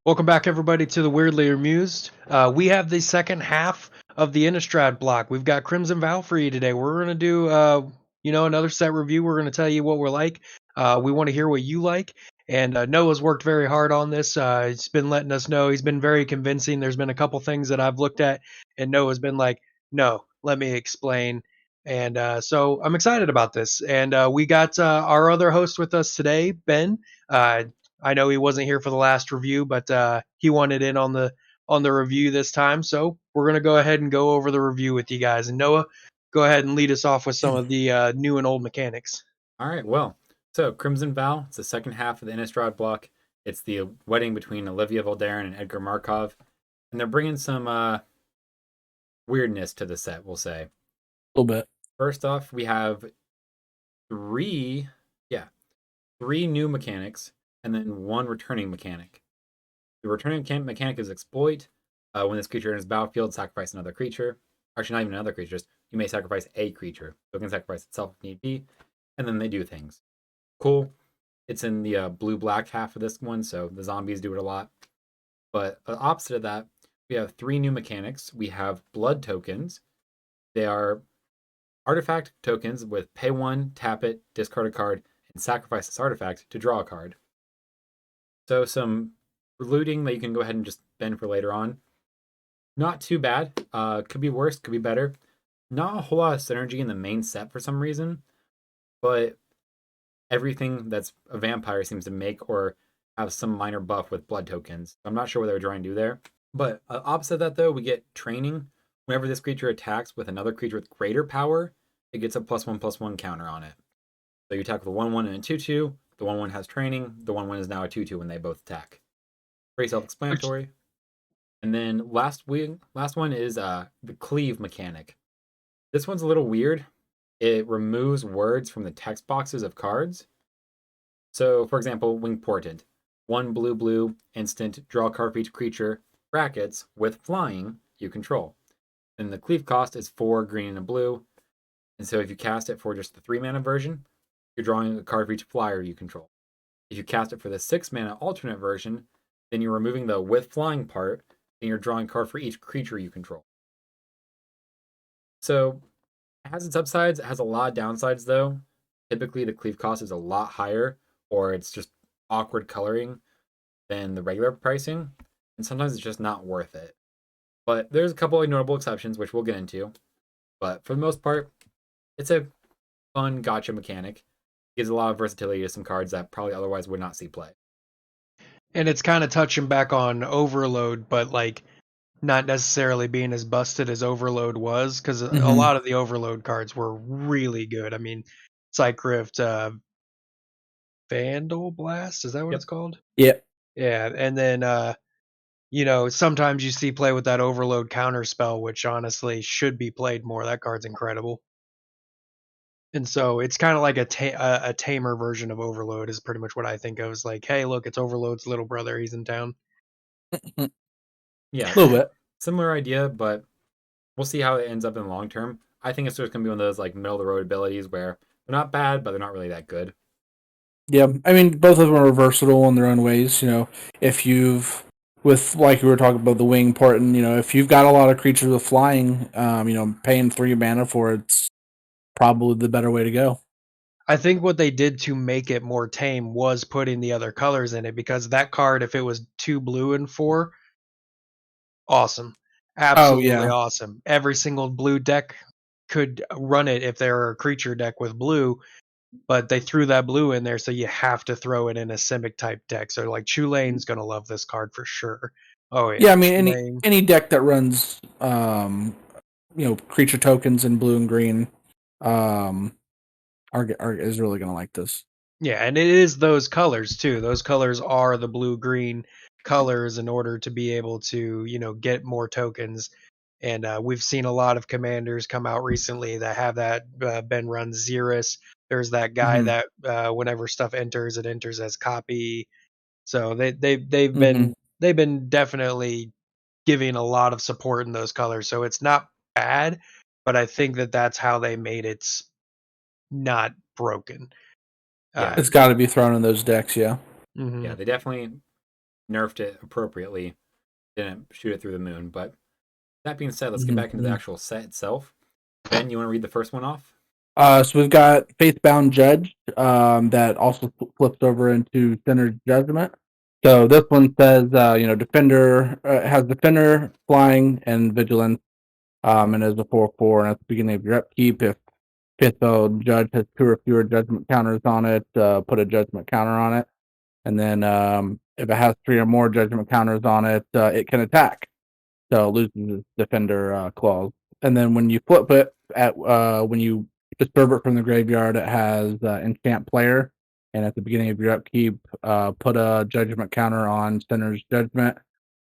Welcome back, everybody, to the Weirdly Amused. We have the second half of the Innistrad block. We've got Crimson Vow for you today. We're going to do, another set review. We're going to tell you what we're like. We want to hear what you like. And Noah's worked very hard on this. He's been letting us know. He's been very convincing. There's been a couple things that I've looked at, and Noah's been like, no, let me explain. And so I'm excited about this. And we got our other host with us today, Ben. I know he wasn't here for the last review, but he wanted in on the review this time. So we're gonna go ahead and go over the review with you guys. And Noah, go ahead and lead us off with some of the new and old mechanics. All right, so Crimson Vow, it's the second half of the Innistrad block. It's the wedding between Olivia Voldaren and Edgar Markov, and they're bringing some weirdness to the set, we'll say. A little bit. First off, we have three new mechanics, and then one returning mechanic. The returning mechanic is Exploit. When this creature enters the battlefield, sacrifice another creature. Actually, not even another creature, just you may sacrifice a creature. So it can sacrifice itself if need be, and then they do things. Cool. It's in the blue-black half of this one, so the zombies do it a lot. But the opposite of that, we have three new mechanics. We have blood tokens. They are artifact tokens with pay one, tap it, discard a card, and sacrifice this artifact to draw a card. So some looting that you can go ahead and just spend for later on. Not too bad. Could be worse, could be better. Not a whole lot of synergy in the main set for some reason, but everything that's a vampire seems to make or have some minor buff with blood tokens. I'm not sure what they were trying to do there. But opposite of that, though, we get training. Whenever this creature attacks with another creature with greater power, it gets a +1/+1 counter on it. So you attack with a 1/1 and a 2/2. The 1/1 has training. The 1/1 is now a 2/2 when they both attack. Pretty self-explanatory. And then last one is the cleave mechanic. This one's a little weird. It removes words from the text boxes of cards. So, for example, Wingportent. 1 blue instant, draw a card for each creature, brackets, with flying you control. And the cleave cost is 4 green and a blue. And so if you cast it for just the 3 mana version, you're drawing a card for each flyer you control. If you cast it for the 6 mana alternate version, then you're removing the with flying part, and you're drawing a card for each creature you control. So it has its upsides, it has a lot of downsides though. Typically the cleave cost is a lot higher, or it's just awkward coloring than the regular pricing, and sometimes it's just not worth it. But there's a couple of notable exceptions, which we'll get into. But for the most part, it's a fun gotcha mechanic. It gives a lot of versatility to some cards that probably otherwise would not see play. And it's kind of touching back on Overload, but like not necessarily being as busted as Overload was, because a lot of the Overload cards were really good. I mean, Psychrift, Vandal Blast, is that what it's called? Yeah. Yeah, and then sometimes you see play with that Overload counter spell, which honestly should be played more. That card's incredible. And so it's kind of like a tamer version of Overload is pretty much what I think of. It's like, hey, look, it's Overload's little brother. He's in town. Yeah, a little bit. Similar idea, but we'll see how it ends up in the long term. I think it's just going to be one of those like middle of the road abilities where they're not bad, but they're not really that good. Yeah, I mean, both of them are versatile in their own ways. If you've, with like we were talking about the Wingportent, if you've got a lot of creatures with flying, paying 3 mana for it's probably the better way to go. I think what they did to make it more tame was putting the other colors in it, because that card, if it was 2 blue and 4, awesome. Absolutely awesome. Every single blue deck could run it if they're a creature deck with blue, but they threw that blue in there, so you have to throw it in a Simic type deck. So like Chulane's gonna love this card for sure. Oh yeah. Yeah, I mean any deck that runs creature tokens in blue and green is really gonna like this. Yeah, and it is those colors too. Those colors are the blue green colors in order to be able to, get more tokens. And we've seen a lot of commanders come out recently that have that. Ben runs Xeris. There's that guy that whenever stuff enters, it enters as copy. So they've been definitely giving a lot of support in those colors. So it's not bad, but I think that's how they made it not broken. It's got to be thrown in those decks, yeah. Yeah, they definitely nerfed it appropriately, didn't shoot it through the moon. But that being said, let's get back into the actual set itself. Ben, you want to read the first one off? So we've got Faithbound Judge, that also flips over into Sinner's Judgment. So this one says, Defender has Defender, Flying, and Vigilance, and is a 4/4. And at the beginning of your upkeep, if Faithbound Judge has 2 or fewer Judgment counters on it, put a Judgment counter on it. And then if it has 3 or more Judgment counters on it, it can attack. So it loses its Defender clause. And then when you flip it, when you disturb it from the graveyard, it has enchant player, and at the beginning of your upkeep, put a judgment counter on Sinner's Judgment.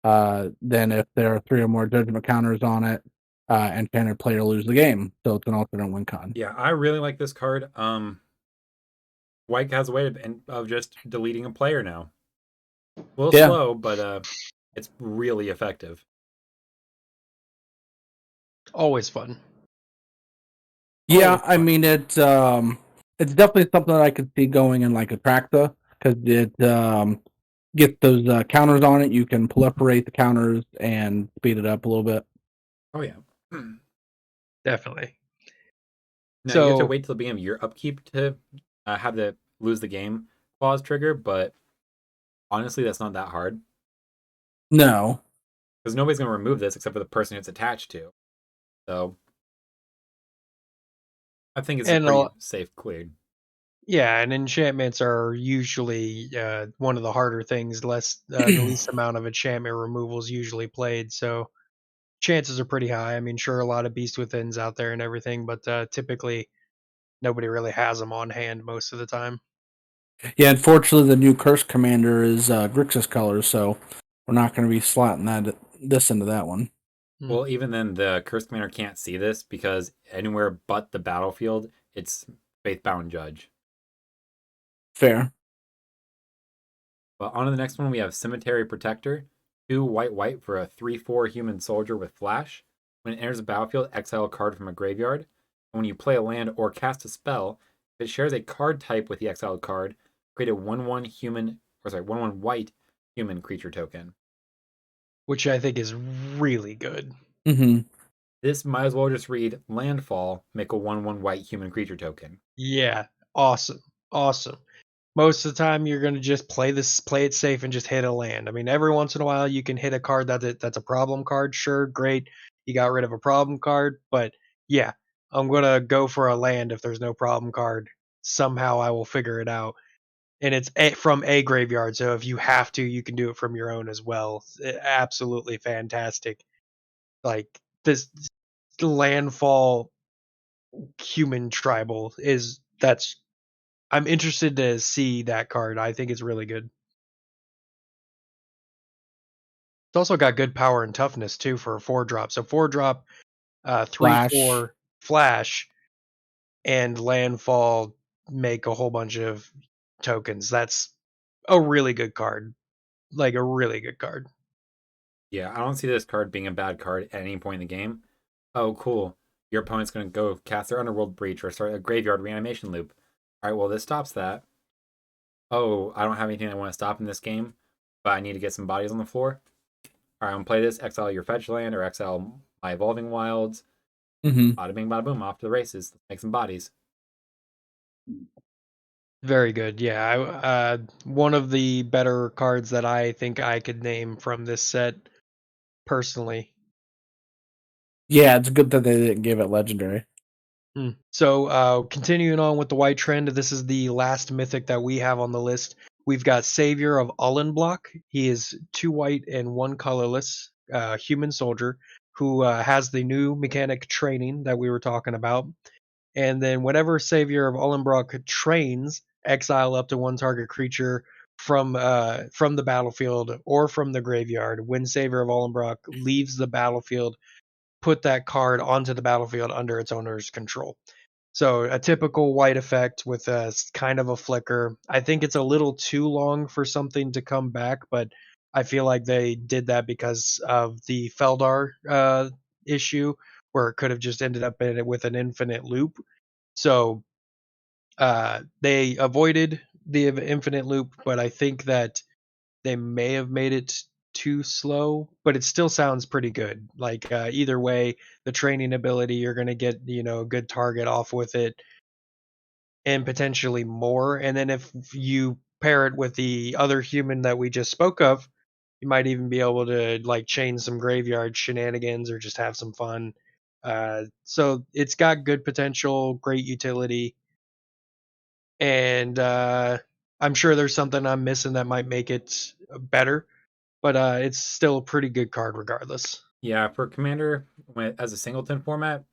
Then if there are 3 or more judgment counters on it, enchanted player lose the game. So it's an alternate win con. Yeah, I really like this card. White has a way of just deleting a player now. A little slow, but it's really effective. Always fun. Yeah, I mean it's definitely something that I could see going in like Atraxa, because it gets those counters on it. You can proliferate the counters and speed it up a little bit. Oh yeah, definitely. Now you have to wait till the beginning of your upkeep to have the lose the game clause trigger, but honestly, that's not that hard. No, because nobody's going to remove this except for the person it's attached to. So I think it's a pretty safe cleared. Yeah, and enchantments are usually one of the harder things. The least amount of enchantment removal is usually played, so chances are pretty high. I mean, sure, a lot of Beast Withins out there and everything, but typically nobody really has them on hand most of the time. Yeah, unfortunately, the new Curse Commander is Grixis colors, so we're not going to be slotting this into that one. Well, even then, the Curse Commander can't see this because anywhere but the battlefield, it's Faithbound Judge. Fair. But on to the next one, we have Cemetery Protector. 2 white for a 3/4 human soldier with flash. When it enters the battlefield, exile a card from a graveyard. And when you play a land or cast a spell, if it shares a card type with the exiled card, create a 1/1 white human creature token. Which I think is really good. Mm-hmm. This might as well just read Landfall, make a 1/1 white human creature token. Yeah, awesome. Most of the time, you're going to just play it safe and just hit a land. I mean, every once in a while, you can hit a card that's a problem card. Sure, great, you got rid of a problem card, but yeah, I'm going to go for a land if there's no problem card. Somehow I will figure it out. And it's from a graveyard, so if you have to, you can do it from your own as well. Absolutely fantastic. Like, this landfall human tribal I'm interested to see that card. I think it's really good. It's also got good power and toughness too for a 4-drop. So 4-drop, 3/4 flash, and landfall make a whole bunch of tokens. That's a really good card. Like a really good card. Yeah, I don't see this card being a bad card at any point in the game. Oh, cool. Your opponent's going to go cast their Underworld Breach or start a graveyard reanimation loop. All right, well, this stops that. Oh, I don't have anything I want to stop in this game, but I need to get some bodies on the floor. All right, I'm going to play this, exile your fetch land or exile my Evolving Wilds. Bada bing, bada boom, off to the races. Let's make some bodies. Very good. Yeah, one of the better cards that I think I could name from this set, personally. Yeah, it's good that they didn't give it legendary. So, continuing on with the white trend, this is the last mythic that we have on the list. We've got Savior of Ullenblock. He is 2 white and 1 colorless human soldier who has the new mechanic training that we were talking about. And then whenever Savior of Ullenbrock trains, exile up to 1 target creature from the battlefield or from the graveyard. When Savior of Ullenbrock leaves the battlefield, put that card onto the battlefield under its owner's control. So a typical white effect with a kind of a flicker. I think it's a little too long for something to come back, but I feel like they did that because of the Feldar issue, where it could have just ended up with an infinite loop. So they avoided the infinite loop, but I think that they may have made it too slow, but it still sounds pretty good. Like either way, the training ability, you're going to get, a good target off with it and potentially more. And then if you pair it with the other human that we just spoke of, you might even be able to like chain some graveyard shenanigans or just have some fun. So it's got good potential, great utility, and I'm sure there's something I'm missing that might make it better, but it's still a pretty good card regardless. Yeah, for Commander, as a singleton format,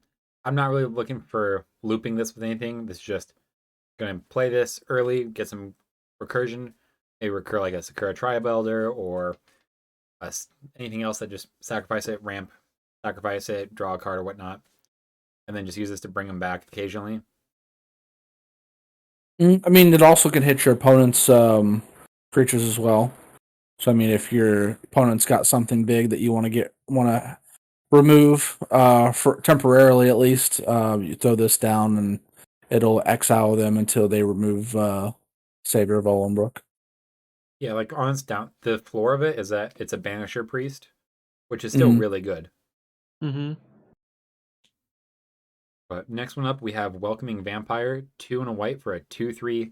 I'm not really looking for looping this with anything. This is just going to play this early, get some recursion, maybe recur like a Sakura Tribe Elder or anything else that just sacrifice it, ramp, sacrifice it, draw a card or whatnot, and then just use this to bring them back occasionally. I mean, it also can hit your opponent's creatures as well. So I mean, if your opponent's got something big that you want to remove for temporarily at least, you throw this down and it'll exile them until they remove Savior of Olenbrook. Yeah, like on down the floor of it is that it's a Banisher Priest, which is still really good. Mm-hmm. But next one up, we have Welcoming Vampire, 2 and a white for a 2/3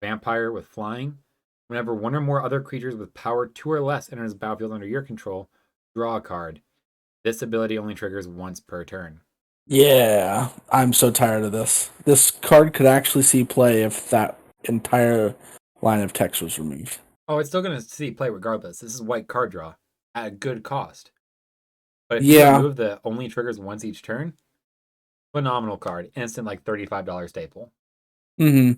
vampire with flying. Whenever one or more other creatures with power 2 or less enters the battlefield under your control, draw a card. This ability only triggers once per turn. Yeah, I'm so tired of this. This card could actually see play if that entire line of text was removed. Oh, it's still going to see play regardless. This is white card draw at a good cost. But if you Yeah. remove the only triggers once each turn, phenomenal card. Instant like $35 staple. Mm-hmm.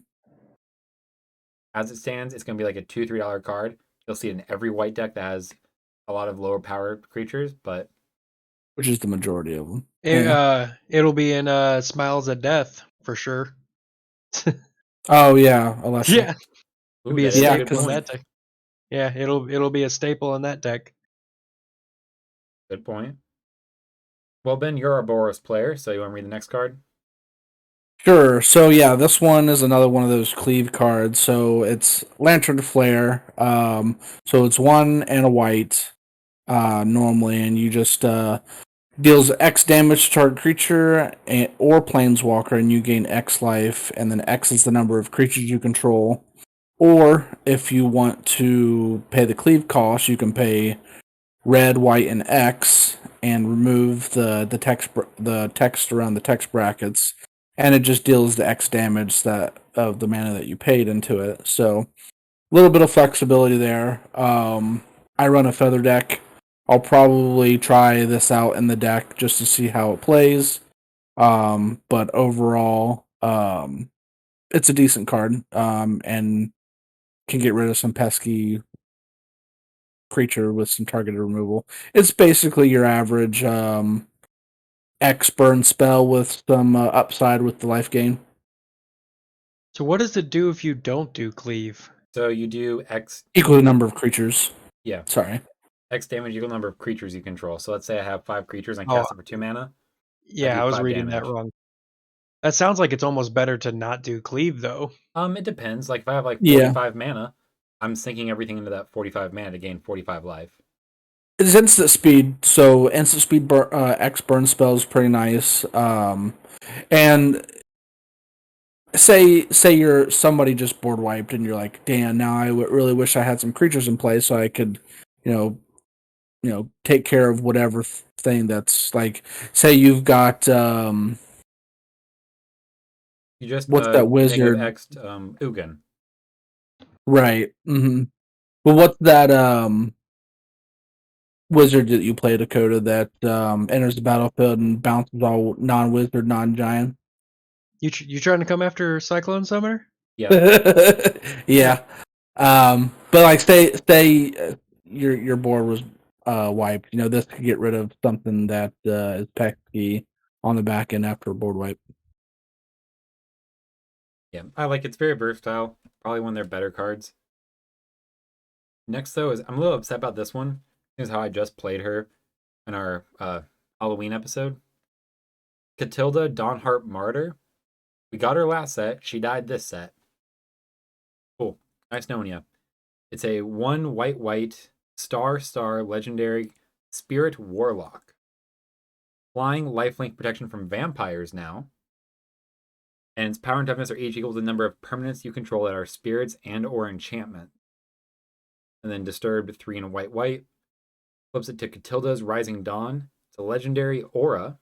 As it stands, it's going to be like a $2-3 card. You'll see it in every white deck that has a lot of lower power creatures, but Which is the majority of them. It'll be in Smiles at Death for sure. Oh yeah, Alesha. Yeah, it'll be a that is a staple good in point. that deck. Yeah, it'll be a staple in that deck. Good point. Well, Ben, you're a Boros player, so you want to read the next card? Sure. So yeah, this one is another one of those cleave cards. So it's Lantern Flare. So it's 1 and a white, normally, and you just deals X damage to target creature or planeswalker, and you gain X life, and then X is the number of creatures you control. Or if you want to pay the cleave cost, you can pay red, white, and X, and remove the text around the text brackets, and it just deals the X damage that of the mana that you paid into it. So a little bit of flexibility there. I run a feather deck. I'll probably try this out in the deck just to see how it plays. But overall, it's a decent card. And can get rid of some pesky creature with some targeted removal. It's basically your average X burn spell with some upside with the life gain. So what does it do if you don't do cleave? So you do X. Equal the number of creatures. Yeah. Sorry. X damage equal number of creatures you control. So let's say I have 5 creatures and Oh, cast it for 2 mana. Yeah, I was 5 reading that damage. wrong. That sounds like it's almost better to not do cleave though. It depends. Like if I have like Yeah. 45 mana, I'm sinking everything into that 45 mana to gain 45 life. It's instant speed, so instant speed X burn spell is pretty nice. And say you're somebody just board wiped and you're like, damn, now I really wish I had some creatures in play so I could, you know, take care of whatever thing that's like. Say you've got You just what's that wizard? X'd Ugin. Right. Mm-hmm. Well, what's that wizard that you play, Dakota, that enters the battlefield and bounces all non-wizard, non-giant? You trying to come after Cyclone Summoner? Yeah. Yeah. But like, say your board was wiped. You know, this could get rid of something that is pesky on the back end after a board wipe. Yeah. I like it's very versatile. Probably one of their better cards. Next though is I'm a little upset about this one. This is how I just played her in our Halloween episode. Katilda Dawnheart Martyr. We got her last set. She died this set. Cool. Nice knowing you. It's a 1 white star legendary spirit warlock. Flying, lifelink protection from vampires now. And its power and toughness are each equal to the number of permanents you control that are spirits and or enchantment. And then disturbed 3 and white. Flips it to Katilda's Rising Dawn. It's a legendary aura.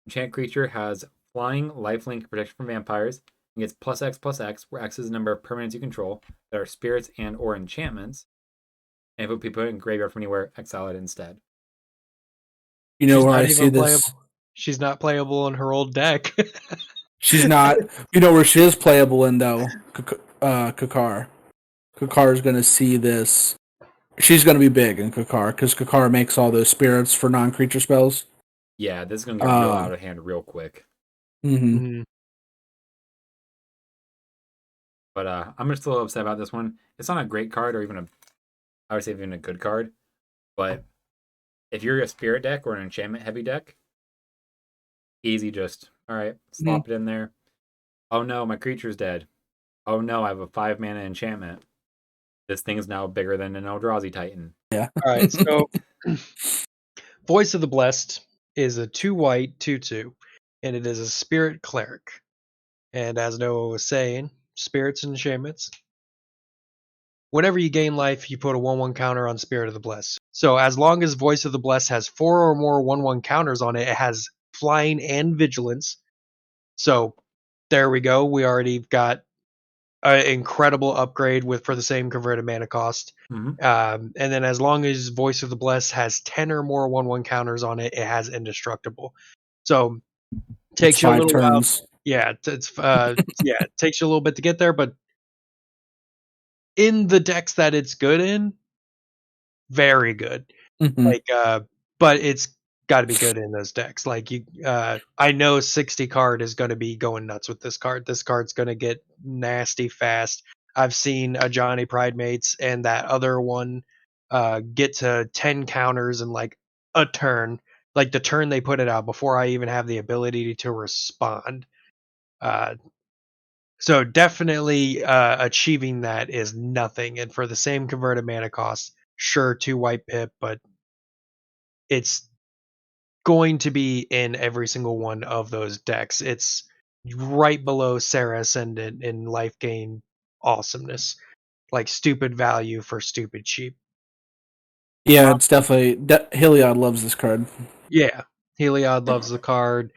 Enchant creature has flying, lifelink protection from vampires. And gets +X, where X is the number of permanents you control that are spirits and or enchantments. And if it would be put in graveyard from anywhere, exile it instead. You know She's where not I even see this? playable. She's not playable in her old deck. She's not. You know where she is playable in though? Kakar. Kakar is going to see this. She's going to be big in Kakar because Kakar makes all those spirits for non-creature spells. Yeah, this is going to get real out of hand real quick. Mm-hmm. But I'm just a little upset about this one. It's not a great card or even I would say even a good card. But if you're a spirit deck or an enchantment heavy deck, easy just, all right, slop it in there. Oh no, my creature's dead. Oh no, I have a 5 mana enchantment. This thing is now bigger than an Eldrazi Titan. Yeah. All right, so Voice of the Blessed is a 2 white 2/2, and it is a spirit cleric. And as Noah was saying, spirits and enchantments. Whenever you gain life, you put a 1/1 counter on Spirit of the Blessed. So as long as Voice of the Blessed has 4 or more 1/1 counters on it, it has flying and vigilance. So there we go. We already got an incredible upgrade for the same converted mana cost. Mm-hmm. And then as long as Voice of the Blessed has 10 or more 1/1 counters on it, it has indestructible. So takes you a little turns. while. Yeah, it takes you a little bit to get there, but in the decks that it's good in, very good. Mm-hmm. But it's got to be good in those decks. I know 60 card is going to be going nuts with this card. This card's going to get nasty fast. I've seen a Johnny Pridemates and that other one get to 10 counters in like a turn, like the turn they put it out before I even have the ability to respond. So definitely achieving that is nothing. And for the same converted mana cost, sure, 2 white pip, but it's going to be in every single one of those decks. It's right below Sarah Ascendant in life gain awesomeness. Like stupid value for stupid cheap. Yeah, it's definitely Heliod loves this card. Yeah. Heliod loves the card.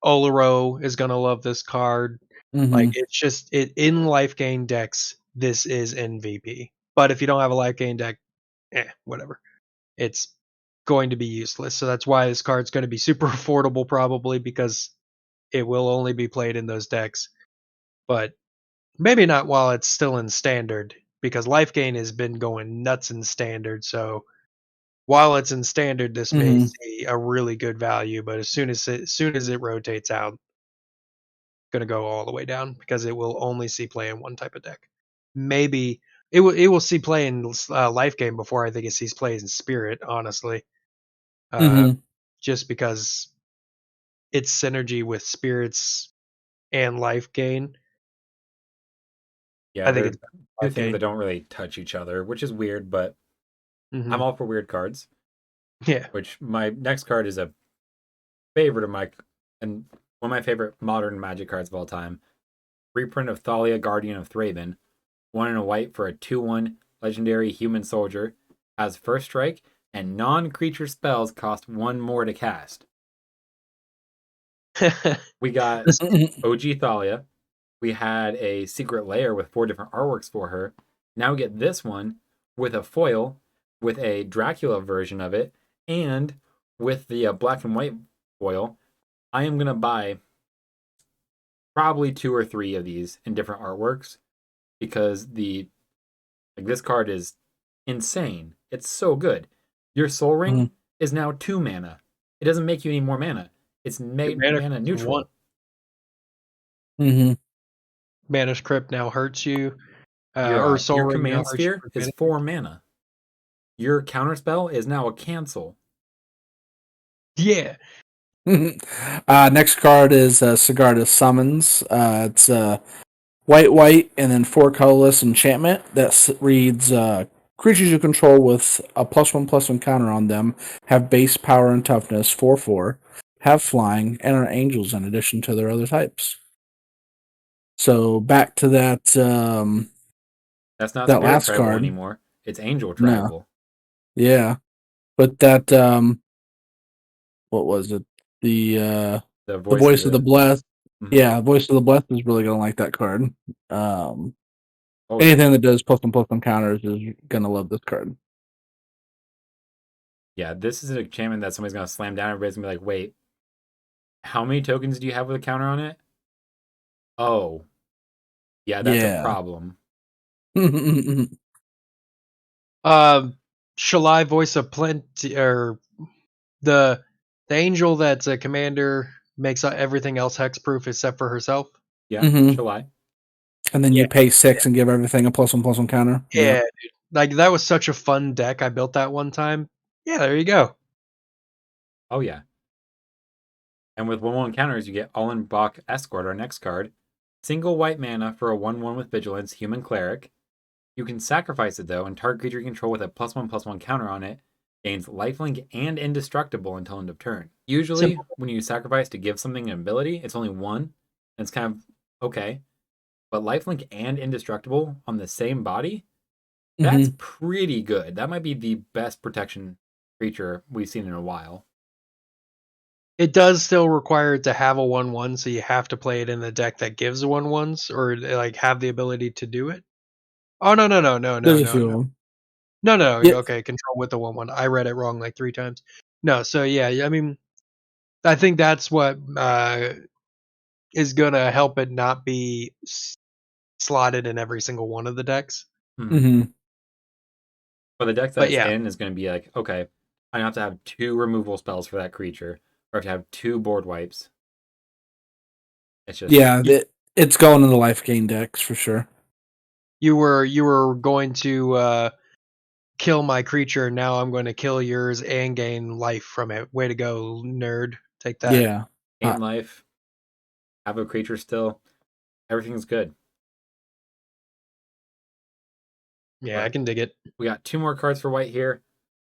Olero is gonna love this card. Mm-hmm. Like it's just in life gain decks, this is MVP. But if you don't have a life gain deck, whatever. It's going to be useless. So that's why this card's going to be super affordable probably because it will only be played in those decks. But maybe not while it's still in standard because life gain has been going nuts in standard. So while it's in standard, this may see a really good value, but as soon as it rotates out, it's going to go all the way down because it will only see play in one type of deck. Maybe it will see play in life game before I think it sees play in spirit, honestly. Just because its synergy with spirits and life gain. Yeah, I think it's two things that don't really touch each other, which is weird, but I'm all for weird cards. Yeah. Which my next card is a favorite of my and one of my favorite modern Magic cards of all time. Reprint of Thalia, Guardian of Thraben. 1 and a white for a 2/1 legendary human soldier. Has first strike, and non-creature spells cost 1 more to cast. We got OG Thalia. We had a secret layer with 4 different artworks for her. Now we get this one with a foil, with a Dracula version of it, and with the black and white foil. I am going to buy probably 2 or 3 of these in different artworks because this card is insane. It's so good. Your Soul Ring is now 2 mana. It doesn't make you any more mana. It's mana neutral. Mana's Crypt now hurts you. Your Soul Ring command now hurts sphere is 4 mana. Your counterspell is now a cancel. Yeah. Next card is Sigarda's Summons. It's white, and then 4 colorless enchantment that reads creatures you control with a +1/+1 counter on them have base power and toughness 4/4, have flying, and are angels in addition to their other types. So back to that That's not that spirit last tribal card. anymore. It's angel No. tribal. Yeah. But that what was it? The The voice of voice of the the blessed. Mhm. Yeah, voice of the blessed is really gonna like that card. Um Oh, Anything that does +1/+1 counters is gonna love this card. yeah, this is an enchantment that somebody's gonna slam down. Everybody's gonna be like, "Wait, how many tokens do you have with a counter on it?" Oh, yeah, that's a Yeah. problem. Shall I voice a plenty or the angel that's a commander makes everything else hexproof except for herself? Yeah, Mhm. shall I? And then Yeah. you pay 6 and give everything a +1/+1 counter. Yeah, Yep. dude. Like that was such a fun deck I built that one time. Yeah, there you go. Oh yeah. And with 1/1 counters, you get Allen Bach Escort, our next card. Single white mana for a 1/1 with Vigilance, human cleric. You can sacrifice it though, and target creature you control with a +1/+1 counter on it gains lifelink and indestructible until end of turn. Usually, Simple. when you sacrifice to give something an ability, it's only one, and it's kind of okay. But lifelink and indestructible on the same body, that's Mhm. pretty good. That might be the best protection creature we've seen in a while. It does still require it to have a 1/1, so you have to play it in the deck that gives 1/1s or like have the ability to do it. Oh There's a few of them. no. Yeah. Okay, control with the 1/1. I read it wrong like 3 times. No, so yeah, I mean, I think that's what is gonna help it not be slotted in every single one of the decks. Mhm. Mhm. But the deck that But it's yeah, in is going to be like, okay, I have to have 2 removal spells for that creature, or I have to have 2 board wipes. It's just Yeah, it's going in the life gain decks for sure. you were going to kill my creature. Now I'm going to kill yours and gain life from it. Way to go, nerd! Take that. Yeah. gain life, have a creature still. Everything's good. Yeah, I But can dig it. we got 2 more cards for white here.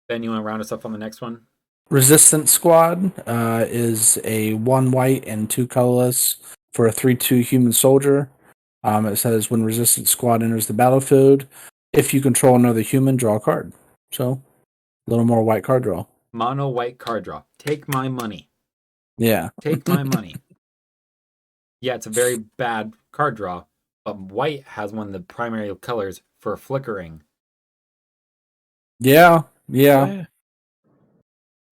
Ben, you want to round us up on the next one? Resistance Squad is a 1 white and 2 colorless for a 3/2 human soldier. It says when Resistance Squad enters the battlefield, if you control another human, draw a card. So a little more white card draw. Mono white card draw. Take my money. Yeah. Take my money. Yeah, it's a very bad card draw, but white has one of the primary colors for flickering. Yeah. Yeah.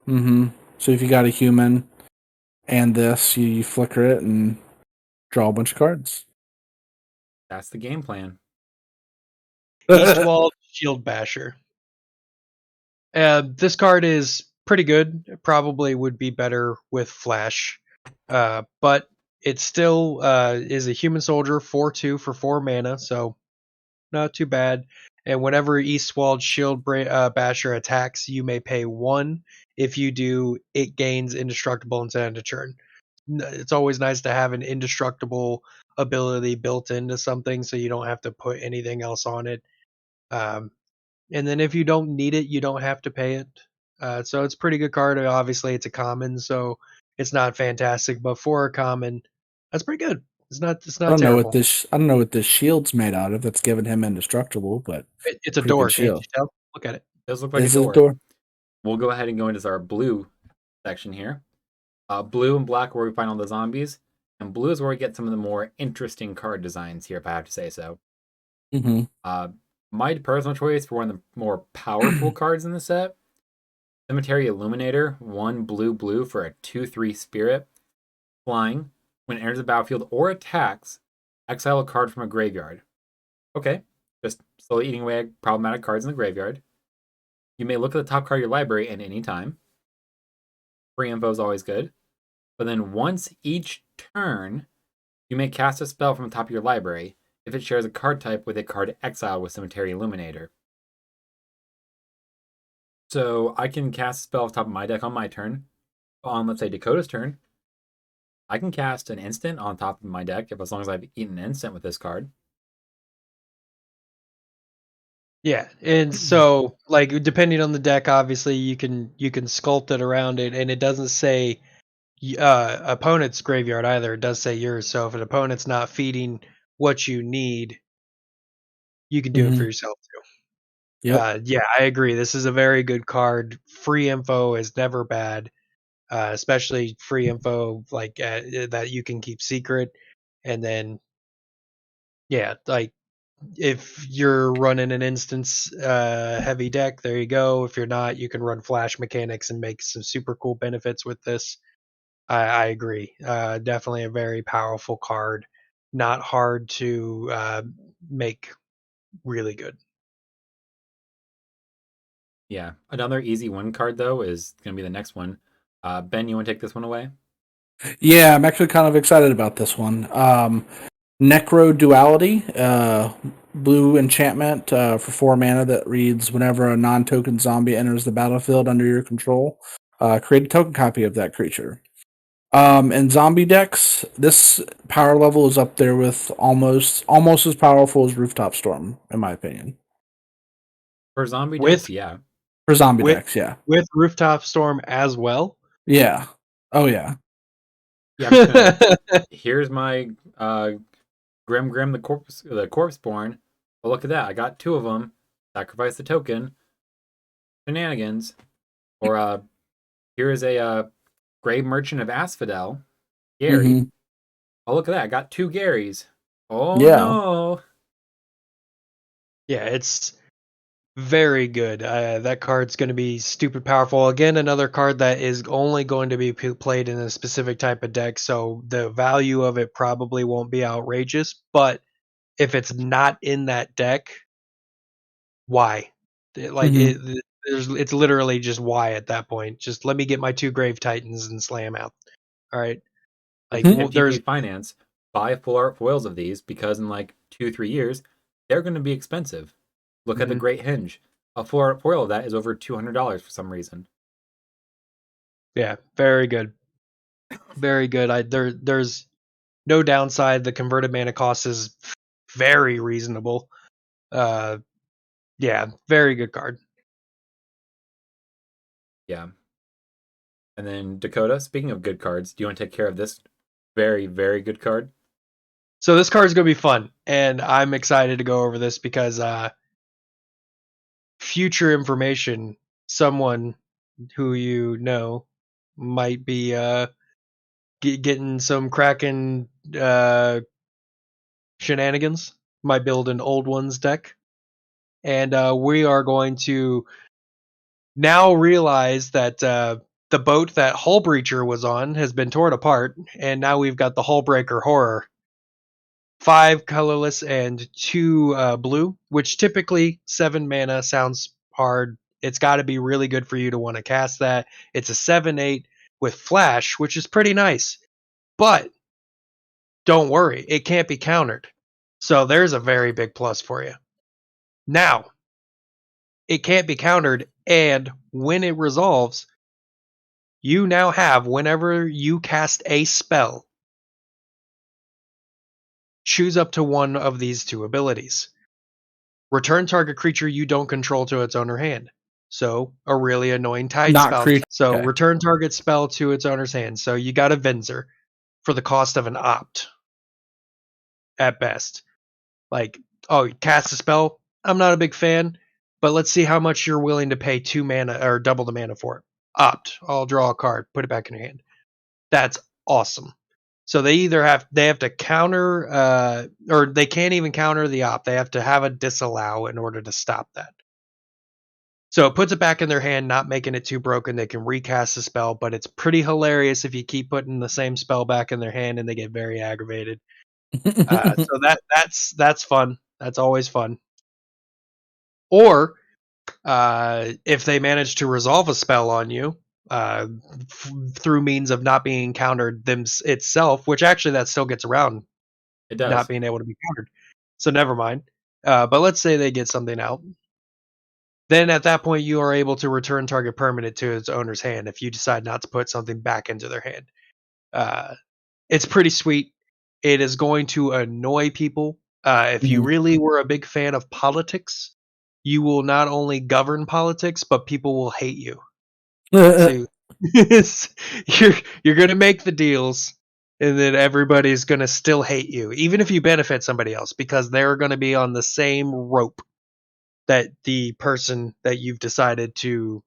Yeah. So if you got a human and this, you flicker it and draw a bunch of cards. That's the game plan. Eastwall Shield Basher. This card is pretty good. It probably would be better with Flash, but it still is a human soldier 4/2 for 4 mana, so not too bad. And whenever Eastwalled Basher attacks, you may pay 1. If you do, it gains indestructible until end of turn. It's always nice to have an indestructible ability built into something, so you don't have to put anything else on it. Um, and then if you don't need it, you don't have to pay it. So it's a pretty good card. Obviously, it's a common, so it's not fantastic, but for a common, that's pretty good. It's I not don't know what terrible. this. I don't know what this shield's made out of. That's giving him indestructible, but It's a pretty good door, can't shield. you tell? Look at it. It does look like a Is it a door. door? We'll go ahead and go into our blue section here. Blue and black where we find all the zombies, and blue is where we get some of the more interesting card designs here, if I have to say so. Mm-hmm. My personal choice for one of the more powerful cards in the set, Cemetery Illuminator, 1 blue for a 2/3 spirit. Flying. When it enters the battlefield or attacks, exile a card from a graveyard. Okay, just slowly eating away at problematic cards in the graveyard. You may look at the top card of your library at any time. Free info is always good. But then once each turn, you may cast a spell from the top of your library if it shares a card type with a card exile with Cemetery Illuminator. So I can cast a spell off the top of my deck on my turn. On, let's say, Dakota's turn. I can cast an instant on top of my deck as long as I've eaten an instant with this card. Yeah, and so like depending on the deck, obviously you can sculpt it around it, and it doesn't say opponent's graveyard either. It does say yours. So if an opponent's not feeding what you need, you can do it for yourself too. Yep. Yeah, I agree. This is a very good card. Free info is never bad, especially free info like that you can keep secret. And then, yeah, like if you're running an instance heavy deck, there you go. If you're not, you can run flash mechanics and make some super cool benefits with this. I agree. Definitely a very powerful card. Not hard to make really good. Yeah. Another easy win card, though, is going to be the next one. Ben, you want to take this one away? Yeah, I'm actually kind of excited about this one. Necro duality, blue enchantment for 4 mana that reads whenever a non-token zombie enters the battlefield under your control, create a token copy of that creature. In zombie decks, this power level is up there with almost as powerful as Rooftop Storm, in my opinion. For zombie With- decks, yeah. For zombie With- decks, yeah. With Rooftop Storm as well. Yeah. Oh, yeah. Yeah, I'm just gonna, here's my Grim the Corpseborn. Oh, look at that. I got 2 of them. Sacrifice the token. Shenanigans. Or here is a Grave Merchant of Asphodel. Gary. Mhm. Oh, look at that. I got 2 Garys. Oh, Yeah. no. Yeah, it's very good. That card's going to be stupid powerful. Again, another card that is only going to be played in a specific type of deck, so the value of it probably won't be outrageous. But if it's not in that deck, why? It's literally just why at that point. Just let me get my 2 Grave Titans and slam out. All right. Like MTP Finance, buy full art foils of these because in like 2-3 years, they're going to be expensive. Look at the Great Hinge. A full art foil of that is over $200 for some reason. Yeah, very good. Very good. There's no downside. The converted mana cost is very reasonable. Yeah, very good card. Yeah. And then Dakota, speaking of good cards, do you want to take care of this very, very good card? So this card is going to be fun, and I'm excited to go over this because future information, someone who you know might be getting some Kraken shenanigans, might build an old ones deck, and we are going to now realize that the boat that Hullbreaker was on has been torn apart, and now we've got the Hullbreaker horror. 5 colorless and 2 blue, which typically 7 mana sounds hard. It's got to be really good for you to want to cast that. It's a 7/8 with flash, which is pretty nice. But don't worry, it can't be countered. So there's a very big plus for you. Now, it can't be countered, and when it resolves, you now have, whenever you cast a spell, choose up to one of these 2 abilities. Return target creature you don't control to its owner hand. So, a really annoying tide Not spell. creature. So, Okay. return target spell to its owner's hand. So, you got a Venser for the cost of an opt at best. Like, oh, cast a spell? I'm not a big fan, but let's see how much you're willing to pay 2 mana or double the mana for it. Opt. I'll draw a card, put it back in your hand. That's awesome. So they either have to counter or they can't even counter the opt. They have to have a disallow in order to stop that. So it puts it back in their hand, not making it too broken. They can recast the spell, but it's pretty hilarious if you keep putting the same spell back in their hand and they get very aggravated. So that's fun. That's always fun. Or if they manage to resolve a spell on you through means of not being countered itself, which actually that still gets around It does. not being able to be countered. So never mind. But let's say they get something out. Then at that point, you are able to return target permanent to its owner's hand if you decide not to put something back into their hand. It's pretty sweet. It is going to annoy people. If you really were a big fan of politics, you will not only govern politics, but people will hate you. So you're gonna make the deals, and then everybody's gonna still hate you, even if you benefit somebody else, because they're gonna be on the same rope that the person that you've decided to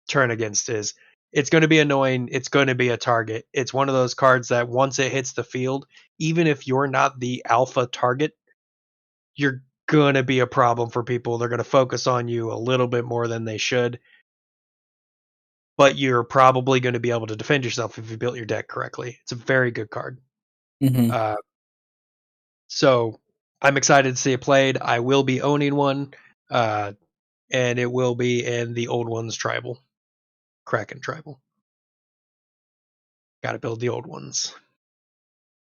turn against is. It's going to be annoying. It's going to be a target. It's one of those cards that once it hits the field, even if you're not the alpha target, you're going to be a problem for people. They're going to focus on you a little bit more than they should. But you're probably going to be able to defend yourself if you built your deck correctly. It's a very good card. So I'm excited to see it played. I will be owning one, and it will be in the old ones tribal. Kraken tribal. Got to build the old ones.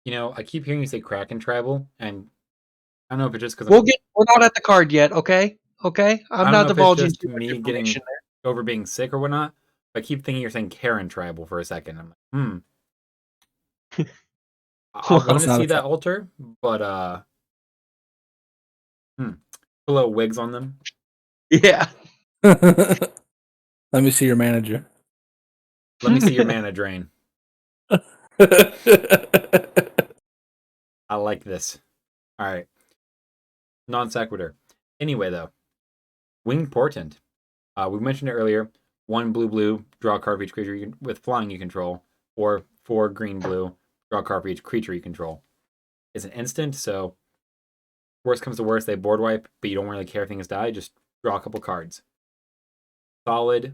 You know, I keep hearing you say Kraken tribal, and I don't know if it's just because we're not at the card yet, okay? Okay? I'm not divulging too much me getting information there. over being sick or whatnot. But I keep thinking you're saying Karen tribal for a second. I'm like, I want to see that altar, but put a little wigs on them. Yeah. Let me see your manager. Let me see your mana drain. I like this. All right. Non sequitur. Anyway, though, Wingportent. We mentioned it earlier. 1 blue, draw a card for each creature with flying you control, or 4 green, draw a card for each creature you control. It's an instant, so worst comes to worst, they board wipe, but you don't really care if things die. Just draw a couple cards. Solid,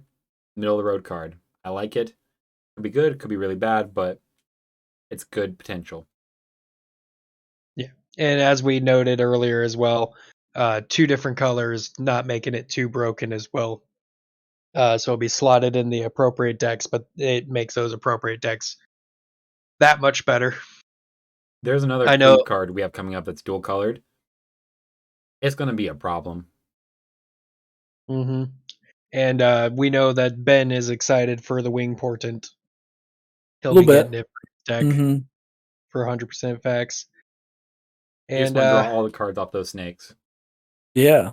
middle of the road card. I like it. Could be good, could be really bad, but it's good potential. Yeah, and as we noted earlier as well, 2 different colors, not making it too broken as well. So it'll be slotted in the appropriate decks, but it makes those appropriate decks that much better. There's another fleet card we have coming up that's dual colored. It's going to be a problem. Mm-hmm. And we know that Ben is excited for the Wingportent. He'll be getting it for his deck for 100% facts. And just want to draw all the cards off those snakes. Yeah.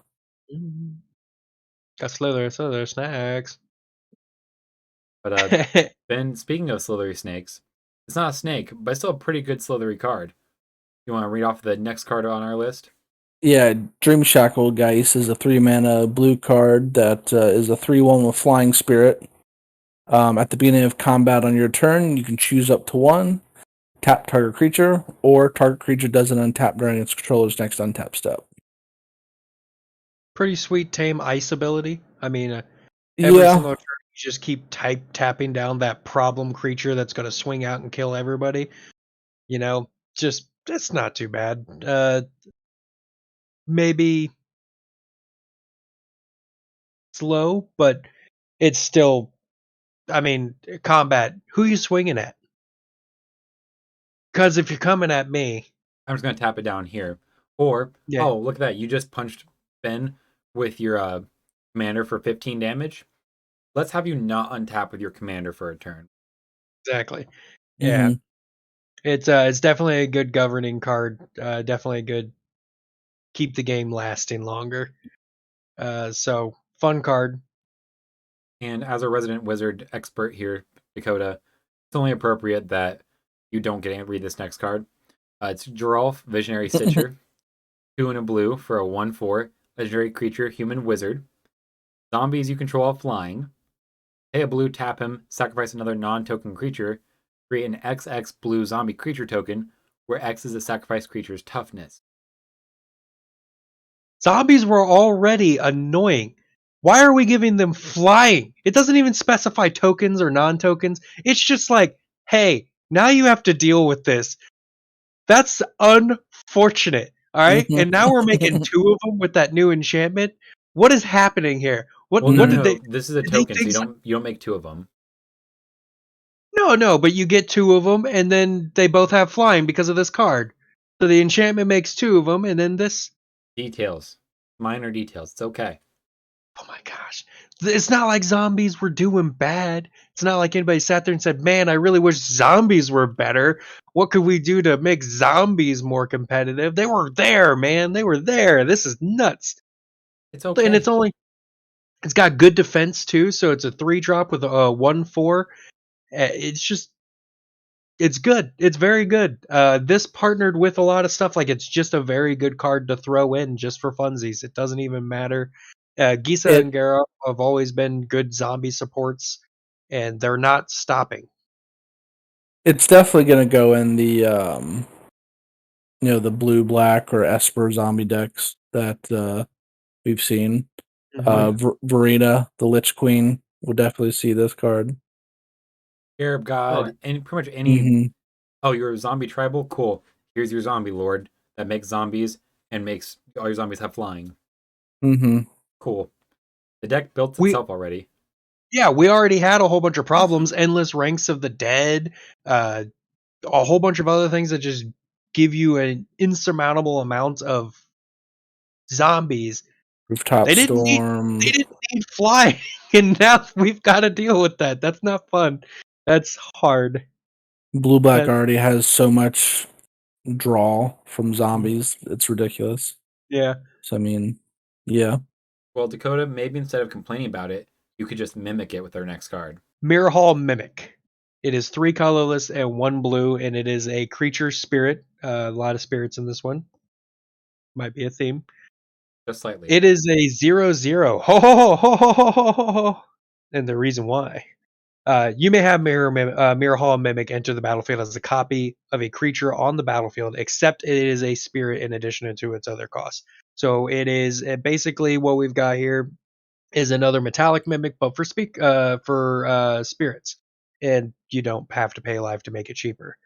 Got slithery snacks. But Ben, speaking of slithery snakes, it's not a snake, but it's still a pretty good slithery card. You want to read off the next card on our list? Yeah, Dream Shackled Geist is a 3-mana blue card that is a 3/1 with Flying Spirit. At the beginning of combat on your turn, you can choose up to 1, tap target creature, or target creature doesn't untap during its controller's next untap step. Pretty sweet tame ice ability. I mean, every single turn you just keep tapping down that problem creature that's going to swing out and kill everybody. You know, just it's not too bad. Maybe slow, but it's still. I mean, combat. Who are you swinging at? Because if you're coming at me, I'm just going to tap it down here. Or, oh, look at that. You just punched Ben with your commander for 15 damage. Let's have you not untap with your commander for a turn. Exactly. Yeah. It's definitely a good governing card. Definitely a good keep the game lasting longer. So fun card. And as a resident wizard expert here, Dakota, it's only appropriate that you don't get to read this next card. It's Geralf, Visionary Stitcher. 2 and a blue for a 1/4 legendary creature, human wizard. Zombies you control are flying. Pay a blue, tap him, sacrifice another non-token creature, create an XX blue zombie creature token, where X is the sacrificed creature's toughness. Zombies were already annoying. Why are we giving them flying? It doesn't even specify tokens or non-tokens. It's just like, hey, now you have to deal with this. That's unfortunate. All right, and now we're making 2 of them with that new enchantment. What is happening here? What did they? This is a token, so you don't make 2 of them. No, but you get 2 of them, and then they both have flying because of this card. So the enchantment makes 2 of them, and then this. Details, minor details. It's okay. Oh my gosh. It's not like zombies were doing bad. It's not like anybody sat there and said, man, I really wish zombies were better. What could we do to make zombies more competitive? They were there, man. They were there. This is nuts. It's And okay. it's got good defense too. So it's a 3-drop with a 1/4. It's good. It's very good. This partnered with a lot of stuff. Like it's just a very good card to throw in just for funsies. It doesn't even matter. Gisa It and Gara have always been good zombie supports, and they're not stopping. it's definitely gonna go in the the blue black or Esper zombie decks that we've seen. Verena, the Lich Queen, will definitely see this card. Arab Oh, God, and pretty much any. Mm-hmm. Oh, you're a zombie tribal? Cool. Here's your zombie lord that makes zombies and makes all your zombies have flying. Mm-hmm. Cool. The deck built we itself already. we already had a whole bunch of problems. Endless ranks of the dead. A whole bunch of other things that just give you an insurmountable amount of zombies. Rooftop They didn't need Storm. flying, and now we've got to deal with that. That's not fun. That's hard. Blue black That already has so much draw from zombies. It's ridiculous. yeah. So I mean, yeah. Well, Dakota, maybe instead of complaining about it, you could just mimic it with our next card. Mirror Hall Mimic. It is 3 colorless and 1 blue, and it is a creature spirit. A lot of spirits in this one. Might be a theme. Just slightly. It is a 0/0. Ho ho ho ho ho ho ho ho ho. And the reason why. You may have Mirror Hall Mimic enter the battlefield as a copy of a creature on the battlefield, except it is a spirit in addition to its other costs. So it is basically what we've got here is another metallic mimic, but for spirits, and you don't have to pay life to make it cheaper.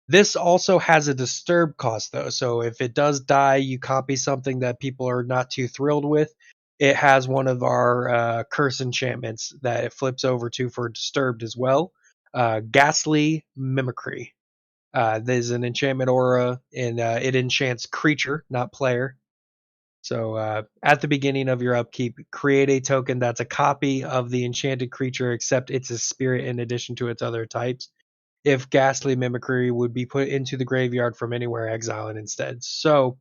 This also has a disturb cost though, so if it does die, you copy something that people are not too thrilled with. It has one of our curse enchantments that it flips over to for disturbed as well. Ghastly Mimicry. There's an enchantment aura, and it enchants creature, not player. So at the beginning of your upkeep, create a token that's a copy of the enchanted creature, except it's a spirit in addition to its other types. If Ghastly Mimicry would be put into the graveyard from anywhere, exile it instead. So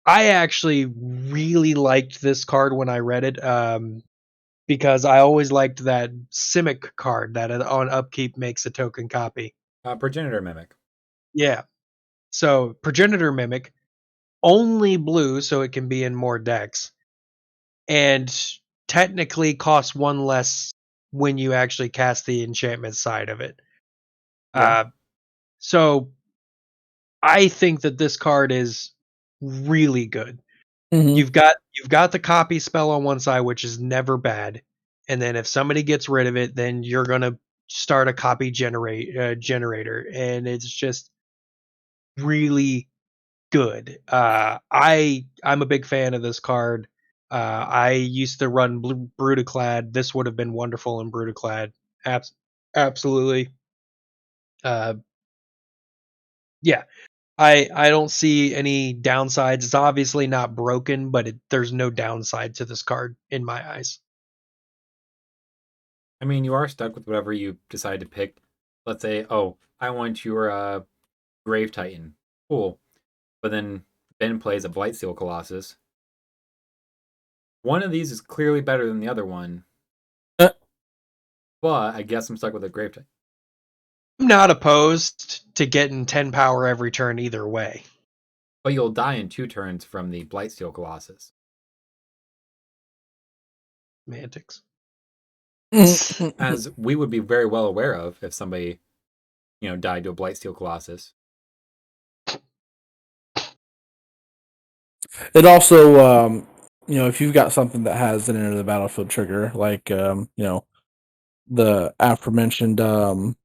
I actually really liked this card when I read it, because I always liked that Simic card that on upkeep makes a token copy. Progenitor Mimic. Yeah. So Progenitor Mimic, only blue, so it can be in more decks, and technically costs 1 less when you actually cast the enchantment side of it. Yeah. So I think that this card is really good. Mm-hmm. You've got the copy spell on one side, which is never bad, and then if somebody gets rid of it, then you're gonna start a copy generator, and it's just really good. I'm a big fan of this card. I used to run Brutaclad. This would have been wonderful in Brutaclad. Absolutely. Uh, yeah, I don't see any downsides. It's obviously not broken, but there's no downside to this card in my eyes. I mean, you are stuck with whatever you decide to pick. Let's say, oh, I want your Grave Titan. Cool. But then Ben plays a Blightsteel Colossus. One of these is clearly better than the other one, Uh, but I guess I'm stuck with a Grave Titan. I'm not opposed to getting 10 power every turn either way. But you'll die in 2 turns from the Blightsteel Colossus. Semantics. As we would be very well aware of if somebody, died to a Blightsteel Colossus. It also, if you've got something that has an enter the battlefield trigger, like the aforementioned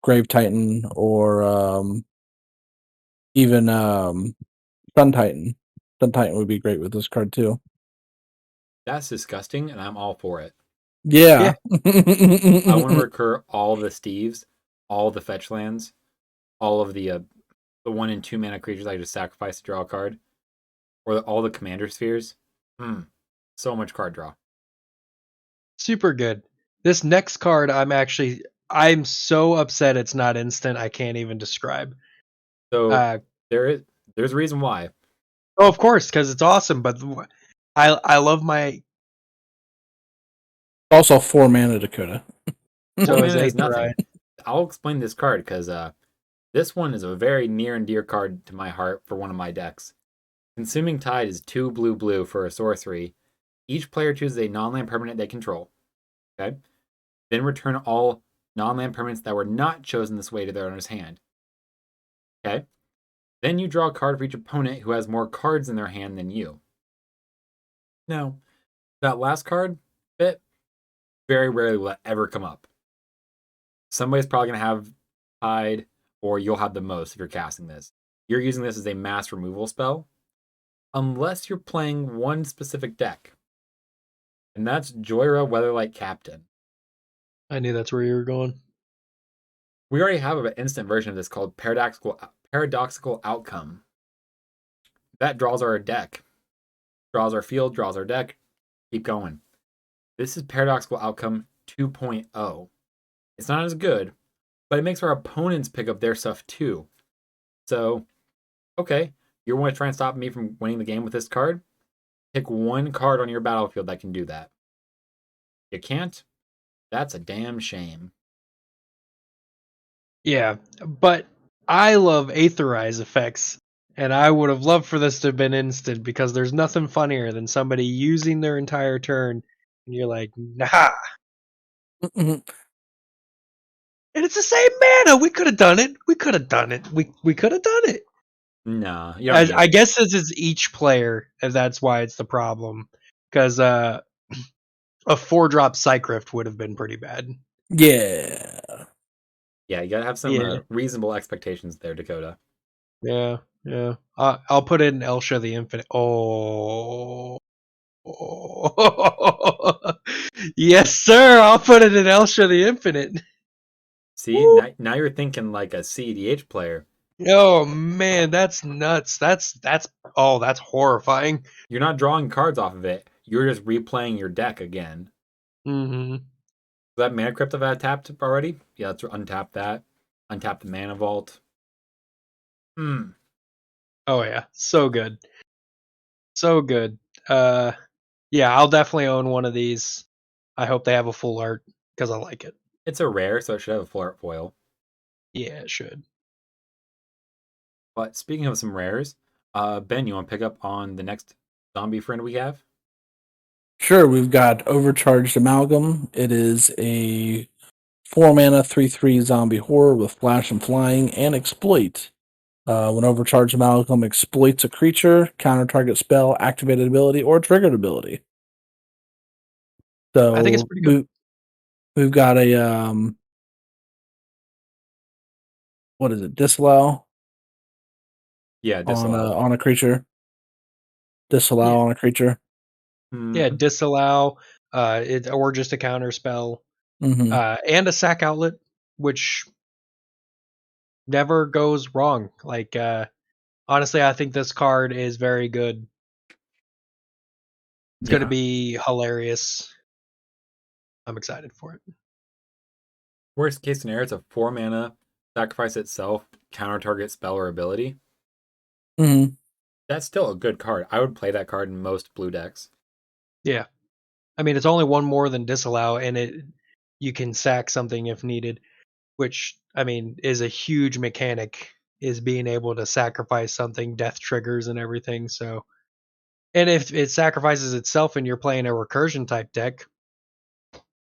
Grave Titan or even Sun Titan. Sun Titan would be great with this card too. That's disgusting, and I'm all for it. Yeah. I want to recur all the Steves, all the fetch lands, all of the 1 and 2 mana creatures I just sacrifice to draw a card, or all the commander spheres. So much card draw. Super good. This next card, I'm so upset it's not instant. I can't even describe. So there's a reason why. Oh, of course, because it's awesome. But I love my. Also 4 mana Dakota. So is Mana is Aether nothing. Eye. I'll explain this card because this one is a very near and dear card to my heart for one of my decks. Consuming Tide is 2 blue for a sorcery. Each player chooses a non-land permanent they control. Okay. Then return all non-land permanents that were not chosen this way to their owner's hand. Okay. Then you draw a card for each opponent who has more cards in their hand than you. Now, that last card bit very rarely will that ever come up. Somebody's probably going to have Tide, or you'll have the most if you're casting this. You're using this as a mass removal spell, unless you're playing one specific deck. And that's Joyra Weatherlight Captain. I knew that's where you were going. We already have an instant version of this called Paradoxical Outcome. That draws our deck. Draws our field, draws our deck. Keep going. This is Paradoxical Outcome 2.0. It's not as good, but it makes our opponents pick up their stuff too. So, okay, you want to try and stop me from winning the game with this card? Pick one card on your battlefield that can do that. You can't? That's a damn shame. Yeah, but I love Aetherize effects, and I would have loved for this to have been instant because there's nothing funnier than somebody using their entire turn, and you're like, nah. And it's the same mana. We could have done it. We could have done it. We could have done it. Nah, you don't need I it. guess this is each player, and that's why it's the problem. Because a 4-drop Psychrift would have been pretty bad. Yeah. Yeah, you gotta have some reasonable expectations there, Dakota. Yeah. I'll put it in Elsha the Infinite. Oh. Yes, sir. I'll put it in Elsha the Infinite. See, now you're thinking like a CEDH player. Oh man, that's nuts. That's horrifying. You're not drawing cards off of it. You're just replaying your deck again. Mm-hmm. That Mana Crypt I've had tapped already? Yeah, let's untap that. Untap the Mana Vault. Oh yeah, so good. So good. Yeah, I'll definitely own one of these. I hope they have a full art because I like it. It's a rare, so it should have a full art foil. Yeah, it should. But speaking of some rares, Ben, you want to pick up on the next zombie friend we have? Sure, we've got Overcharged Amalgam. It is a 4 mana 3/3 zombie horror with flash and flying and exploit. When Overcharged Amalgam exploits a creature, counter target spell, activated ability, or triggered ability. So I think it's pretty good. We've got a what is it? Disallow. Yeah, disallow. On a creature. Disallow on a creature. Yeah, disallow. Or just a counter spell. Mm-hmm. And a sack outlet, which never goes wrong. Like honestly, I think this card is very good. It's going to be hilarious. I'm excited for it. Worst case scenario, it's a 4 mana, sacrifice itself, counter target spell or ability. Mm-hmm. That's still a good card. I would play that card in most blue decks. Yeah. I mean, it's only one more than disallow, and you can sack something if needed, which, I mean, is a huge mechanic, is being able to sacrifice something, death triggers and everything. So, and if it sacrifices itself and you're playing a recursion type deck,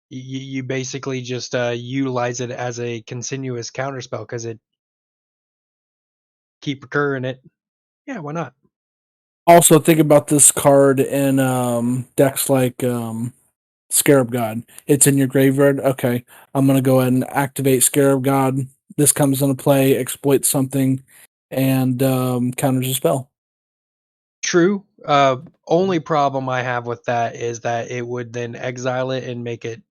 you basically just utilize it as a continuous counterspell because it keep recurring it. Yeah, why not? Also, think about this card in decks like Scarab God. It's in your graveyard. Okay, I'm going to go ahead and activate Scarab God. This comes into play, exploits something, and counters a spell. True. Only problem I have with that is that it would then exile it and make it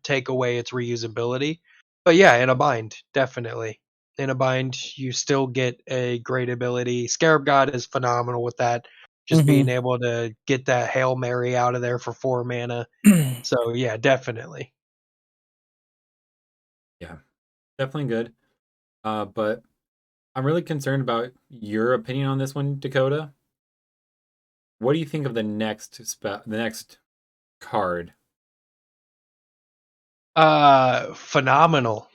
take away its reusability. But yeah, in a bind, definitely. In a bind, you still get a great ability. Scarab God is phenomenal with that. just being Mhm. able to get that Hail Mary out of there for 4 mana. So yeah, definitely. Yeah, definitely good. But I'm really concerned about your opinion on this one, Dakota. What do you think of the next card? Phenomenal.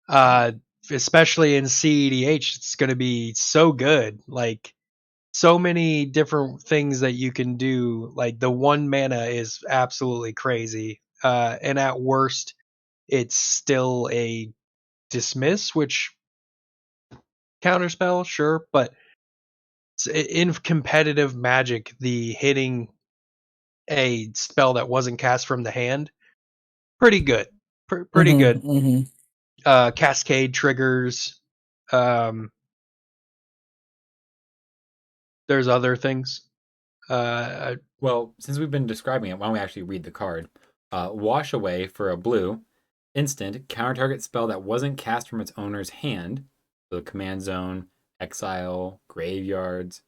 Uh, Especially in CEDH, it's going to be so good. Like so many different things that you can do. Like the 1 mana is absolutely crazy. And at worst, it's still a dismiss, which counterspell, sure, but in competitive Magic, the hitting a spell that wasn't cast from the hand, pretty good. Pretty Mhm. good. Mhm. Cascade triggers. Um, there's other things. Uh, Well, since we've been describing it, why don't we actually read the card? Wash Away for a blue. Instant, counter target spell that wasn't cast from its owner's hand. So command zone, exile, graveyards.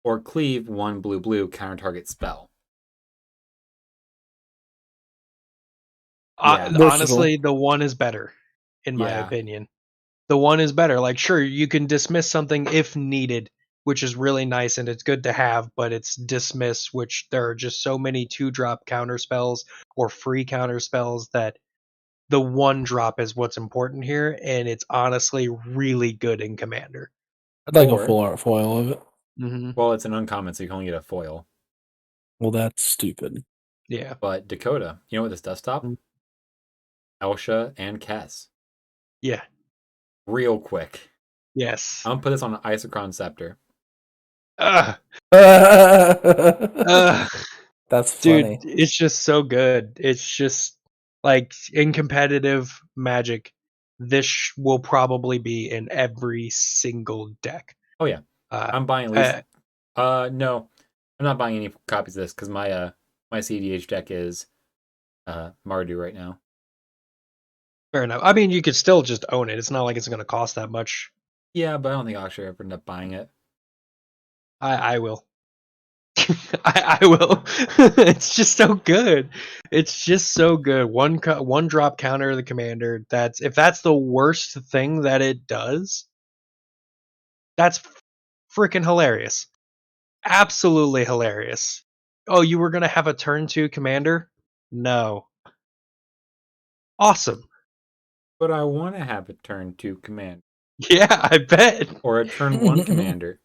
Or cleave 1 blue counter target spell. Yeah. Versatile. honestly, the 1 is better, in my Yeah. opinion. The 1 is better. Like, sure, you can dismiss something if needed, which is really nice and it's good to have, but it's dismiss, which there are just so many 2-drop counter spells or free counter spells that the 1-drop is what's important here, and it's honestly really good in Commander. I'd like a Or, full art foil of it. Mm-hmm. well, it's an uncommon, so you can only get a foil. Well, that's stupid. Yeah. But Dakota, you know what this does stop? Mm. Elsha and Kess. Yeah. Real quick. Yes. I'm gonna put this on an Isochron Scepter. Ugh. That's Ugh. Dude, funny. it's just so good. It's just like in competitive Magic, this will probably be in every single deck. Oh yeah, Uh, I'm buying at least. uh, No, I'm not buying any copies of this because my CDH deck is Mardu right now. Fair enough. I mean, you could still just own it. It's not like it's going to cost that much. Yeah, but I don't think I'll actually ever end up buying it. I will. I will. It's just so good. It's just so good. One drop counter the commander. That's if that's the worst thing that it does, that's freaking hilarious. Absolutely hilarious. Oh, you were gonna have a turn 2 commander? No. Awesome. But I want to have a turn 2 command Yeah, I bet. or a turn 1 commander.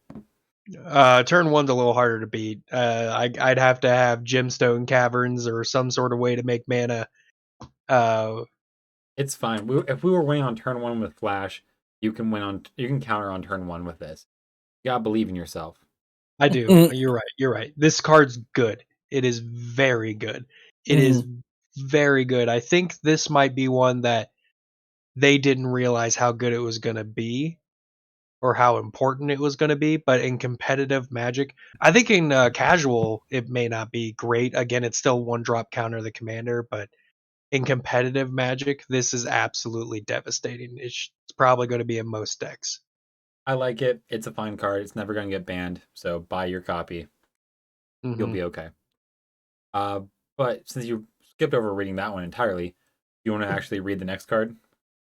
Turn 1's a little harder to beat. I'd have to have Gemstone Caverns or some sort of way to make mana. It's fine. If we were winning on turn 1 with Flash, you can counter on turn 1 with this. You gotta believe in yourself. I do. You're right. You're right. This card's good. It is very good. It is very good. I think this might be one that they didn't realize how good it was going to be or how important it was going to be. But in competitive Magic, I think in casual, it may not be great. Again, it's still 1-drop counter the commander. But in competitive Magic, this is absolutely devastating. It's probably going to be in most decks. I like it. It's a fine card. It's never gonna get banned. So buy your copy. You'll Mm-hmm. be okay. But since you skipped over reading that one entirely, you want to actually read the next card?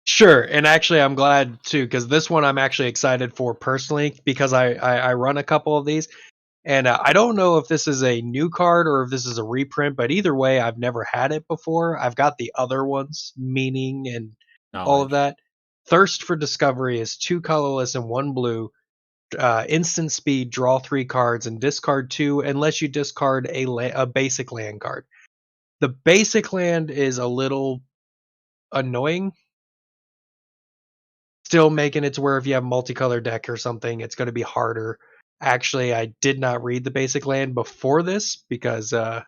Sure, and actually, I'm glad too because this one I'm actually excited for personally because I run a couple of these, and I don't know if this is a new card or if this is a reprint, but either way, I've never had it before. I've got the other ones, meaning and all of Knowledge. that. Thirst for Discovery is 2 colorless and 1 blue. Instant speed, draw 3 cards and discard 2 unless you discard a basic land card. The basic land is a little annoying. Still making it to where if you have multicolor deck or something, it's going to be harder. Actually, I did not read the basic land before this because I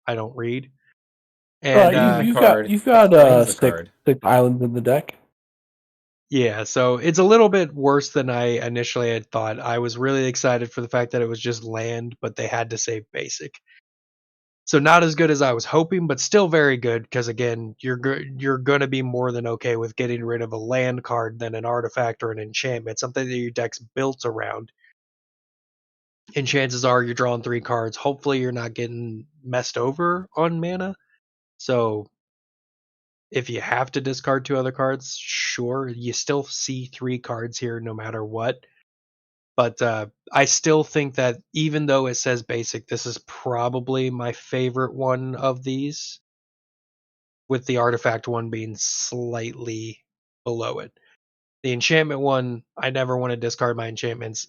don't read. And Reading the card you've got explains the six card. islands in the deck. yeah, so it's a little bit worse than I initially had thought. I was really excited for the fact that it was just land, but they had to say basic. So not as good as I was hoping, but still very good because again, you're going to be more than okay with getting rid of a land card than an artifact or an enchantment, something that your deck's built around. and chances are you're drawing 3 cards. Hopefully you're not getting messed over on mana. So if you have to discard 2 other cards, sure, you still see 3 cards here no matter what. But I still think that even though it says basic, this is probably my favorite one of these, with the artifact one being slightly below it. The enchantment one, I never want to discard my enchantments.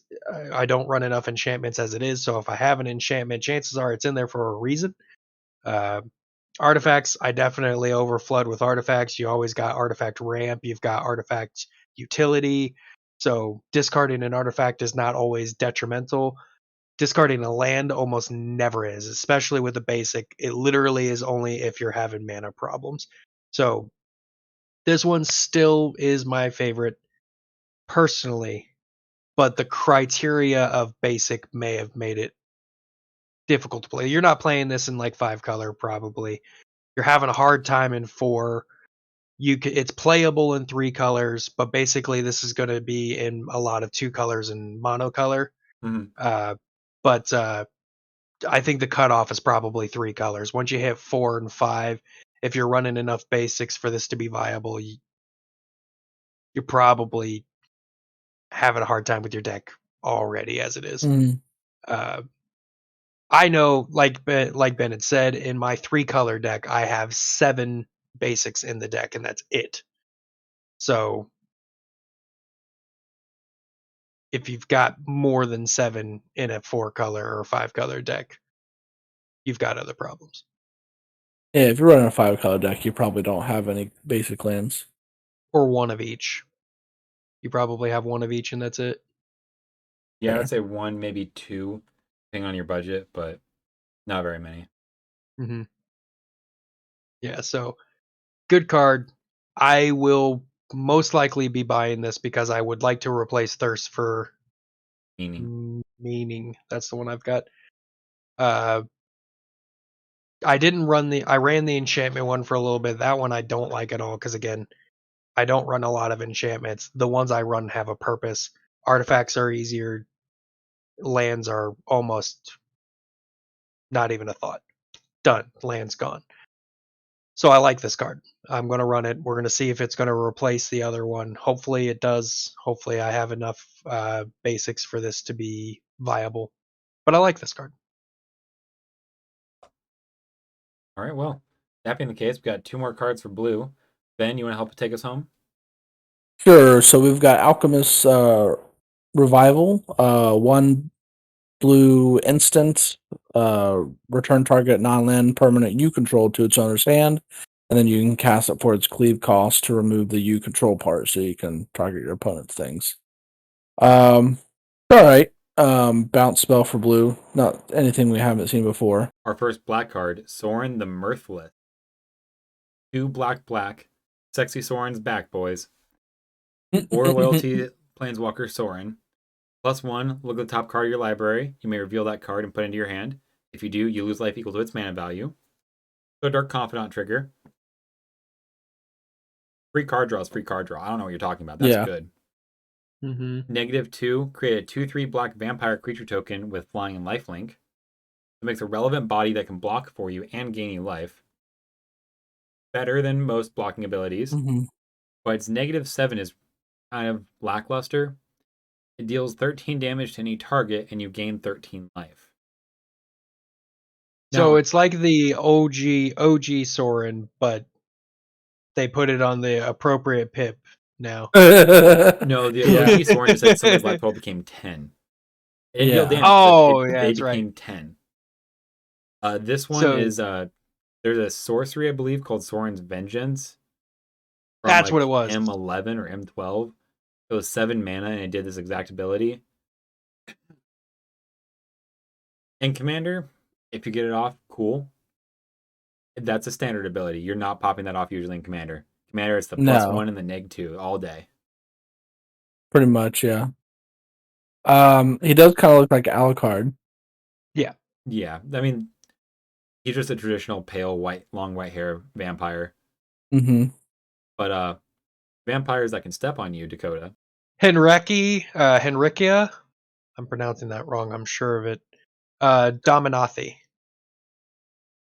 I don't run enough enchantments as it is, so if I have an enchantment, chances are it's in there for a reason. Uh, Artifacts, I definitely overflood with artifacts. You always got artifact ramp, you've got artifact utility. So discarding an artifact is not always detrimental. Discarding a land almost never is, especially with the basic. It literally is only if you're having mana problems. So this one still is my favorite personally, but the criteria of basic may have made it difficult to play. You're not playing this in like 5 color probably. You're having a hard time in 4. It's playable in 3 colors, but basically this is going to be in a lot of 2 colors and monocolor. But I think the cutoff is probably 3 colors. Once you hit 4 and 5, if you're running enough basics for this to be viable, you're probably having a hard time with your deck already as it is. Mm. I know, like Ben had said, in my 3 color deck, I have 7 basics in the deck, and that's it. So if you've got more than 7 in a 4 color or 5 color deck, you've got other problems. Yeah, if you're running a 5 color deck, you probably don't have any basic lands. Or 1 of each. You probably have 1 of each, and that's it. Yeah, I'd say 1, maybe 2, depending on your budget, but not very many. Mm-hmm. Yeah, so good card. I will most likely be buying this because I would like to replace Thirst for Meaning. That's the one I've got. I ran the enchantment one for a little bit. That one I don't like at all because again, I don't run a lot of enchantments. The ones I run have a purpose. Artifacts are easier. Lands are almost not even a thought. Done. Land's gone. So I like this card. I'm going to run it. We're going to see if it's going to replace the other one. Hopefully it does. Hopefully I have enough basics for this to be viable. But I like this card. All right, well, that being the case, we've got 2 more cards for blue. Ben, you want to help take us home? Sure. So we've got Alchemists Revival, 1 blue instant, return target non-land permanent you control to its owner's hand, and then you can cast it for its cleave cost to remove the you control part, so you can target your opponent's things. All right. Bounce spell for blue. Not anything we haven't seen before. Our first black card, Sorin the Mirthless. 2 black. Sexy Sorin's back, boys. 4 loyalty Planeswalker Sorin. +1, look at the top card of your library. You may reveal that card and put it into your hand. If you do, you lose life equal to its mana value. So Dark Confidant trigger. Free card draw is free card draw. I don't know what you're talking about. That's good. Mm-hmm. -2, create a 2/3 black vampire creature token with flying and lifelink. It makes a relevant body that can block for you and gain you life. Better than most blocking abilities. But its -7 is kind of lackluster. It deals 13 damage to any target, and you gain 13 life. So it's like the OG Sorin, but they put it on the appropriate pip now. No, the OG Sorin just said somebody's life total became 10. It didn't deal damage. They became 10. This one is there's a sorcery, I believe, called Sorin's Vengeance. That's what it was. M11 or M12. It was 7 mana and it did this exact ability. In Commander, if you get it off, cool. That's a standard ability. You're not popping that off usually in Commander. Commander, it's the +1 and the -2 all day. Pretty much, yeah. He does kind of look like Alucard. Yeah. Yeah. I mean, he's just a traditional pale, long white hair vampire. Mm-hmm. But vampires that can step on you, Dakota. Henrikia. I'm pronouncing that wrong, I'm sure of it. Dominathi.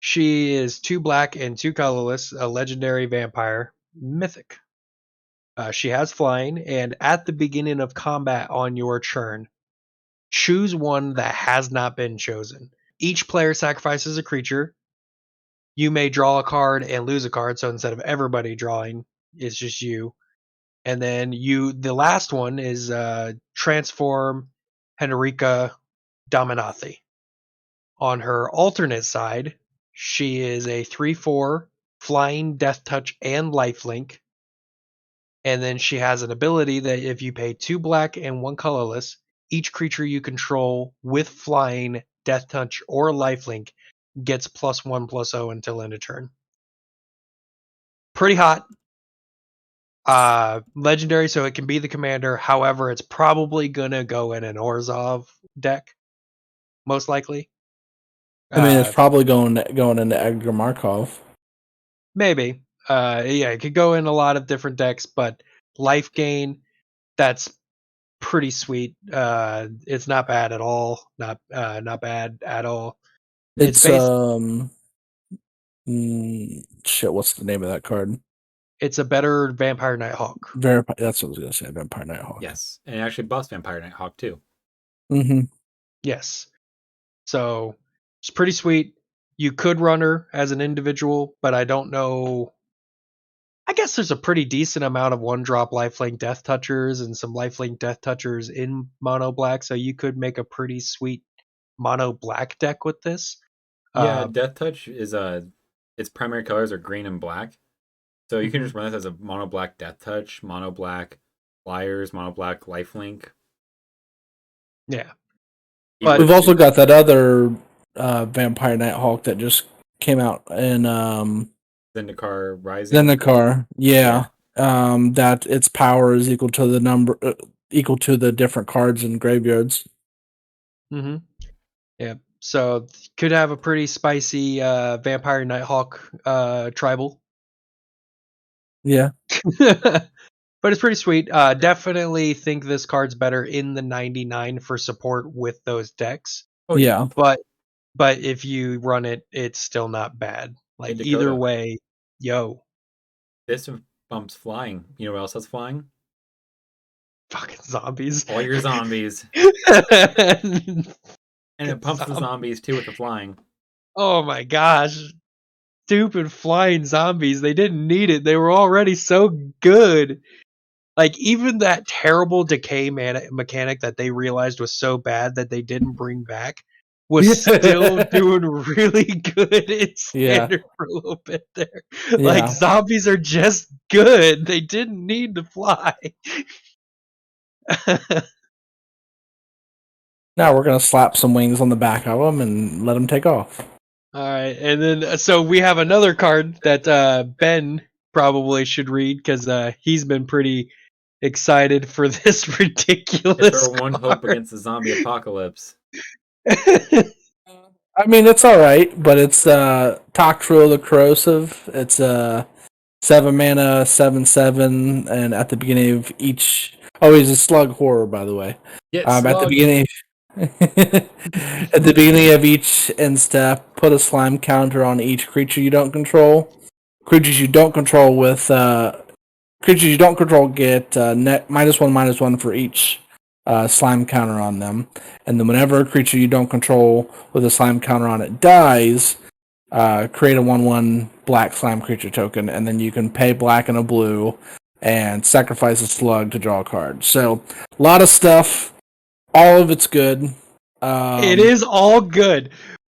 She is 2 black and 2 colorless, a legendary vampire, mythic. She has flying, and at the beginning of combat on your turn, choose one that has not been chosen. Each player sacrifices a creature. You may draw a card and lose a card, so instead of everybody drawing, it's just you. And then the last one is transform Henrika Dominathi. On her alternate side, she is a 3/4 flying, death touch, and lifelink. And then she has an ability that if you pay 2 black and 1 colorless, each creature you control with flying, death touch, or lifelink gets +1/+0 until end of turn. Pretty hot. Legendary, so it can be the commander. However, it's probably gonna go in an Orzhov deck, most likely. I mean, it's probably going into Edgar Markov. Maybe. Yeah, it could go in a lot of different decks, but life gain, that's pretty sweet. It's not bad at all. Not bad at all. It's shit. What's the name of that card? It's a better Vampire Nighthawk. That's what I was gonna say. Vampire Nighthawk. Yes, and it actually buffs Vampire Nighthawk too. Mm-hmm. Yes. So it's pretty sweet. You could run her as an individual, but I don't know. I guess there's a pretty decent amount of 1-drop lifelink death touchers and some lifelink death touchers in mono black, so you could make a pretty sweet mono black deck with this. Yeah, death touch is its primary colors are green and black, so you can just run this as a mono black death touch, mono black flyers, mono black lifelink. Yeah, but we've also got that other Vampire Nighthawk that just came out in Zendikar Rising. Zendikar, yeah. That its power is equal to the number, equal to the different cards in graveyards. Mm-hmm. Yeah. So could have a pretty spicy Vampire Nighthawk tribal. Yeah. But it's pretty sweet. Definitely think this card's better in the 99 for support with those decks. Oh yeah. But if you run it, it's still not bad. Like either way, yo. This bumps flying. You know what else has flying? Fucking zombies. All your zombies. And it pumps the zombies too with the flying. Oh my gosh. Stupid flying zombies. They didn't need it. They were already so good. Like, even that terrible decay mechanic that they realized was so bad that they didn't bring back was still doing really good in standard for a little bit there. Yeah. Like, zombies are just good. They didn't need to fly. Now we're going to slap some wings on the back of them and let them take off. All right. And then, so we have another card that Ben probably should read because he's been pretty excited for this ridiculous It's our one hope against the zombie apocalypse. I mean, it's all right, but it's Toctril the Corrosive. It's 7 mana, 7/7, and at the beginning of each. Oh, he's a slug horror, by the way. At the beginning. At the beginning of each end step, put a slime counter on each creature you don't control. Creatures you don't control get -1/-1 for each slime counter on them. And then whenever a creature you don't control with a slime counter on it dies, create a 1/1 black slime creature token, and then you can pay black and a blue and sacrifice a slug to draw a card. So, a lot of stuff. All of it's good. It is all good.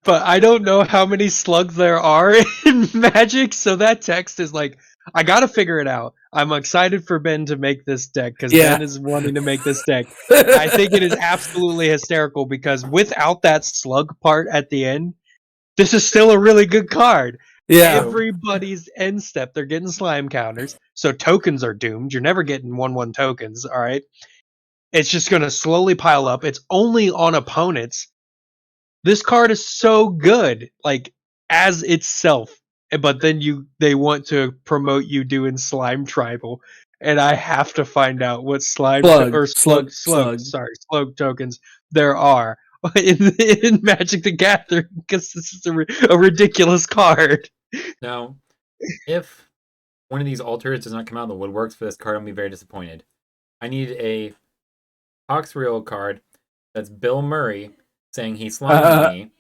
But I don't know how many slugs there are in Magic, so that text is like, I gotta figure it out. I'm excited for Ben to make this deck, because Ben is wanting to make this deck. I think it is absolutely hysterical, because without that slug part at the end, this is still a really good card. Yeah. Everybody's end step, they're getting slime counters, so tokens are doomed. You're never getting 1/1 tokens, alright? It's just going to slowly pile up. It's only on opponents. This card is so good, like, as itself. But then they want to promote you doing slime tribal. And I have to find out what slug tokens there are in Magic the Gathering because this is a ridiculous card. Now, if one of these altars does not come out in the woodworks for this card, I'll be very disappointed. I need a Toxriel card that's Bill Murray saying he slimed me,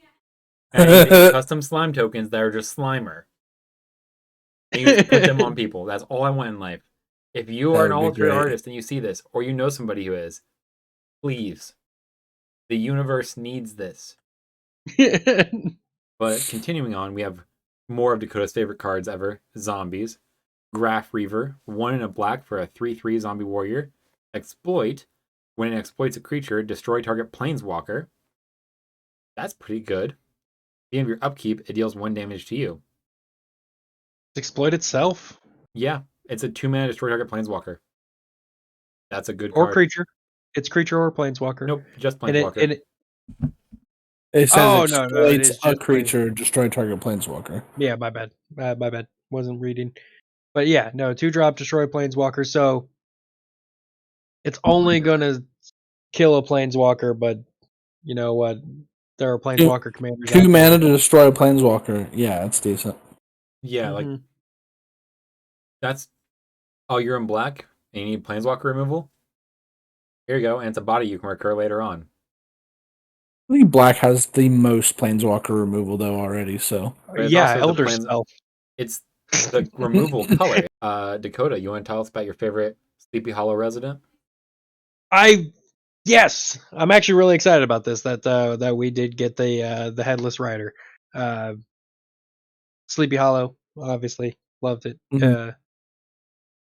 and I need custom slime tokens that are just Slimer. And you just put them on people. That's all I want in life. If you are an altar artist and you see this, or you know somebody who is, please. The universe needs this. But continuing on, we have more of Dakota's favorite cards ever, Zombies. Graph Reaver, 1 and a black for a 3/3 zombie warrior. Exploit, when it exploits a creature, destroy target planeswalker. That's pretty good. At the end of your upkeep, it deals 1 damage to you. Exploit itself? Yeah, it's a 2-mana destroy target planeswalker. That's a good or card. Creature. It's creature or planeswalker. Nope, just planeswalker. It says it exploits is a just creature, destroy target planeswalker. Yeah, my bad. My bad. Wasn't reading. But yeah, no, 2-drop, destroy planeswalker. So it's only gonna kill a planeswalker, but you know what? There are planeswalker commanders. 2 mana to destroy a planeswalker. Yeah, it's decent. Yeah, like that's you're in black and you need planeswalker removal. Here you go, and it's a body you can recur later on. I think black has the most planeswalker removal though already, so yeah, Elder Spell. It's the removal color. Dakota, you want to tell us about your favorite Sleepy Hollow resident? Yes, I'm actually really excited about this. That we did get the headless rider. Sleepy Hollow, obviously loved it.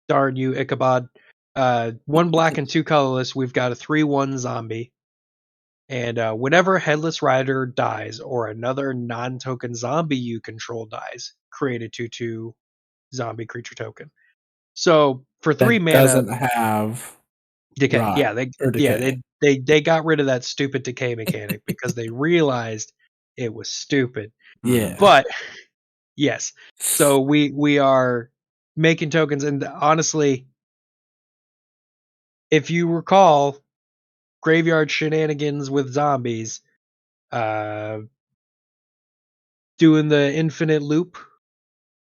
Darn you, Ichabod. 1 black and 2 colorless. We've got a 3/1 zombie, and whenever headless rider dies or another non-token zombie you control dies, create a 2/2 zombie creature token. So for 3 mana, doesn't have decay. rot Yeah, or decay. they got rid of that stupid decay mechanic because they realized it was stupid. Yeah. But yes. So we are making tokens, and honestly, if you recall Graveyard Shenanigans with zombies, doing the infinite loop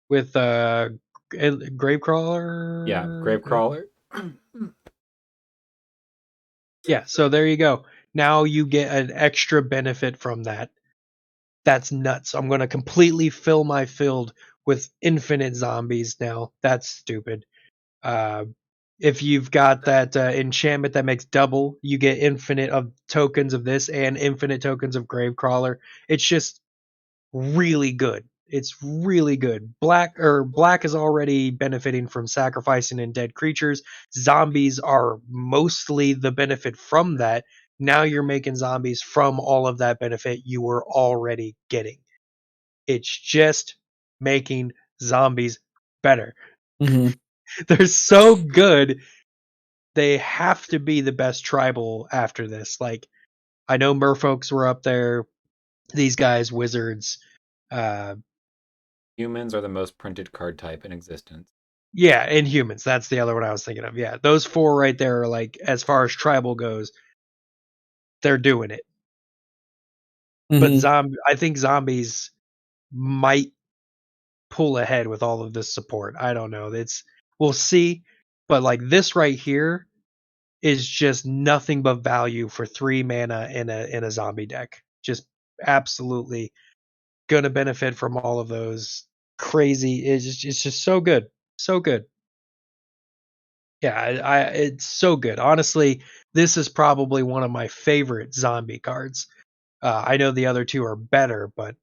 with Gravecrawler. Yeah, Gravecrawler. Yeah, so there you go. Now you get an extra benefit from that. That's nuts. I'm going to completely fill my field with infinite zombies now. That's stupid. If you've got that enchantment that makes double, you get infinite of tokens of this and infinite tokens of Gravecrawler. It's just really good. It's really good. Black is already benefiting from sacrificing and dead creatures. Zombies are mostly the benefit from that. Now you're making zombies from all of that benefit you were already getting. It's just making zombies better. They're so good. They have to be the best tribal after this. Like, I know merfolks were up there. These guys, wizards. Humans are the most printed card type in existence. Yeah, and humans. That's the other one I was thinking of. Yeah, those 4 right there are like, as far as tribal goes, they're doing it. But I think zombies might pull ahead with all of this support. I don't know. We'll see. But like this right here is just nothing but value for 3 mana in a zombie deck. Just absolutely gonna benefit from all of those. Crazy. It's just so good. So good. Yeah, it's so good. Honestly, this is probably one of my favorite zombie cards. I know the other 2 are better, but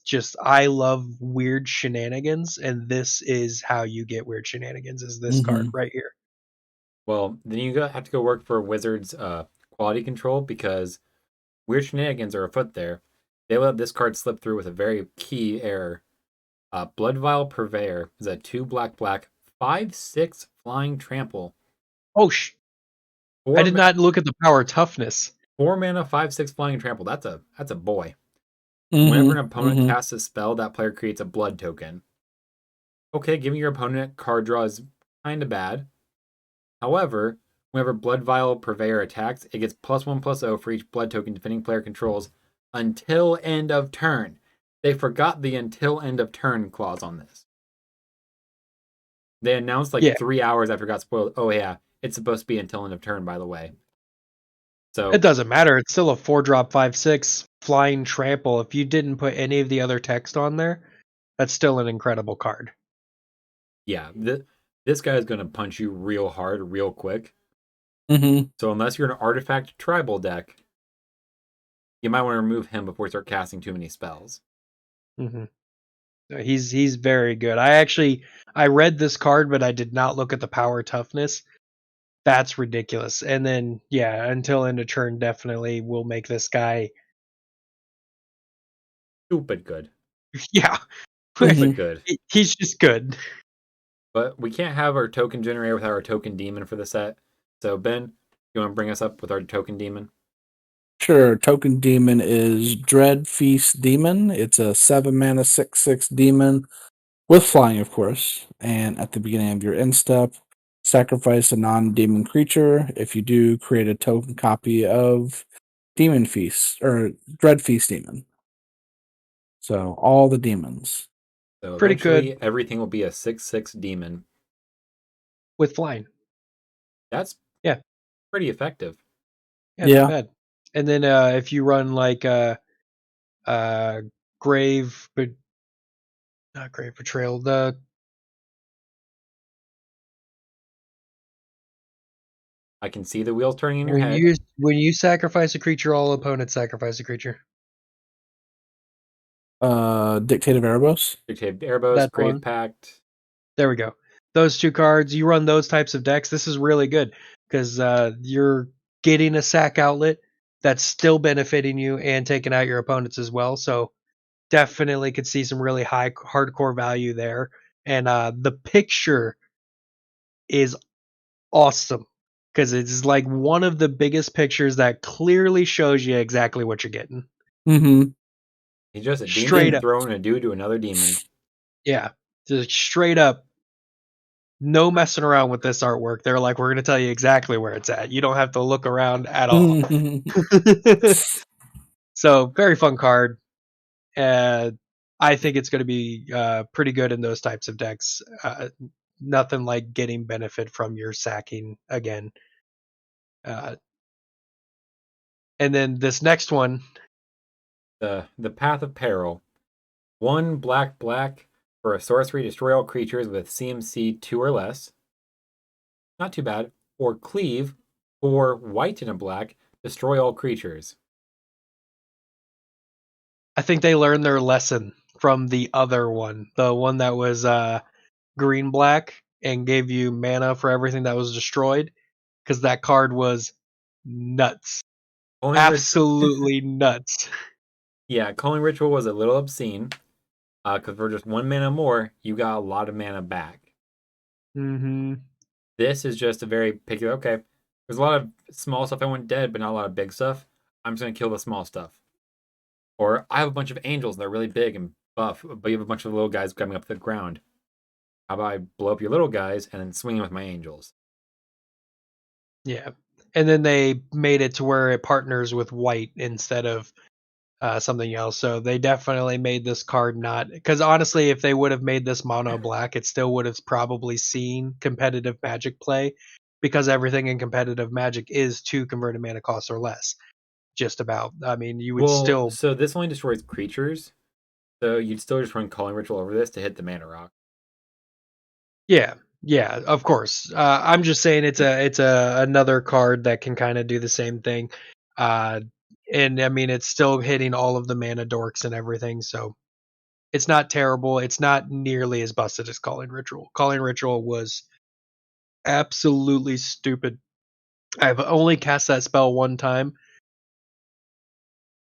just I love weird shenanigans, and this is how you get weird shenanigans. Is this card right here? Well, then you have to go work for Wizards quality control because weird shenanigans are afoot there. They let this card slip through with a very key error. Blood Vial Purveyor is a 2 black 5/6 flying trample. Oh I did not look at the power toughness. 4 mana 5/6 flying trample. That's a boy. Whenever an opponent casts a spell, that player creates a blood token. Okay, giving your opponent card draw is kind of bad. However, Whenever Blood Vial Purveyor attacks, it gets +1/+0 for each blood token defending player controls until end of turn. They forgot the until end of turn clause on this. They announced like 3 hours after it got spoiled. Oh yeah, it's supposed to be until end of turn, by the way. So it doesn't matter. It's still a 4-drop 5/6 flying trample. If you didn't put any of the other text on there, that's still an incredible card. Yeah, this guy is going to punch you real hard, real quick. Mm-hmm. So unless you're an artifact tribal deck, you might want to remove him before you start casting too many spells. Mm-hmm. He's very good. I read this card, but I did not look at the power toughness. That's ridiculous. And then until end of turn definitely will make this guy Stupid good. yeah. Stupid good. He's just good. But we can't have our token generator without our token demon for the set. So Ben, you want to bring us up with our token demon? Sure. Token demon is Dread Feast Demon. It's a 7-mana 6/6 demon with flying, of course. And at the beginning of your end step, sacrifice a non-demon creature. If you do, create a token copy of Demon Feast or Dread Feast Demon. So all the demons. So Pretty eventually good. everything will be a 6/6 demon. With flying. That's pretty effective. Yeah, not bad. And then if you run like grave, but not grave betrayal, I can see the wheels turning in your head. when you sacrifice a creature, all opponents sacrifice a creature. Dictate of Erebos. Dictate of Erebos, That's Grave one. Pact. There we go. Those two cards, you run those types of decks, this is really good because you're getting a sack outlet that's still benefiting you and taking out your opponents as well. So definitely could see some really high hardcore value there. And the picture is awesome because it's like one of the biggest pictures that clearly shows you exactly what you're getting. Mm-hmm. He's just a Straight demon up. throwing a dude to another demon. Yeah, just straight up. No messing around with this artwork. They're like, we're going to tell you exactly where it's at. You don't have to look around at all. So, very fun card. I think it's going to be pretty good in those types of decks. Nothing like getting benefit from your sacking again. And then this next one. The Path of Peril. 1 black for a sorcery, destroy all creatures with CMC 2 or less. Not too bad. Or Cleave, 4 white and a black, destroy all creatures. I think they learned their lesson from the other one. The one that was green black and gave you mana for everything that was destroyed. Because that card was nuts. Absolutely nuts. Yeah, Calling Ritual was a little obscene. Because for just 1 mana more, you got a lot of mana back. Mm-hmm. This is just a very picky. Okay, there's a lot of small stuff I want dead, but not a lot of big stuff. I'm just going to kill the small stuff. Or I have a bunch of angels and they're really big and buff, but you have a bunch of little guys coming up the ground. How about I blow up your little guys and then swing with my angels? Yeah. And then they made it to where it partners with white instead of something else. So they definitely made this card not. Because honestly, if they would have made this mono black, it still would have probably seen competitive Magic play because everything in competitive Magic is 2 converted mana costs or less. Just about. I mean, you would still. So this only destroys creatures. So you'd still just run Calling Ritual over this to hit the mana rock. Yeah, of course. I'm just saying it's a another card that can kind of do the same thing. And I mean it's still hitting all of the mana dorks and everything, so it's not terrible. It's not nearly as busted as Calling Ritual. Calling Ritual was absolutely stupid. I've only cast that spell one time.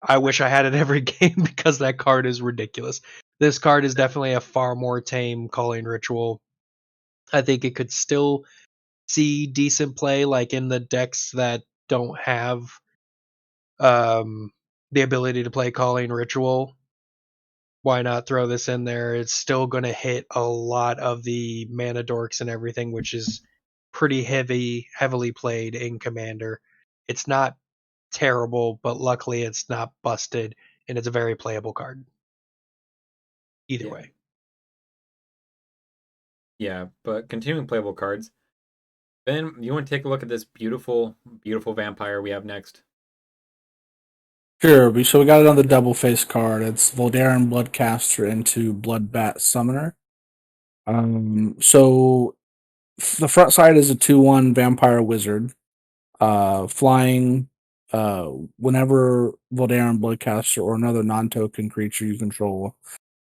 I wish I had it every game because that card is ridiculous. This card is definitely a far more tame Calling Ritual. I think it could still see decent play, like in the decks that don't have the ability to play Calling Ritual. Why not throw this in there? It's still going to hit a lot of the mana dorks and everything, which is pretty heavily played in Commander. It's not terrible, but luckily it's not busted, and it's a very playable card. Either Yeah. way. Yeah, but continuing playable cards. Ben, you want to take a look at this beautiful, beautiful vampire we have next? Sure. So we got it on the double face card. It's Voldaren Bloodcaster into Bloodbat Summoner. So the front side is a 2/1 vampire wizard. Flying. Whenever Voldaren Bloodcaster or another non-token creature you control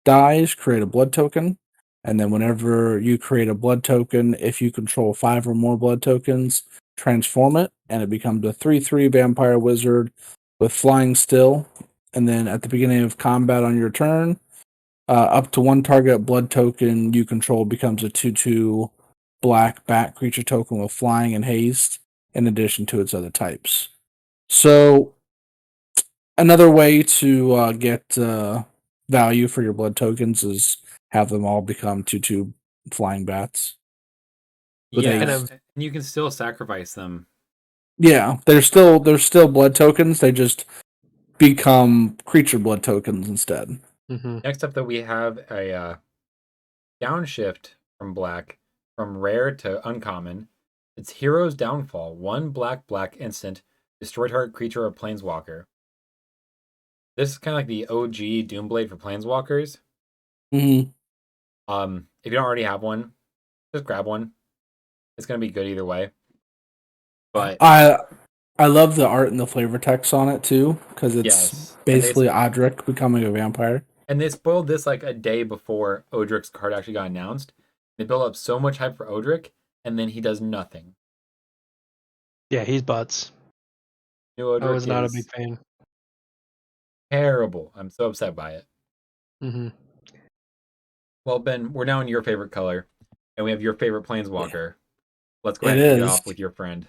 dies, create a blood token. And then whenever you create a blood token, if you control 5 or more blood tokens, transform it, and it becomes a 3/3 vampire wizard with flying still. And then at the beginning of combat on your turn, up to one target blood token you control becomes a 2/2 black bat creature token with flying and haste, in addition to its other types. So, another way to get value for your blood tokens is have them all become 2/2 flying bats. With Yeah, haste. and you can still sacrifice them. Yeah, they're still blood tokens. They just become creature blood tokens instead. Mm-hmm. Next up, though, we have a downshift from black, from rare to uncommon. It's Hero's Downfall. 1 black instant. Destroy target creature or planeswalker. This is kind of like the OG Doomblade for planeswalkers. Mm-hmm. If you don't already have one, just grab one. It's gonna be good either way. But I love the art and the flavor text on it too, because it's yes, basically Odric becoming a vampire. and they spoiled this like a day before Odric's card actually got announced. They built up so much hype for Odric, and then he does nothing. Yeah, he's butts. New Odric I was not a is big fan. terrible. I'm so upset by it. Mm-hmm. Well, Ben, we're now in your favorite color, and we have your favorite planeswalker. Let's go It ahead and kick it is. off with your friend.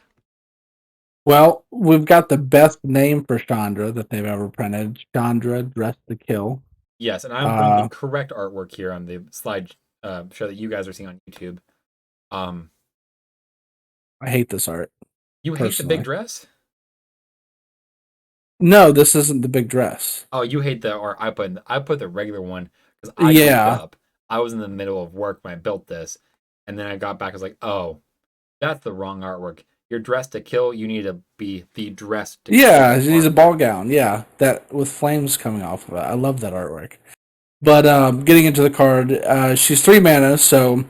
Well, we've got the best name for Chandra that they've ever printed. Chandra, Dressed to Kill. Yes, and I'm putting the correct artwork here on the slide show that you guys are seeing on YouTube. I hate this art. You hate the Personally. big dress? No, this isn't the big dress. Oh, you hate the art I put the regular one because I Yeah. goofed up. I was in the middle of work when I built this, and then I got back. I was like, "Oh, that's the wrong artwork. You're dressed to kill. You need to be the dressed to Yeah, kill." he's a artwork." ball gown. Yeah, that with flames coming off of it. I love that artwork. But getting into the card, she's 3 mana, so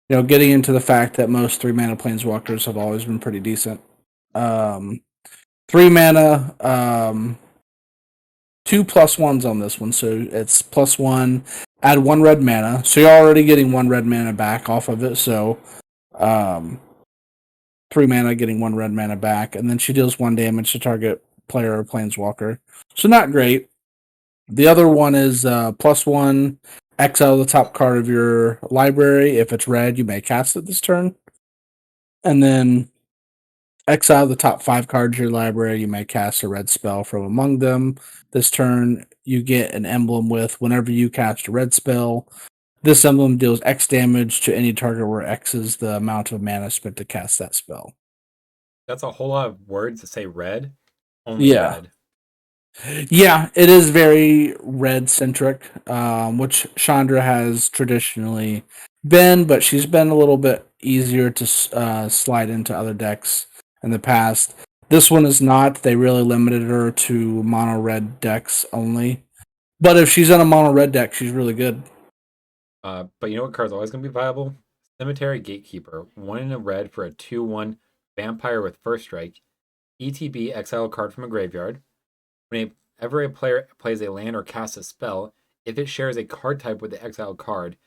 getting into the fact that most 3 mana planeswalkers have always been pretty decent. 3 mana, 2 +1s on this one, so it's +1. Add 1 red mana, so you're already getting 1 red mana back off of it. So, 3 mana, getting 1 red mana back, and then she deals 1 damage to target player or planeswalker. So not great. The other one is +1. Exile the top card of your library. If it's red, you may cast it this turn. And then exile the top 5 cards of your library. You may cast a red spell from among them. This turn, you get an emblem with whenever you cast a red spell. This emblem deals X damage to any target where X is the amount of mana spent to cast that spell. That's a whole lot of words to say red. Only Yeah. red. Yeah, it is very red centric, which Chandra has traditionally been, but she's been a little bit easier to slide into other decks in the past. This one is not. They really limited her to mono red decks only. But if she's in a mono red deck, she's really good. But you know what card's always going to be viable? Cemetery Gatekeeper. 1 in a red for a 2/1 vampire with first strike. ETB, exile a card from a graveyard. Whenever a player plays a land or casts a spell, if it shares a card type with the exiled card,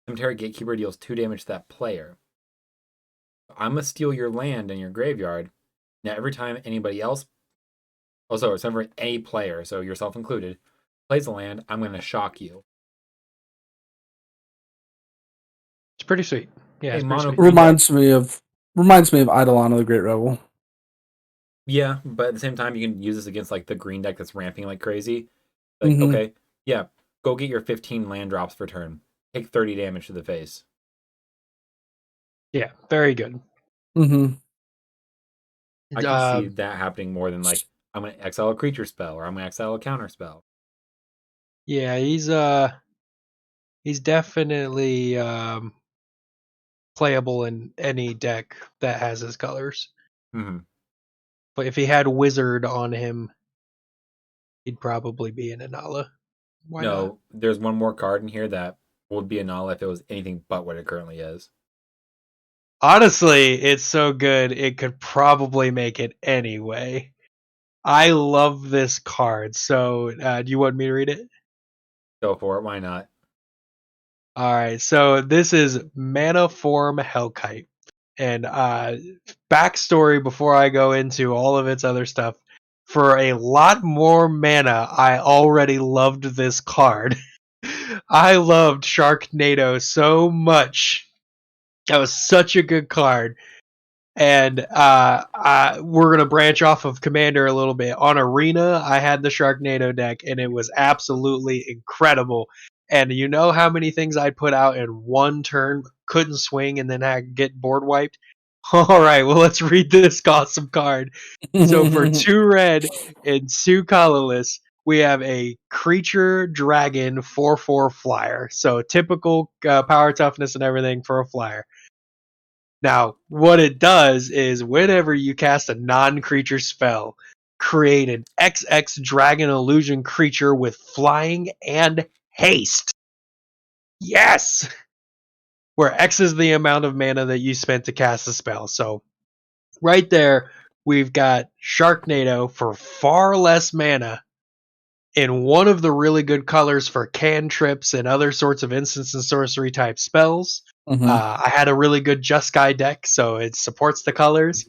Cemetery Gatekeeper deals 2 damage to that player. I'm going to steal your land in your graveyard. Now, every time anybody else, also, it's never any player, so yourself included, plays a land, I'm going to shock you. It's pretty sweet. Yeah, Hey, it's pretty mono- sweet. Reminds me of Eidolon of the Great Revel. Yeah, but at the same time, you can use this against like the green deck that's ramping like crazy. Like, Mhm. okay, yeah, go get your 15 land drops per turn. Take 30 damage to the face. Yeah, very good. Mm-hmm. I can see that happening more than like I'm gonna exile a creature spell or I'm gonna exile a counter spell. Yeah, he's definitely playable in any deck that has his colors. Mm-hmm. But if he had Wizard on him, he'd probably be in Anala. Why not? No, there's one more card in here that would be a null if it was anything but what it currently is. Honestly, it's so good it could probably make it anyway. I love this card. So, do you want me to read it? Go for it. Why not? All right. So this is Mana Form Hellkite, and backstory before I go into all of its other stuff. For a lot more mana, I already loved this card. I loved Sharknado so much. That was such a good card. And we're gonna branch off of Commander a little bit. On Arena, I had the Sharknado deck, and it was absolutely incredible. And you know how many things I'd put out in one turn, couldn't swing, and then I get board wiped. All right, well let's read this awesome card. So for 2 red and 2 colorless, we have a creature dragon 4/4 flyer. So typical power toughness and everything for a flyer. Now, what it does is whenever you cast a non-creature spell, create an XX dragon illusion creature with flying and haste. Yes! Where X is the amount of mana that you spent to cast the spell. So, right there, we've got Sharknado for far less mana in one of the really good colors for cantrips and other sorts of instance and sorcery type spells. Mm-hmm. I had a really good Jeskai deck, so it supports the colors.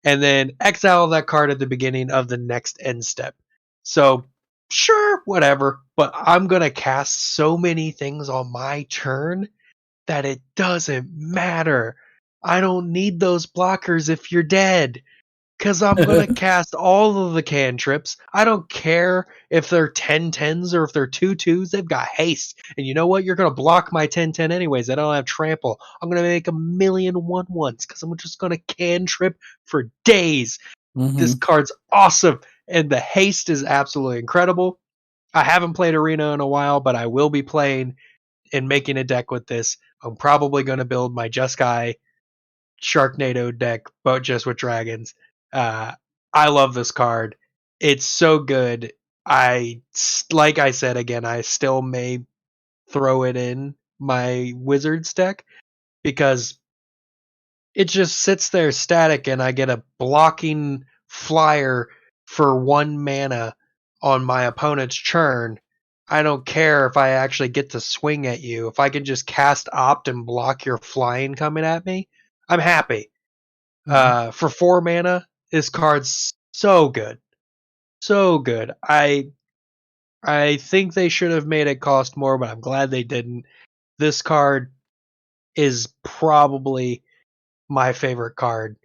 And then exile that card at the beginning of the next end step. So, sure, whatever, but I'm going to cast so many things on my turn that it doesn't matter. I don't need those blockers if you're dead. Because I'm going to cast all of the cantrips. I don't care if they're 10/10s or if they're 2/2s. They've got haste. And you know what? You're going to block my 10/10 anyways. I don't have trample. I'm going to make a million 1/1s because I'm just going to cantrip for days. This Mm-hmm. card's awesome. And the haste is absolutely incredible. I haven't played Arena in a while, but I will be playing and making a deck with this. I'm probably going to build my Jeskai Sharknado deck, but just with dragons. Uh, I love this card. It's so good. Like I said again, I still may throw it in my Wizards deck because it just sits there static and I get a blocking flyer for 1 mana on my opponent's turn. I don't care if I actually get to swing at you. If I can just cast Opt and block your flying coming at me, I'm happy. For 4 mana, this card's so good. So good. I think they should have made it cost more, but I'm glad they didn't. This card is probably my favorite card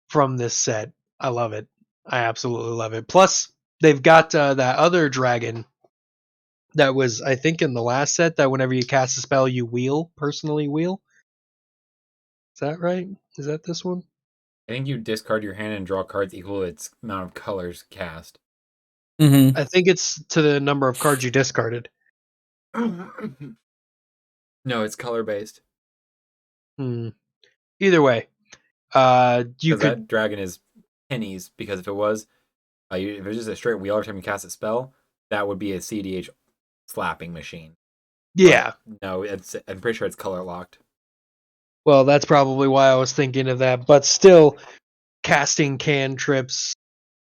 from this set. I love it. I absolutely love it. Plus, they've got that other dragon that was, I think, in the last set that whenever you cast a spell, you personally wheel. Is that right? Is that this one? I think you discard your hand and draw cards equal to its amount of colors cast. Mm-hmm. I think it's to the number of cards you discarded. No, it's color based. Either way, you Because could, that dragon is pennies. Because if it was just a straight wheel every time you cast a spell, that would be a CDH slapping machine. yeah. But no, I'm pretty sure it's color locked. Well, that's probably why I was thinking of that. But still, casting cantrips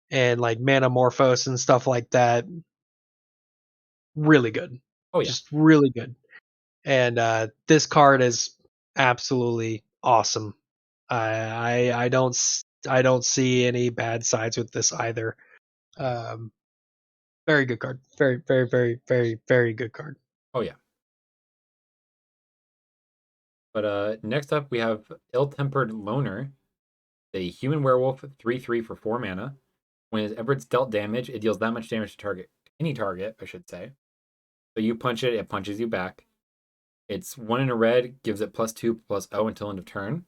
and like Manamorphose and stuff like that, really good. Oh yeah. Just really good. And this card is absolutely awesome. I don't see any bad sides with this either. Um, very good card. Very very very very very good card. Oh yeah. But next up we have Ill-Tempered Loner, a human werewolf 3/3 for 4 mana. Whenever it's dealt damage, it deals that much damage to any target, I should say. So you punch it, it punches you back. It's 1 in a red, gives it +2/+0 until end of turn.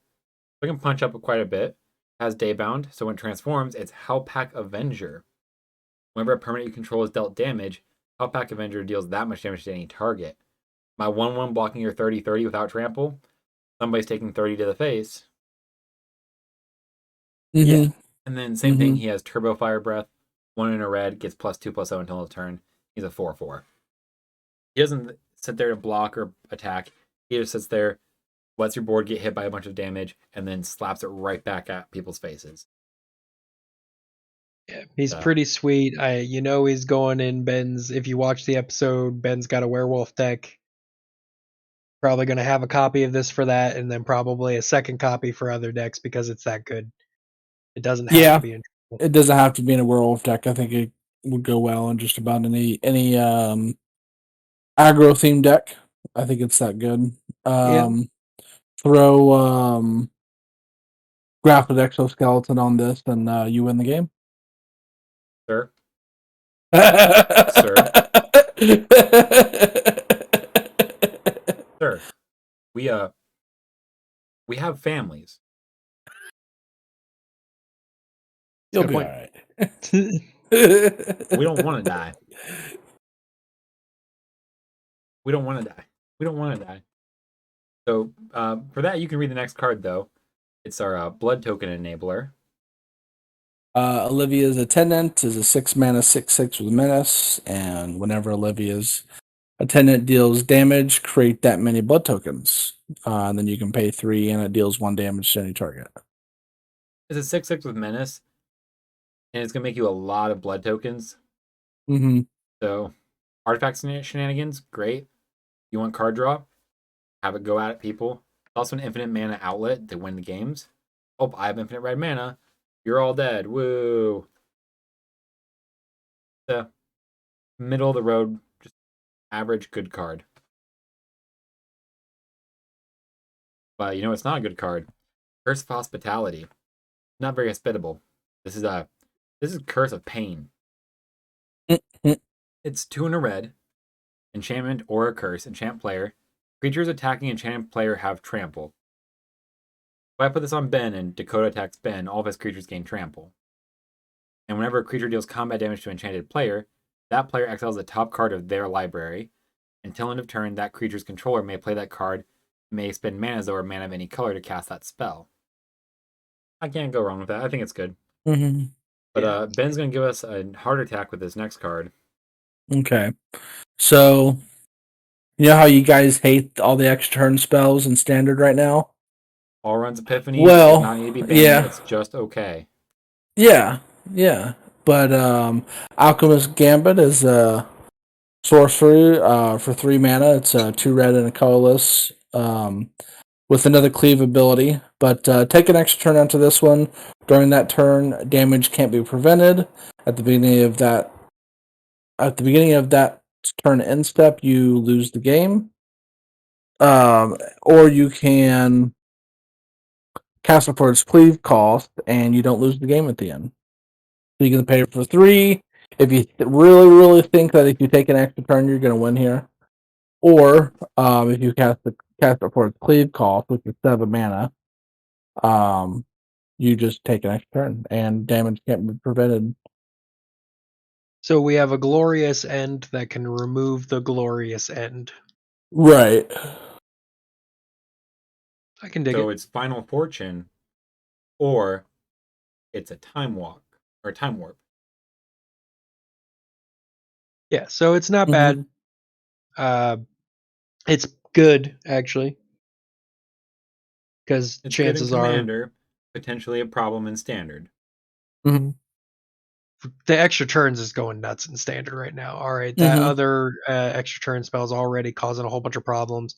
It can punch up quite a bit. It has Daybound, so when it transforms, it's Hullbreaker Avenger. Whenever a permanent you control is dealt damage, Hullbreaker Avenger deals that much damage to any target. My 1/1 blocking your 30/30 without trample, somebody's taking 30 to the face. Yeah. And then same thing, he has Turbo Fire Breath, 1 in a red, gets +2/+0 until his turn. He's a 4/4. He doesn't sit there to block or attack. He just sits there, lets your board get hit by a bunch of damage, and then slaps it right back at people's faces. Yeah, he's pretty sweet. He's going in Ben's. If you watch the episode, Ben's got a werewolf deck. Probably going to have a copy of this for that, and then probably a second copy for other decks because it's that good. It doesn't have to be in. It doesn't have to be in a werewolf deck. I think it would go well in just about any aggro themed deck. I think it's that good. Throw grappled exoskeleton on this, and you win the game. Sir. Sir, we have families. You'll be all right. We don't want to die. We don't want to die. So for that, you can read the next card, though. It's our blood token enabler. Olivia's Attendant is a 6-mana 6/6 with Menace, and whenever Olivia's Attendant deals damage, create that many blood tokens. And then you can pay 3, and it deals 1 damage to any target. It's a 6/6 with Menace, and it's going to make you a lot of blood tokens. So, artifact shenanigans, great. You want card draw? Have it go at people. It's also an infinite mana outlet to win the games. Oh, I have infinite red mana. You're all dead. Woo. The middle of the road, just average good card. But you know it's not a good card. Curse of Hospitality. Not very hospitable. This is Curse of Pain. It's 2 in a red. Enchantment or a curse. Enchant player. Creatures attacking enchanted player have trample. If I put this on Ben and Dakota attacks Ben, all of his creatures gain trample. And whenever a creature deals combat damage to an enchanted player, that player exiles the top card of their library. Until end of turn, that creature's controller may play that card, may spend mana or mana of any color to cast that spell. I can't go wrong with that. I think it's good. But Ben's going to give us a heart attack with this next card. Okay. So, you know how you guys hate all the extra turn spells in Standard right now? All runs Epiphany is not need to be banned. It's just okay. Yeah. But Alchemist Gambit is a sorcery for 3 mana. It's 2 red and a colorless with another cleave ability. But take an extra turn onto this one. During that turn, damage can't be prevented. At the beginning of that turn end step, you lose the game. Or you can cast it for its cleave cost, and you don't lose the game at the end. So you can pay it for 3. If you really, really think that if you take an extra turn, you're going to win here. Or if you cast it for its cleave cost, which is 7 mana, you just take an extra turn, and damage can't be prevented. So we have a glorious end that can remove the glorious end. Right. I can dig it. So it's Final Fortune, or it's a time walk or time warp. Yeah, so it's not bad. It's good actually, because chances are Commander, potentially a problem in Standard. The extra turns is going nuts in Standard right now. All right, that other extra turn spell is already causing a whole bunch of problems.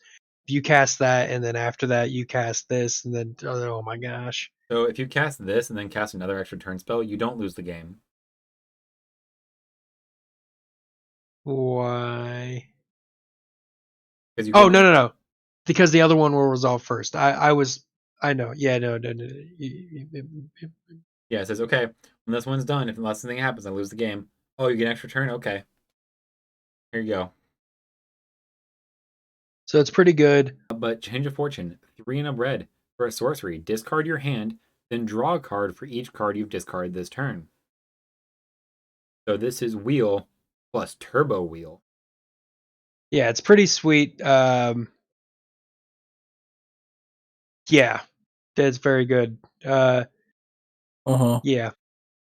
If you cast that, and then after that you cast this, and then oh my gosh. So if you cast this and then cast another extra turn spell, you don't lose the game. Why? No. Because the other one will resolve first. I know. Yeah, no. Yeah, it says, okay, when this one's done, if unless something happens, I lose the game. Oh, you get an extra turn? Okay. Here you go. So it's pretty good. But Change of Fortune, 3 in a red For a sorcery, discard your hand, then draw a card for each card you've discarded this turn. So this is wheel plus turbo wheel. Yeah, it's pretty sweet. Yeah, that's very good. Yeah,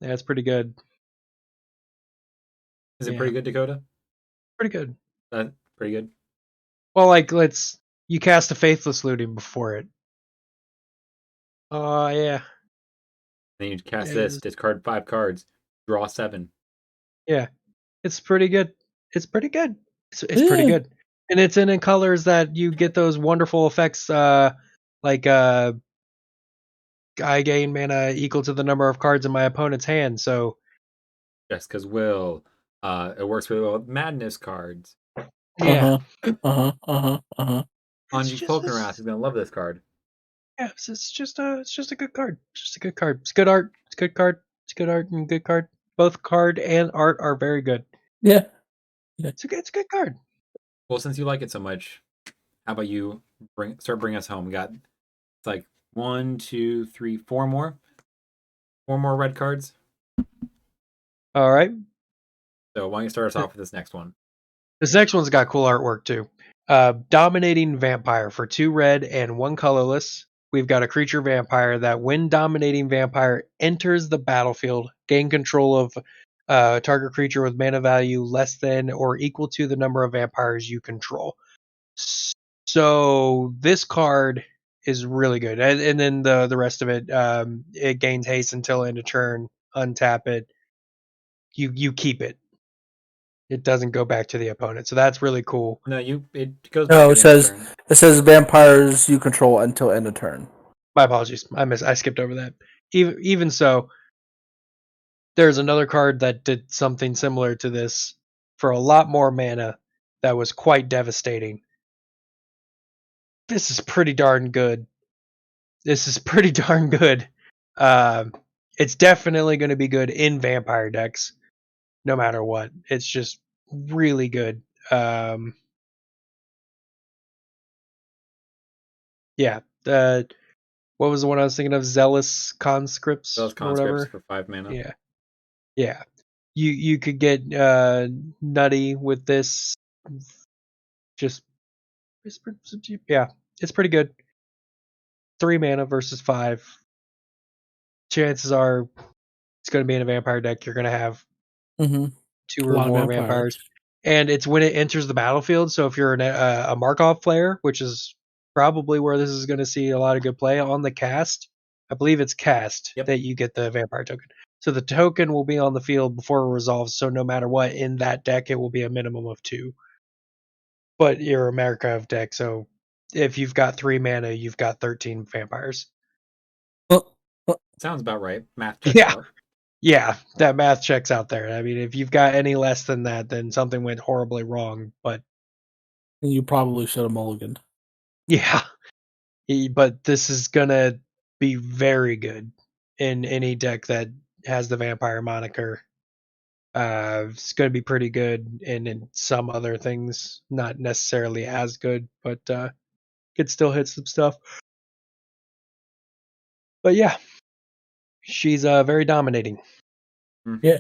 that's pretty good. Is it Yeah. pretty good, Dakota? Pretty good. Pretty good. Well, like you cast a Faithless Looting before it. Oh yeah. Then you cast this, discard 5 cards, draw 7. Yeah, it's pretty good. It's pretty good. It's pretty good, and it's in colors that you get those wonderful effects. Like I gain mana equal to the number of cards in my opponent's hand. So Jessica's Will. It works really well with Madness cards. yeah, Anji's Cloak and Wrath is gonna love this card. Yeah, it's just a good card. Just a good card. It's good art. It's good card. It's good art and good card. Both card and art are very good. Yeah. It's a good card. Well, since you like it so much, how about you bring us home? We got it's like 1, 2, 3, 4 more. 4 more red cards. All right. So why don't you start us off with this next one? This next one's got cool artwork too. Dominating Vampire for 2 red and 1 colorless. We've got a creature vampire that when Dominating Vampire enters the battlefield, gain control of target creature with mana value less than or equal to the number of vampires you control. So this card is really good, and then the rest of it, it gains haste until end of turn. Untap it. You keep it. It doesn't go back to the opponent, so that's really cool. No, it goes back No, to it the end of says turn. it says vampires you control until end of turn. My apologies. I skipped over that. Even so, there's another card that did something similar to this for a lot more mana that was quite devastating. This is pretty darn good. This is pretty darn good. It's definitely going to be good in vampire decks, no matter what. It's just really good. Yeah. What was the one I was thinking of? Zealous Conscripts Those or conscripts whatever. for 5 mana. Yeah. Yeah. You could get nutty with this. Just yeah, it's pretty good. 3 mana versus 5. Chances are it's going to be in a vampire deck. You're going to have 2 A or lot of more vampires. vampires. And it's when it enters the battlefield. So if you're a Markov player, which is probably where this is going to see a lot of good play on the cast, I believe it's cast that you get the vampire token. So the token will be on the field before it resolves. So no matter what in that deck, it will be a minimum of 2. But you're a Markov deck, so if you've got 3 mana, you've got 13 vampires. Sounds about right. Math checks Yeah. out. Yeah, that math checks out there. I mean, if you've got any less than that, then something went horribly wrong. But you probably should have mulliganed. yeah, but this is gonna be very good in any deck that has the vampire moniker. It's gonna be pretty good in some other things, not necessarily as good, but could still hit some stuff. But yeah, she's very dominating. Mm-hmm. Yeah,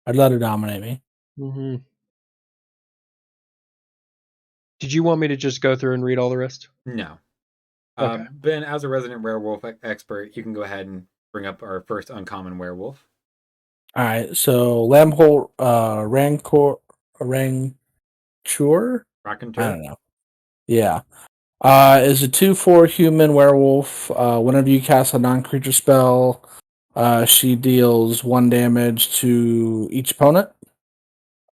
I'd let her dominate me. Mm-hmm. Did you want me to just go through and read all the rest? No. Okay. Ben, as a resident werewolf expert, you can go ahead and bring up our first uncommon werewolf. All right, so Lambhole Rancor Raconteur? I don't know. Yeah. Is a 2/4 human werewolf. Whenever you cast a non-creature spell, she deals 1 damage to each opponent.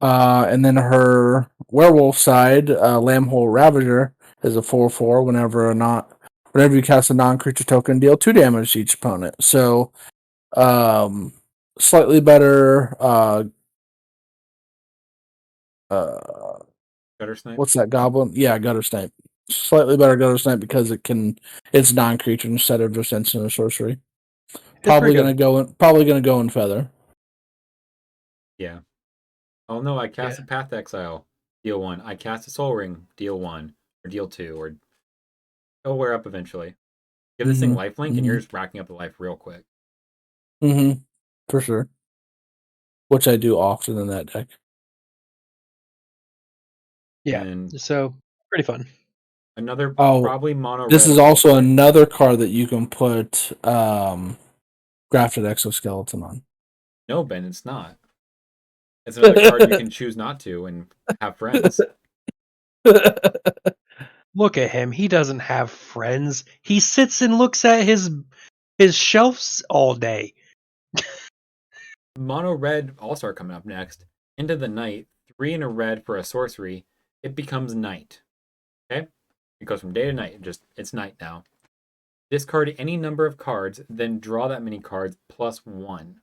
And then her werewolf side, Lambhole Ravager, is a 4/4. Whenever you cast a non-creature token, deal 2 damage to each opponent. So, slightly better. Gutter Snipe? What's that goblin? Yeah, Gutter Snipe. Slightly better Gutter Snipe because it's non-creature instead of just instant or sorcery. Probably gonna go in feather. Yeah. Oh no, I cast a Path Exile, deal 1. I cast a Soul Ring, deal 1 or deal 2, or it'll wear up eventually. Give this thing Mhm, lifelink, and you're just racking up the life real quick. for sure. Which I do often in that deck. Yeah. And So pretty fun. another Oh, probably mono this red. is also another card that you can put grafted exoskeleton on. No, Ben, it's not. It's another card you can choose not to and have friends. Look at him. He doesn't have friends. He sits and looks at his shelves all day. Mono red all-star coming up next. Into the night, 3 in a red for a sorcery. It becomes night. Okay? It goes from day to night. It's night now. Discard any number of cards, then draw that many cards plus 1.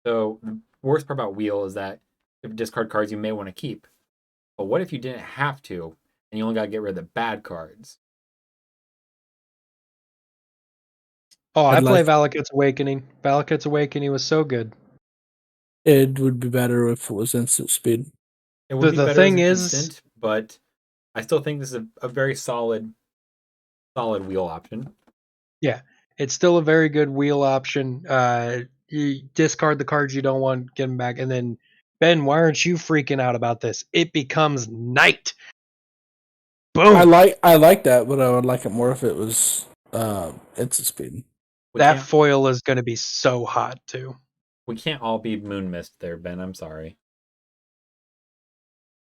So the worst part about Wheel is that if you discard cards you may want to keep. But what if you didn't have to, and you only got to get rid of the bad cards? Oh, I I'd play like- Valakut's Awakening. Valakut's Awakening was so good. It would be better if it was instant speed. It would be The better thing as an is- instant, but I still think this is a very solid wheel option. Yeah, it's still a very good wheel option. You discard the cards you don't want, get them back, and then Ben, why aren't you freaking out about this? It becomes night. Boom. I like that, but I would like it more if it was instant speed. That foil is going to be so hot too. We can't all be Moon Mist there, Ben. I'm sorry.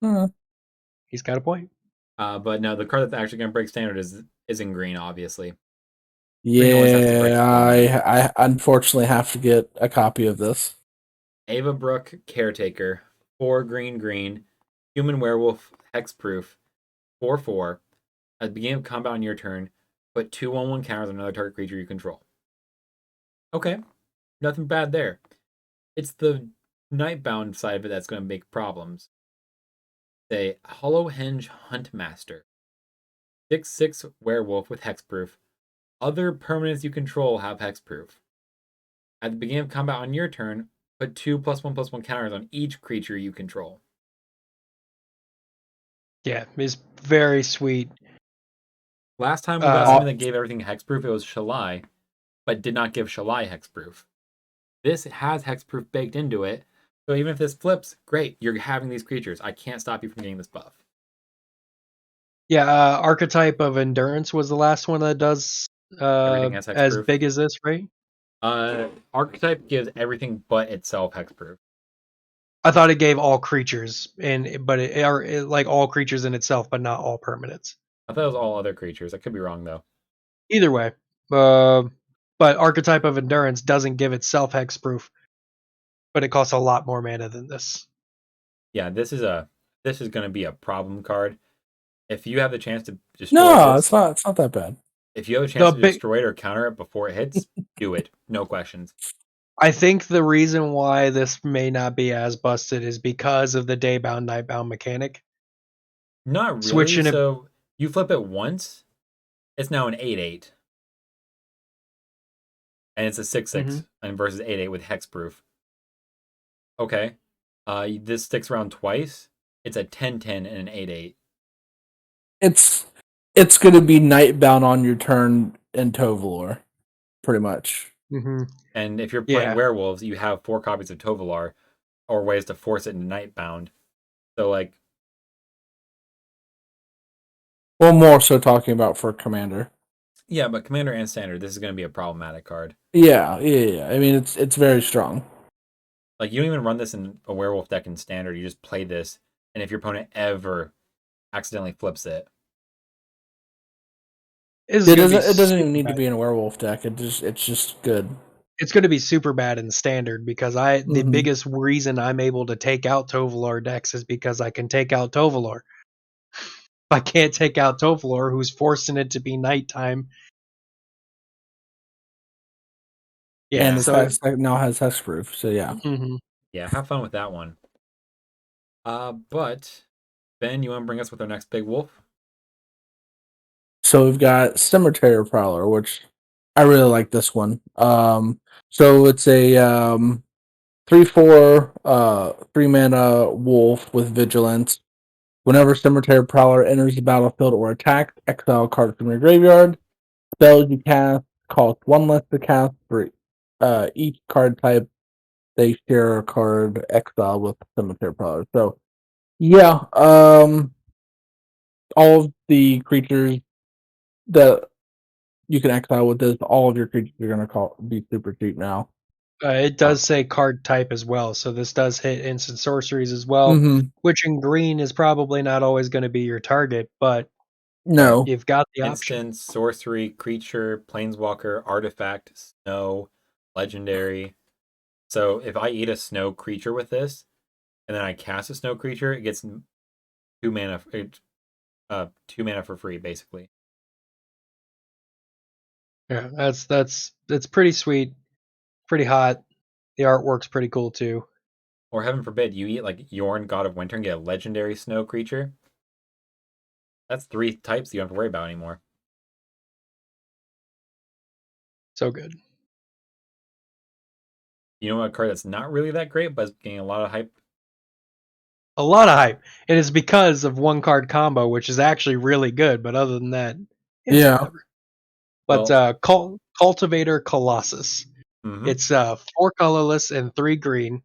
He's got a point. But no, the card that's actually going to break standard is in green, obviously. always has to break Yeah, I unfortunately have to get a copy of this. Ava Brook, Caretaker, 4 green, human werewolf, hexproof, 4/4. At the beginning of combat on your turn, put 2/1/1 counters on another target creature you control. Okay, nothing bad there. It's the Nightbound side of it that's going to make problems. Say Hollowhenge Huntmaster, 6/6 werewolf with hexproof. Other permanents you control have hexproof. At the beginning of combat on your turn, put 2 +1/+1 counters on each creature you control. Yeah, it's very sweet. Last time we got something that gave everything hexproof, it was Shalai, but did not give Shalai hexproof. This has hexproof baked into it, so even if this flips, great, you're having these creatures. I can't stop you from getting this buff. Yeah, Archetype of Endurance was the last one that does Everything has as hexproof. big as this, right? Archetype gives everything but itself hexproof. I thought it gave all creatures, like all creatures in itself, but not all permanents. I thought it was all other creatures. I could be wrong though. Either way, but Archetype of Endurance doesn't give itself hexproof, but it costs a lot more mana than this. Yeah, this is going to be a problem card. If you have the chance to destroy this, it's not that bad. If you have a chance to destroy it or counter it before it hits, do it. No questions. I think the reason why this may not be as busted is because of the day-bound, night-bound mechanic. Not really. So you flip it once, it's now an 8/8. And it's a 6/6 and versus 8/8 with hexproof. Okay. This sticks around twice. It's a 10/10 and an 8/8. It's going to be Nightbound on your turn in Tovalor, pretty much. Mm-hmm. And if you're playing werewolves, you have 4 copies of Tovalar or ways to force it into Nightbound. So, like... Well, more so talking about for Commander. Yeah, but Commander and Standard, this is going to be a problematic card. Yeah. I mean, it's very strong. Like, you don't even run this in a werewolf deck in Standard. You just play this, and if your opponent ever accidentally flips it... It doesn't even need to be in a werewolf deck. It's just good. It's going to be super bad in Standard because the biggest reason I'm able to take out Tovalar decks is because I can take out Tovalar. If I can't take out Tovalar, who's forcing it to be nighttime. Yeah, and this now has hexproof, so yeah. Mm-hmm. Yeah, have fun with that one. But Ben, you want to bring us with our next big wolf? So we've got Cemetery Prowler, which I really like this one. So it's a 3/4 3-mana wolf with Vigilance. Whenever Cemetery Prowler enters the battlefield or attacked, exile a card from your graveyard. spells you cast cost 1 less to cast for each card type. They share a card exile with Cemetery Prowler. So, yeah, all of the creatures that you can exile with this, all of your creatures are going to be super cheap now. It does say card type as well, so this does hit instant sorceries as well, Mm-hmm. which in green is probably not always going to be your target, but No. you've got the option. Instant, sorcery, creature, planeswalker, artifact, snow, legendary. So if I eat a snow creature with this, and then I cast a snow creature, it gets 2 mana. 2 mana for free, basically. Yeah, that's pretty sweet, pretty hot. The artwork's pretty cool too. Or heaven forbid, you eat like Yorn, God of Winter, and get a legendary snow creature. That's 3 types you don't have to worry about anymore. So good. You know what card that's not really that great, but is getting a lot of hype? A lot of hype. And it's because of one card combo, which is actually really good, but other than that, it's whatever. But Cultivator Colossus. Mm-hmm. It's 4 colorless and 3 green.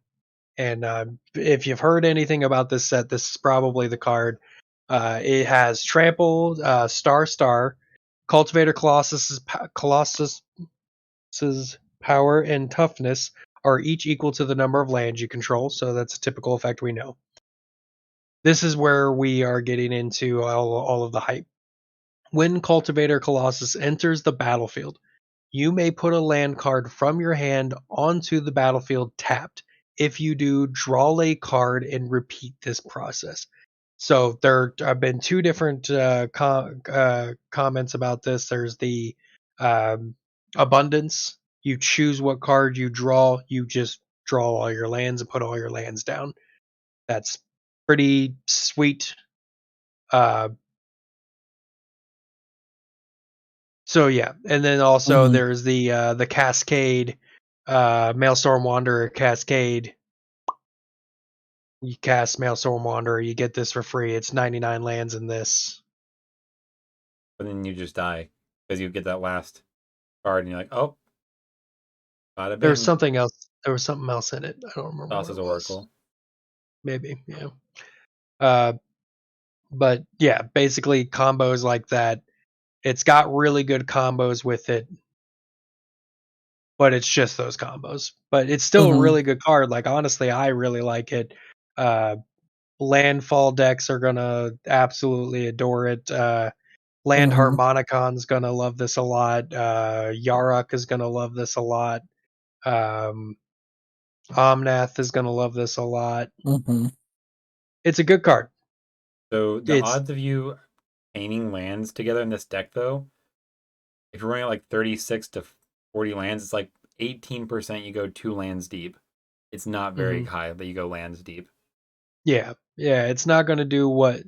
And if you've heard anything about this set, this is probably the card. It has Trample, Star, Cultivator Colossus's power and toughness are each equal to the number of lands you control, so that's a typical effect we know. This is where we are getting into all of the hype. When Cultivator Colossus enters the battlefield, you may put a land card from your hand onto the battlefield tapped. If you do, draw a card and repeat this process. So there have been 2 different comments about this. There's the abundance. You choose what card you draw. You just draw all your lands and put all your lands down. That's pretty sweet. So yeah, and then also there's the Cascade, Maelstrom Wanderer Cascade. You cast Maelstrom Wanderer, you get this for free. It's 99 lands in this. But then you just die because you get that last card, and you're like, oh, bada bing. There's something else. There was something else in it. I don't remember what Sauce's it was. Oracle. Maybe, yeah. But yeah, basically combos like that. It's got really good combos with it, but it's just those combos. But it's still a really good card. Like honestly, I really like it. Landfall decks are gonna absolutely adore it. Land Harmonicon's gonna love this a lot. Yarok is gonna love this a lot. Omnath is gonna love this a lot. It's a good card. So the odds of you painting lands together in this deck, though, if you're running like 36 to 40 lands, it's like 18% you go 2 lands deep. It's not very high that you go lands deep. Yeah, it's not going to do what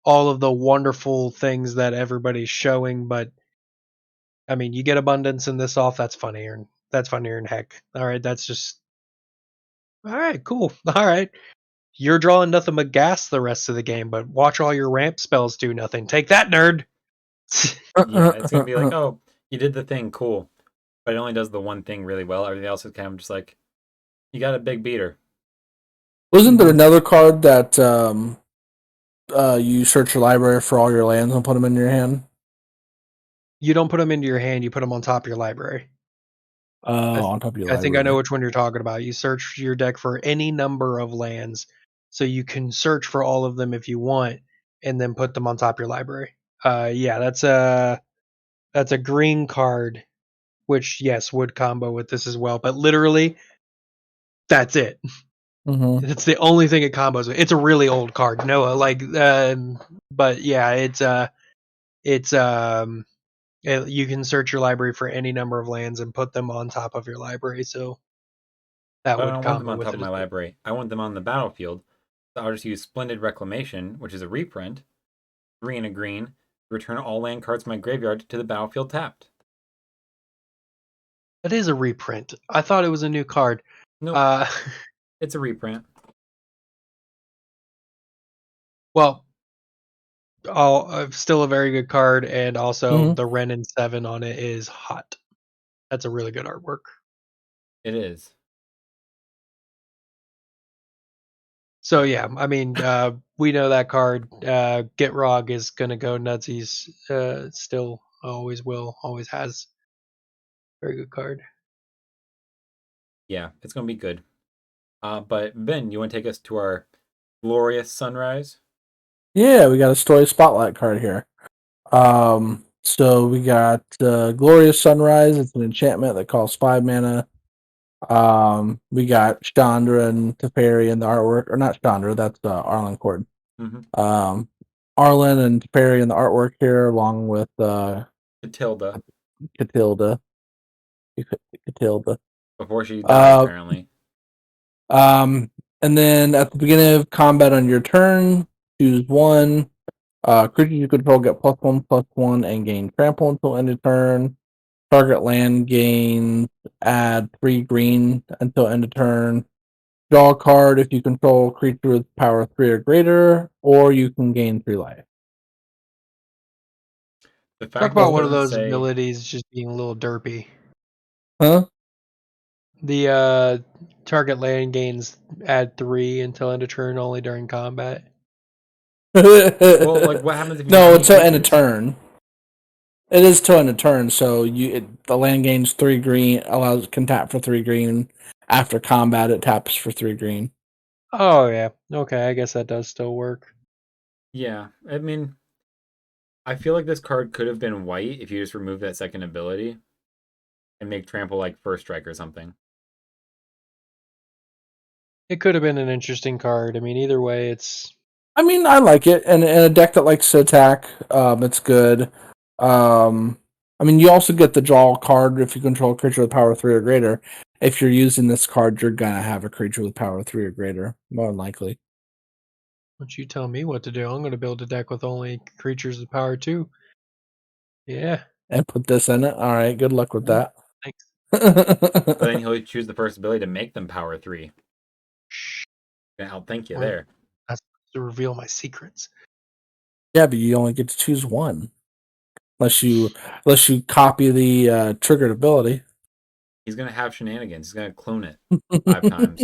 all of the wonderful things that everybody's showing, but I mean, you get abundance in this off. That's funnier. That's funnier than heck. All right, that's just all right. Cool. All right, you're drawing nothing but gas the rest of the game, but watch all your ramp spells do nothing. Take that, nerd. Yeah, it's gonna be like, oh, you did the thing, cool, but it only does the one thing really well. Everything else is kind of just like, you got a big beater. Wasn't there another card that you search your library for all your lands and put them in your hand? You don't put them into your hand. You put them on top of your library. On top of your library. I think I know which one you're talking about. You search your deck for any number of lands, so you can search for all of them if you want, and then put them on top of your library. Yeah, that's a green card, which yes would combo with this as well. But literally, that's it. It's the only thing it combos with. It's a really old card, Noah. But yeah, you can search your library for any number of lands and put them on top of your library. So that But I would don't want them combo on with top it of my as well. library. I want them on the battlefield. So I'll just use Splendid Reclamation, which is a reprint, 3 and a green, return all land cards from my graveyard to the battlefield tapped. That is a reprint. I thought it was a new card. Nope. It's a reprint. Well, still a very good card, and also Mhm. the Renin 7 on it is hot. That's a really good artwork. It is. So yeah, I mean, we know that card. Get Rog is gonna go nutsies. Still, always will, always has. Very good card. Yeah, it's gonna be good. But Ben, you want to take us to our glorious sunrise? Yeah, we got a story spotlight card here. So we got Glorious Sunrise. It's an enchantment that costs 5 mana. We got Chandra and Teferi in the artwork, or not Chandra, that's Arlen Cord. Mm-hmm. Arlen and Teferi in the artwork here, along with Katilda, Katilda. Katilda. before she died, Uh, apparently. and then at the beginning of combat on your turn, choose one. Creatures you control get +1/+1 and gain trample until end of turn. Target land gains add 3 green until end of turn. Draw a card if you control a creature with power 3 or greater, or you can gain 3 life. The Talk fact that about it one of doesn't those say abilities just being a little derpy. Huh? The target land gains add 3 until end of turn only during combat. well, like what happens if you don't have No, any until end of creatures? turn. It is till end of turn, so the land gains 3 green, can tap for 3 green. After combat, it taps for 3 green. Oh yeah, okay, I guess that does still work. Yeah, I mean, I feel like this card could have been white if you just remove that second ability and make trample like first strike or something. It could have been an interesting card. I mean, either way, it's I mean, I like it, and in a deck that likes to attack, it's good. I mean, you also get the draw card if you control a creature with power 3 or greater. If you're using this card, you're gonna have a creature with power 3 or greater, more than likely. don't you tell me what to do. I'm going to build a deck with only creatures with power 2. Yeah, And put this in it. All right, good luck with that. thanks. But then he'll choose the first ability to make them power 3. Shh, Gonna outthink you I'm there. not supposed to reveal my secrets. Yeah, but you only get to choose one, unless you copy the triggered ability. He's gonna have shenanigans. He's gonna clone it 5 times.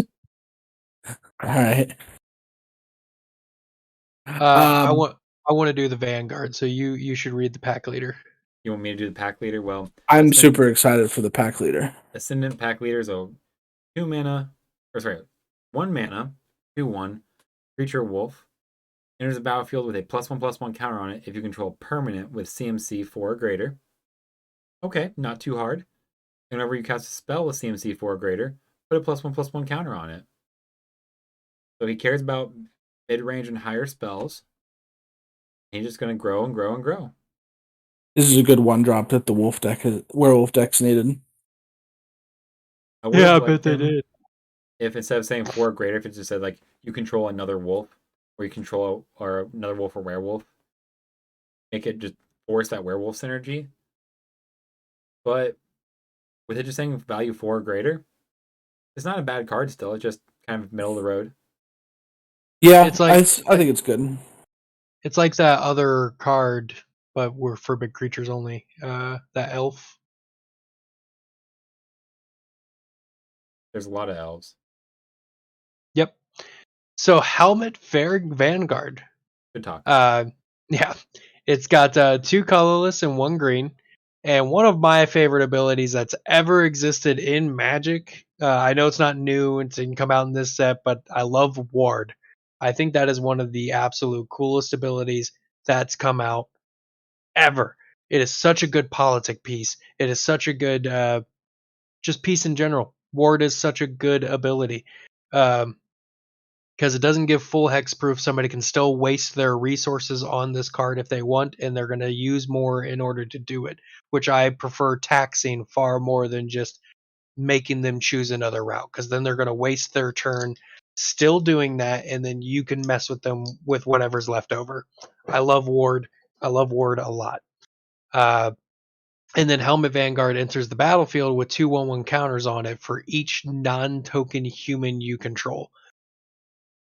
All right. I Um, want to do the Vanguard, so you should read the pack leader. You want me to do the pack leader? Well, I'm super excited for the pack leader. Ascendant pack leader is a 2 mana, or sorry, 1 mana, 2/1 creature wolf. Enters the battlefield with a +1/+1 counter on it if you control a permanent with CMC 4 or greater. Okay, not too hard. Whenever you cast a spell with CMC 4 or greater, put a +1/+1 counter on it. So he cares about mid-range and higher spells. He's just going to grow and grow and grow. This is a good one drop that the werewolf deck's needed. I would have liked they him did. if instead of saying 4 or greater, if it just said like you control another wolf, or you control or another wolf or werewolf, make it just force that werewolf synergy. But with it just saying value 4 or greater, it's not a bad card still. It's just kind of middle of the road. Yeah, It's like I think it's good. it's like that other card, but we're for big creatures only. That elf. There's a lot of elves. Yep. So Helmet Vanguard. Good talk. Yeah, it's got 2 colorless and 1 green, and one of my favorite abilities that's ever existed in Magic. I know it's not new; it didn't come out in this set, but I love Ward. I think that is one of the absolute coolest abilities that's come out ever. It is such a good politic piece. It is such a good just piece in general. Ward is such a good ability. Because it doesn't give full hexproof. Somebody can still waste their resources on this card if they want, and they're going to use more in order to do it, which I prefer taxing far more than just making them choose another route, because then they're going to waste their turn still doing that, and then you can mess with them with whatever's left over. I love Ward. I love Ward a lot. And then Helmet Vanguard enters the battlefield with 2/1/1 counters on it for each non-token human you control.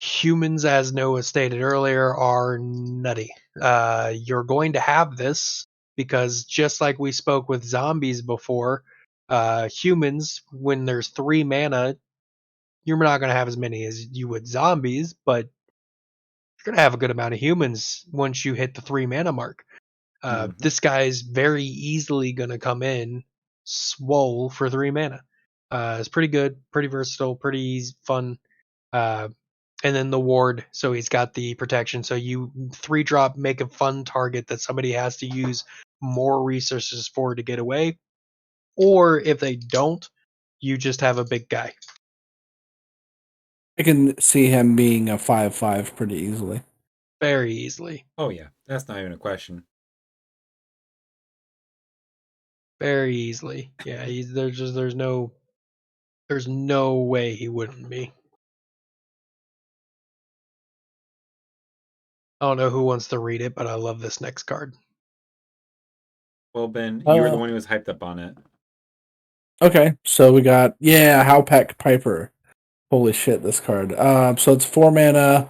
Humans, as Noah stated earlier, are nutty. you're going to have this because just like we spoke with zombies before, humans, when there's 3 mana, you're not going to have as many as you would zombies, but you're going to have a good amount of humans once you hit the 3 mana mark. This guy's very easily going to come in swole for 3 mana. It's pretty good, pretty versatile, pretty fun. And then the ward, so he's got the protection. So you 3-drop, make a fun target that somebody has to use more resources for to get away. Or if they don't, you just have a big guy. I can see him being a 5/5 pretty easily. Very easily. Oh yeah, that's not even a question. Very easily. Yeah, there's no way he wouldn't be. I don't know who wants to read it, but I love this next card. Well, Ben, you were the one who was hyped up on it. Okay, so we got Hullbreaker Piper. Holy shit, this card. So it's 4 mana,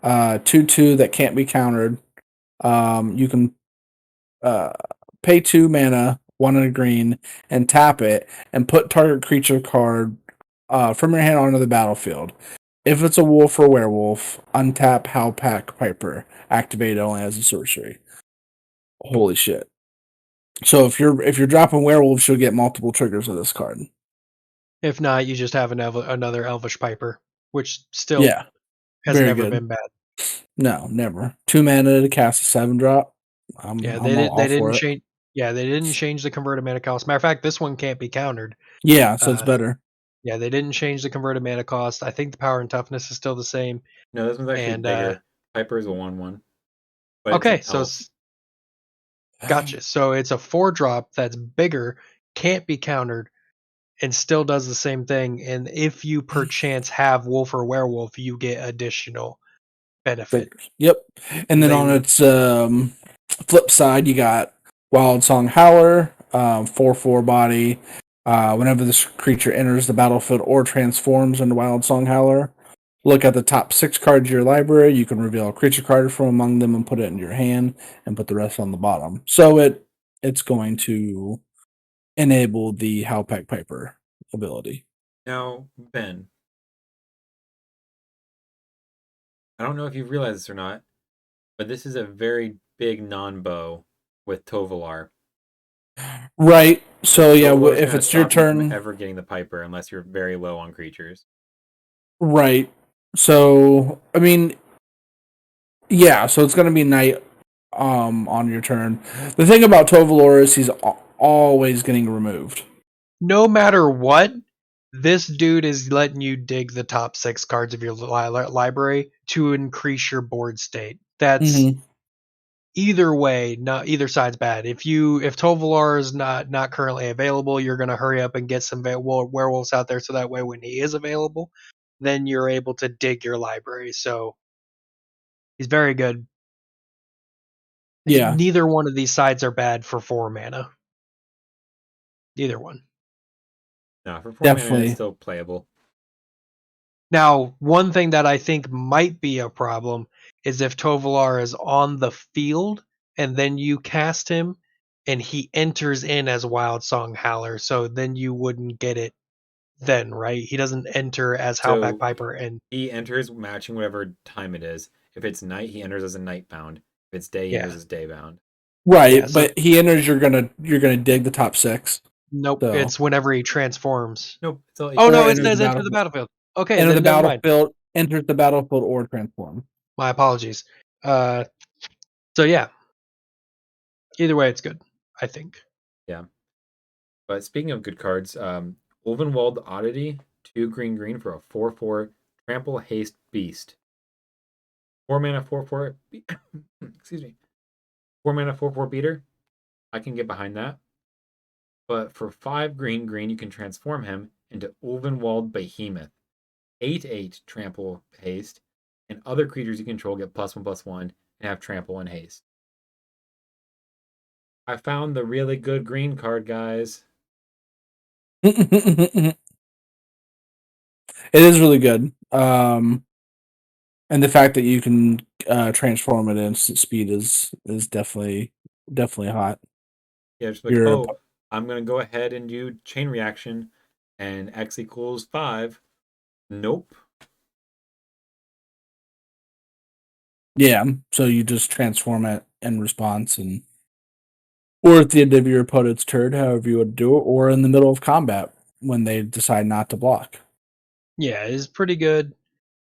2/2 that can't be countered. You can pay 2 mana, 1 and a green, and tap it, and put target creature card from your hand onto the battlefield. If it's a wolf or werewolf, untap Hullbreaker Piper. Activate it only as a sorcery. Holy shit. So if you're dropping werewolves, you'll get multiple triggers of this card. If not, you just have another Elvish Piper, which still has very never good. been bad. No, never. 2 mana to cast a 7-drop. They didn't change. Yeah, they didn't change the converted mana cost. Matter of fact, this one can't be countered. Yeah, so it's better. Yeah, they didn't change the converted mana cost. I think the power and toughness is still the same. No, this one's actually bigger. Piper is a 1/1. Okay, so gotcha. So it's a 4-drop that's bigger, can't be countered, and still does the same thing. And if you perchance have wolf or werewolf, you get additional benefit. Yep. And then on its flip side, you got Wild Song Howler, 4/4 body. Whenever this creature enters the battlefield or transforms into Wild Song Howler, look at the top 6 cards of your library. You can reveal a creature card from among them and put it into your hand, and put the rest on the bottom. So it's going to enable the Hullbreaker Piper ability. Now, Ben, I don't know if you've realized this or not, but this is a very big non-bow with Tovolar. Right. So yeah, Tovolar's if gonna it's your stop you from turn, ever getting the Piper unless you're very low on creatures. right. So I mean, yeah. So it's gonna be night on your turn. The thing about Tovolar is he's always getting removed. No matter what, this dude is letting you dig the top 6 cards of your library to increase your board state. That's either way, not either side's bad. If Tovolar is not currently available, you're going to hurry up and get some werewolves out there, so that way when he is available, then you're able to dig your library. So he's very good. Yeah. Neither one of these sides are bad for 4 mana. Neither one. No, for 4 mana it's still playable. Now, one thing that I think might be a problem is if Tovolar is on the field and then you cast him and he enters in as Wild Song Howler, so then you wouldn't get it then, right? He doesn't enter as Hullbreaker Piper, and he enters matching whatever time it is. If it's night, he enters as a nightbound. If it's day, he enters as daybound. Right, yeah, but he enters. You're gonna dig the top 6. Nope, so. It's whenever he transforms. Nope. No, it says enter the battlefield. Okay, enter the battlefield. Enters the battlefield or transform. My apologies. So yeah. Either way, it's good, I think. Yeah. But speaking of good cards, Ulvenwald Oddity, 2 green for a 4/4 trample haste beast. 4 mana 4/4 excuse me. 4 mana 4/4 beater. I can get behind that. But for 5 green, you can transform him into Ulvenwald Behemoth. 8/8 trample haste, and other creatures you control get +1/+1 and have trample and haste. I found the really good green card, guys. It is really good. And the fact that you can transform at instant speed is definitely hot. Yeah, just like, You're oh, I'm gonna go ahead and do chain reaction, and X equals 5. Nope. yeah, so you just transform it in response, and or at the end of your opponent's turn, however you would do it, or in the middle of combat when they decide not to block. Yeah, it's pretty good.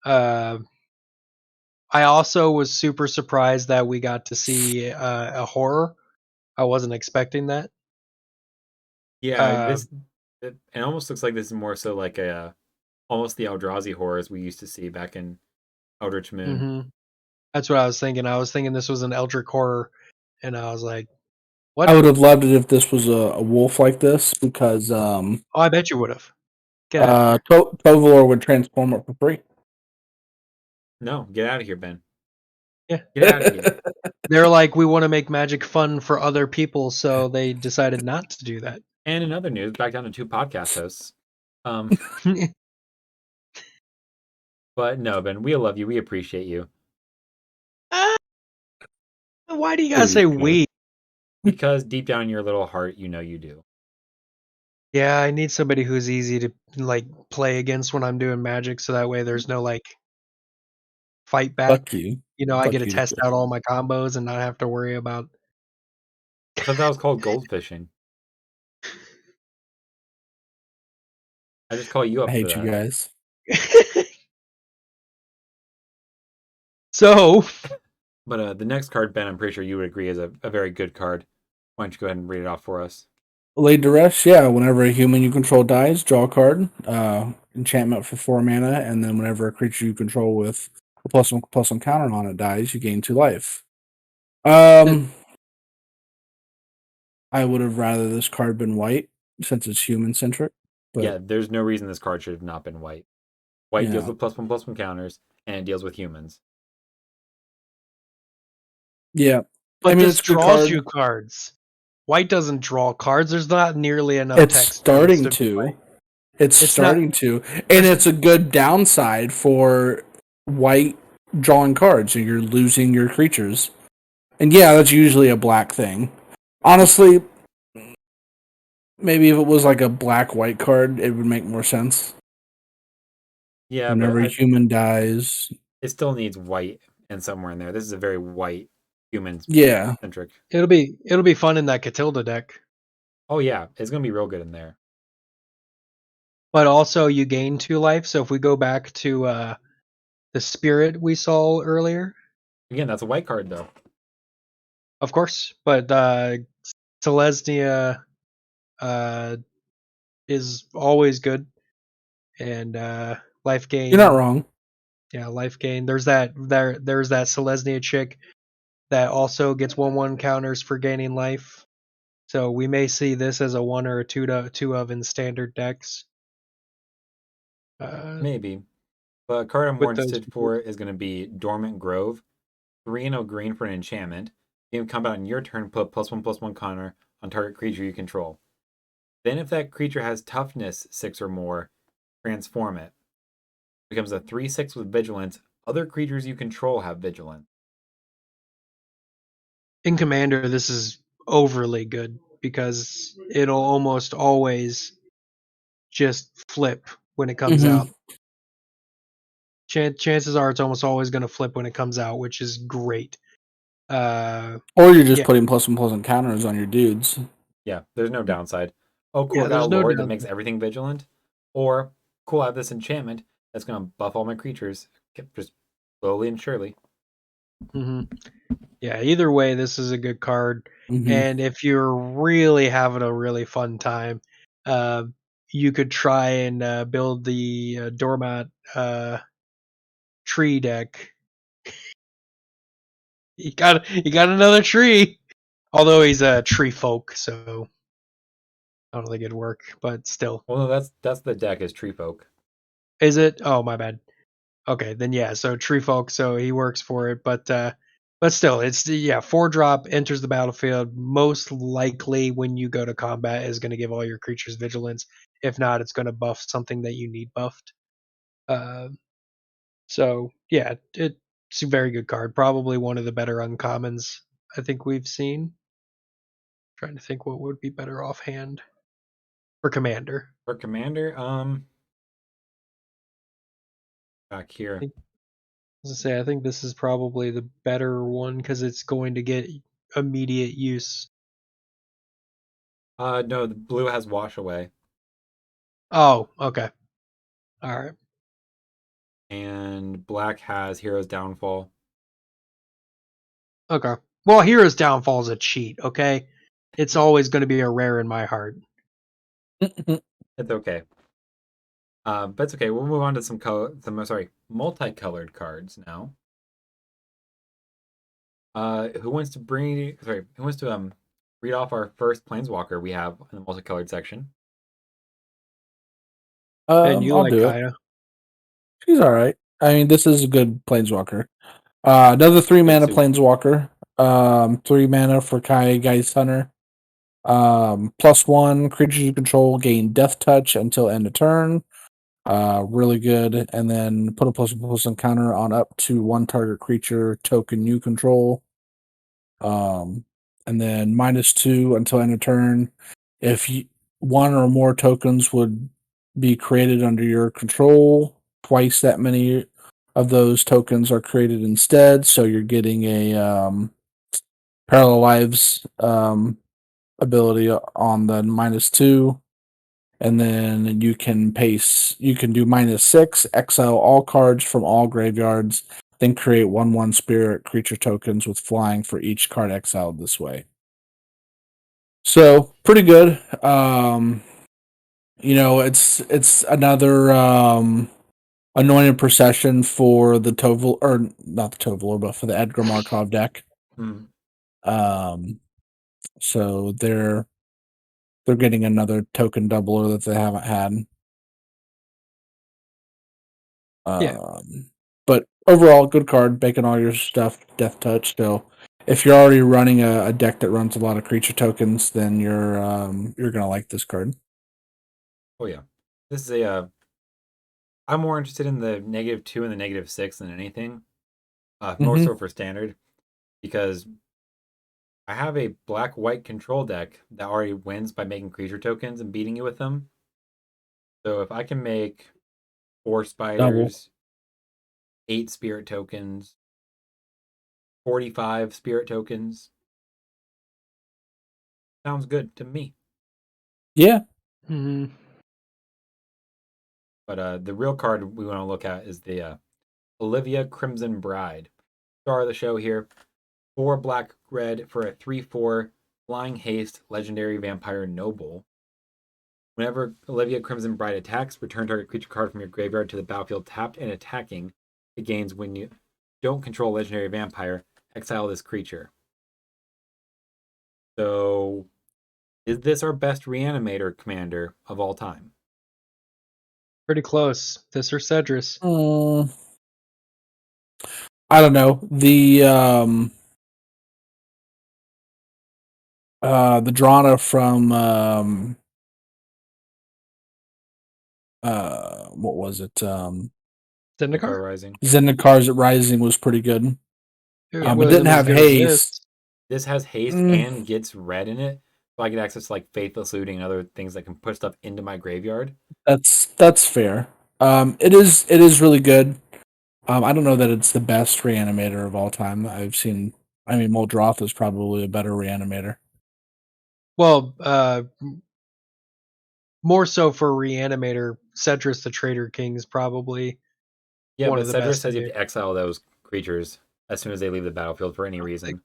I also was super surprised that we got to see a horror. I wasn't expecting that. Yeah, it almost looks like this is more so like a almost the Eldrazi horrors we used to see back in Eldritch Moon. hmm That's what I was thinking. I was thinking this was an Eldritch horror, and I was like, "What? I would have loved it if this was a wolf like this, because Oh, I bet you would have. Get out of here." Tovalor would transform it for free. No, get out of here, Ben. Yeah, Get out of here. they're like, we want to make Magic fun for other people, so they decided not to do that. And in other news, back down to 2 podcast hosts. But no, Ben, we love you. We appreciate you. Why do you gotta say we? Because deep down in your little heart, you know you do. Yeah, I need somebody who's easy to like play against when I'm doing Magic, so that way there's no like fight back. Fuck you. You know, I Fuck get to you. test out all my combos and not have to worry about. I thought that was called goldfishing. I just call you I up for hate you that. guys. So, But the next card, Ben, I'm pretty sure you would agree is a very good card. Why don't you go ahead and read it off for us? Laid to rest, yeah. Whenever a human you control dies, draw a card. Enchantment for 4 mana, and then whenever a creature you control with a +1/+1 counter on it dies, you gain 2 life. I would have rather this card been white since it's human centric. But Yeah, there's no reason this card should have not been white. White deals yeah. with +1/+1 counters, and it deals with humans. Yeah. but I mean, this it's a good draws card. you cards. White doesn't draw cards. There's not nearly enough It's text. starting to. It's It's starting to. And it's a good downside for white drawing cards. So you're losing your creatures. And yeah, that's usually a black thing. Honestly, maybe if it was like a black-white card, it would make more sense. Yeah, Whenever a but human dies. it still needs white and somewhere in there. This is a very white human Yeah. centric. It'll be fun in that Katilda deck. Oh yeah, it's gonna be real good in there. But also you gain 2 life. So if we go back to the spirit we saw earlier, Again, that's a white card though. of course, but Selesnya is always good, and life gain. You're not wrong. Yeah, life gain. There's that Selesnya chick that also gets 1/1 counters for gaining life. So we may see this as a 1 or a 2 of in standard decks. Maybe. But a card I'm more With those interested for is going to be Dormant Grove. 3 and green for an enchantment. Game combat on your turn, put +1/+1 counter on target creature you control. Then if that creature has toughness 6 or more, transform it. Becomes a 3/6 with vigilance. Other creatures you control have vigilance. in Commander, this is overly good because it'll almost always just flip when it comes out. Chances are it's almost always going to flip when it comes out, which is great. Or you're just Yeah. putting +1/+1 counters on your dudes. Yeah, there's no downside. Oh, cool, Yeah, I got there's a no lord that downside. makes everything vigilant. Or, cool, I have this enchantment that's going to buff all my creatures. Just slowly and surely. Mm-hmm. Yeah, either way, this is a good card. Mm-hmm. And if you're really having a really fun time, you could try and build the Dormat tree deck. You got another tree. Although he's a tree folk, so I don't think it'd work. But still, Well, no, that's the deck is Tree Folk. is it? Oh, my bad. Okay, then yeah. So tree folk, so he works for it, but still, it's 4-drop enters the battlefield. Most likely, when you go to combat, is going to give all your creatures vigilance. If not, it's going to buff something that you need buffed. So yeah, it's a very good card. Probably one of the better uncommons I think we've seen. Trying to think what would be better offhand for commander. For commander, back I here. think, as I say, I think this is probably the better one because it's going to get immediate use. No, the blue has wash away, Oh, okay. All right. and black has hero's downfall. Okay. Well, Hero's Downfall is a cheat, okay? It's always going to be a rare in my heart. It's okay. But it's okay. We'll move on to some multicolored cards now. Who wants to read off our first planeswalker we have in the multicolored section? Ben, you I'll like do it. Kaya? She's all right. I mean, this is a good planeswalker. Another 3-mana Good planeswalker. 3 mana for Kai Geist Hunter. +1 creatures you control gain Death Touch until end of turn. Really good. And then put a +1/+1 counter on up to 1 target creature token you control. And then -2 until end of turn. If one or more tokens would be created under your control, twice that many of those tokens are created instead. So you're getting a Parallel Lives ability on the -2. And then you can do -6, exile all cards from all graveyards, then create 1/1 spirit creature tokens with flying for each card exiled this way. So pretty good. It's another anointed procession for the Toval, or not the Toval, but for the Edgar Markov deck. Hmm. So they're getting another token doubler that they haven't had. Yeah. But overall, good card, making all your stuff Death Touch. So if you're already running a deck that runs a lot of creature tokens, then you're gonna like this card. Oh yeah, this is a. I'm more interested in the -2 and the -6 than anything. More Mm-hmm. so for standard, because I have a black-white control deck that already wins by making creature tokens and beating you with them. So if I can make 4 Double. spiders, 8 spirit tokens, 45 spirit tokens, sounds good to me. Yeah. Mm-hmm. But the real card we want to look at is the Olivia Crimson Bride. Star of the show here. 4 black red for a 3/4 flying haste legendary vampire noble. Whenever Olivia Crimson Bride attacks, return target creature card from your graveyard to the battlefield tapped and attacking. It gains when you don't control legendary vampire, exile this creature. So, is this our best reanimator commander of all time? Pretty close. This or Cedrus. I don't know. The Drana from what was it? Zendikar? Rising. Zendikar Rising was pretty good. It It wasn't didn't as have good as haste. This has haste and gets red in it, so I get access to like faithless looting and other things that can put stuff into my graveyard. That's fair. It is really good. I don't know that it's the best reanimator of all time I've seen. I mean, Muldroth is probably a better reanimator. Well, more so for Reanimator, Cedrus the Traitor King is probably Yeah, one but of the Cedrus best to says you have do. to exile those creatures as soon as they leave the battlefield for any reason.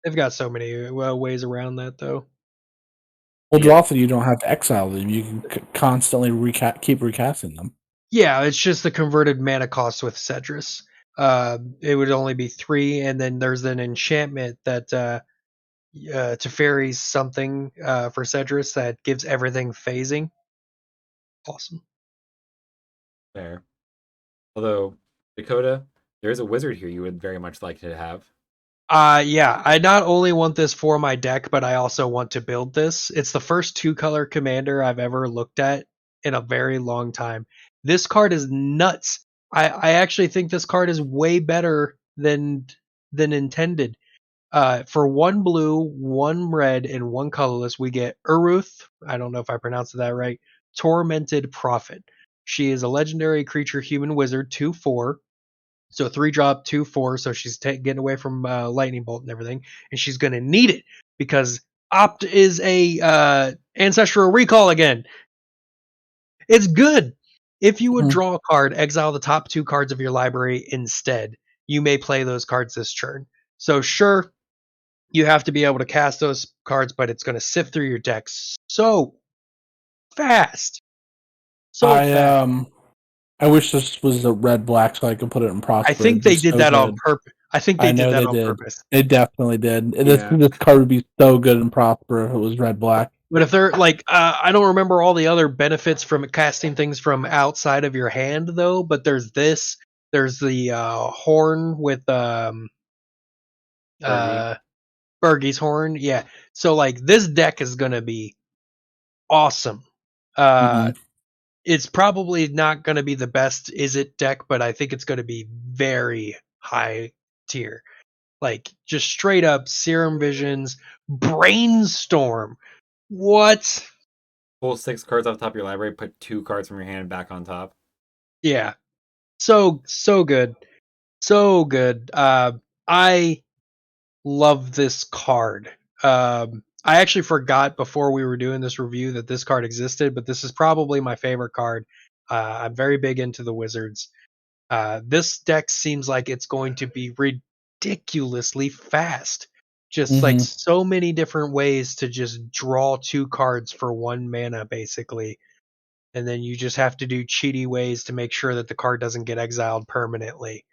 They've got so many ways around that, though. Yeah. Muldroth, you don't have to exile them. You can constantly keep recasting them. Yeah, it's just the converted mana cost with Cedrus. It would only be 3, and then there's an enchantment that Teferi's something for Cedrus that gives everything phasing. Awesome. Fair. Although, Dakota, there is a wizard here you would very much like to have. Yeah, I not only want this for my deck, but I also want to build this. It's the first 2-color commander I've ever looked at in a very long time. This card is nuts. I actually think this card is way better than intended. For 1 blue, 1 red, and 1 colorless, we get Uruth. I don't know if I pronounced that right. Tormented Prophet. She is a legendary creature, human wizard, 2/4. So 3-drop, 2/4. So she's getting away from lightning bolt and everything, and she's gonna need it because Opt is a ancestral recall again. It's good. If you would draw a card, exile the top 2 cards of your library instead. You may play those cards this turn. So sure, you have to be able to cast those cards, but it's going to sift through your deck so fast. So fast. I wish this was a red black so I could put it in Prosper. I think they did that on purpose. I know they did. Purpose. They definitely did. Yeah. This card would be so good in Prosper if it was red black. But if they're like, I don't remember all the other benefits from casting things from outside of your hand, though. But there's this. There's the horn with Bergie's horn. Yeah. So like this deck is gonna be awesome. It's probably not gonna be the best Is It deck, but I think it's gonna be very high tier. Like just straight up Serum Visions, Brainstorm. What? Pull 6 cards off the top of your library, put 2 cards from your hand back on top. Yeah. So good. So good. I love this card. I actually forgot before we were doing this review that this card existed, but this is probably my favorite card. I'm very big into the Wizards. This deck seems like it's going to be ridiculously fast. Just like so many different ways to just draw 2 cards for 1 mana, basically. And then you just have to do cheaty ways to make sure that the card doesn't get exiled permanently.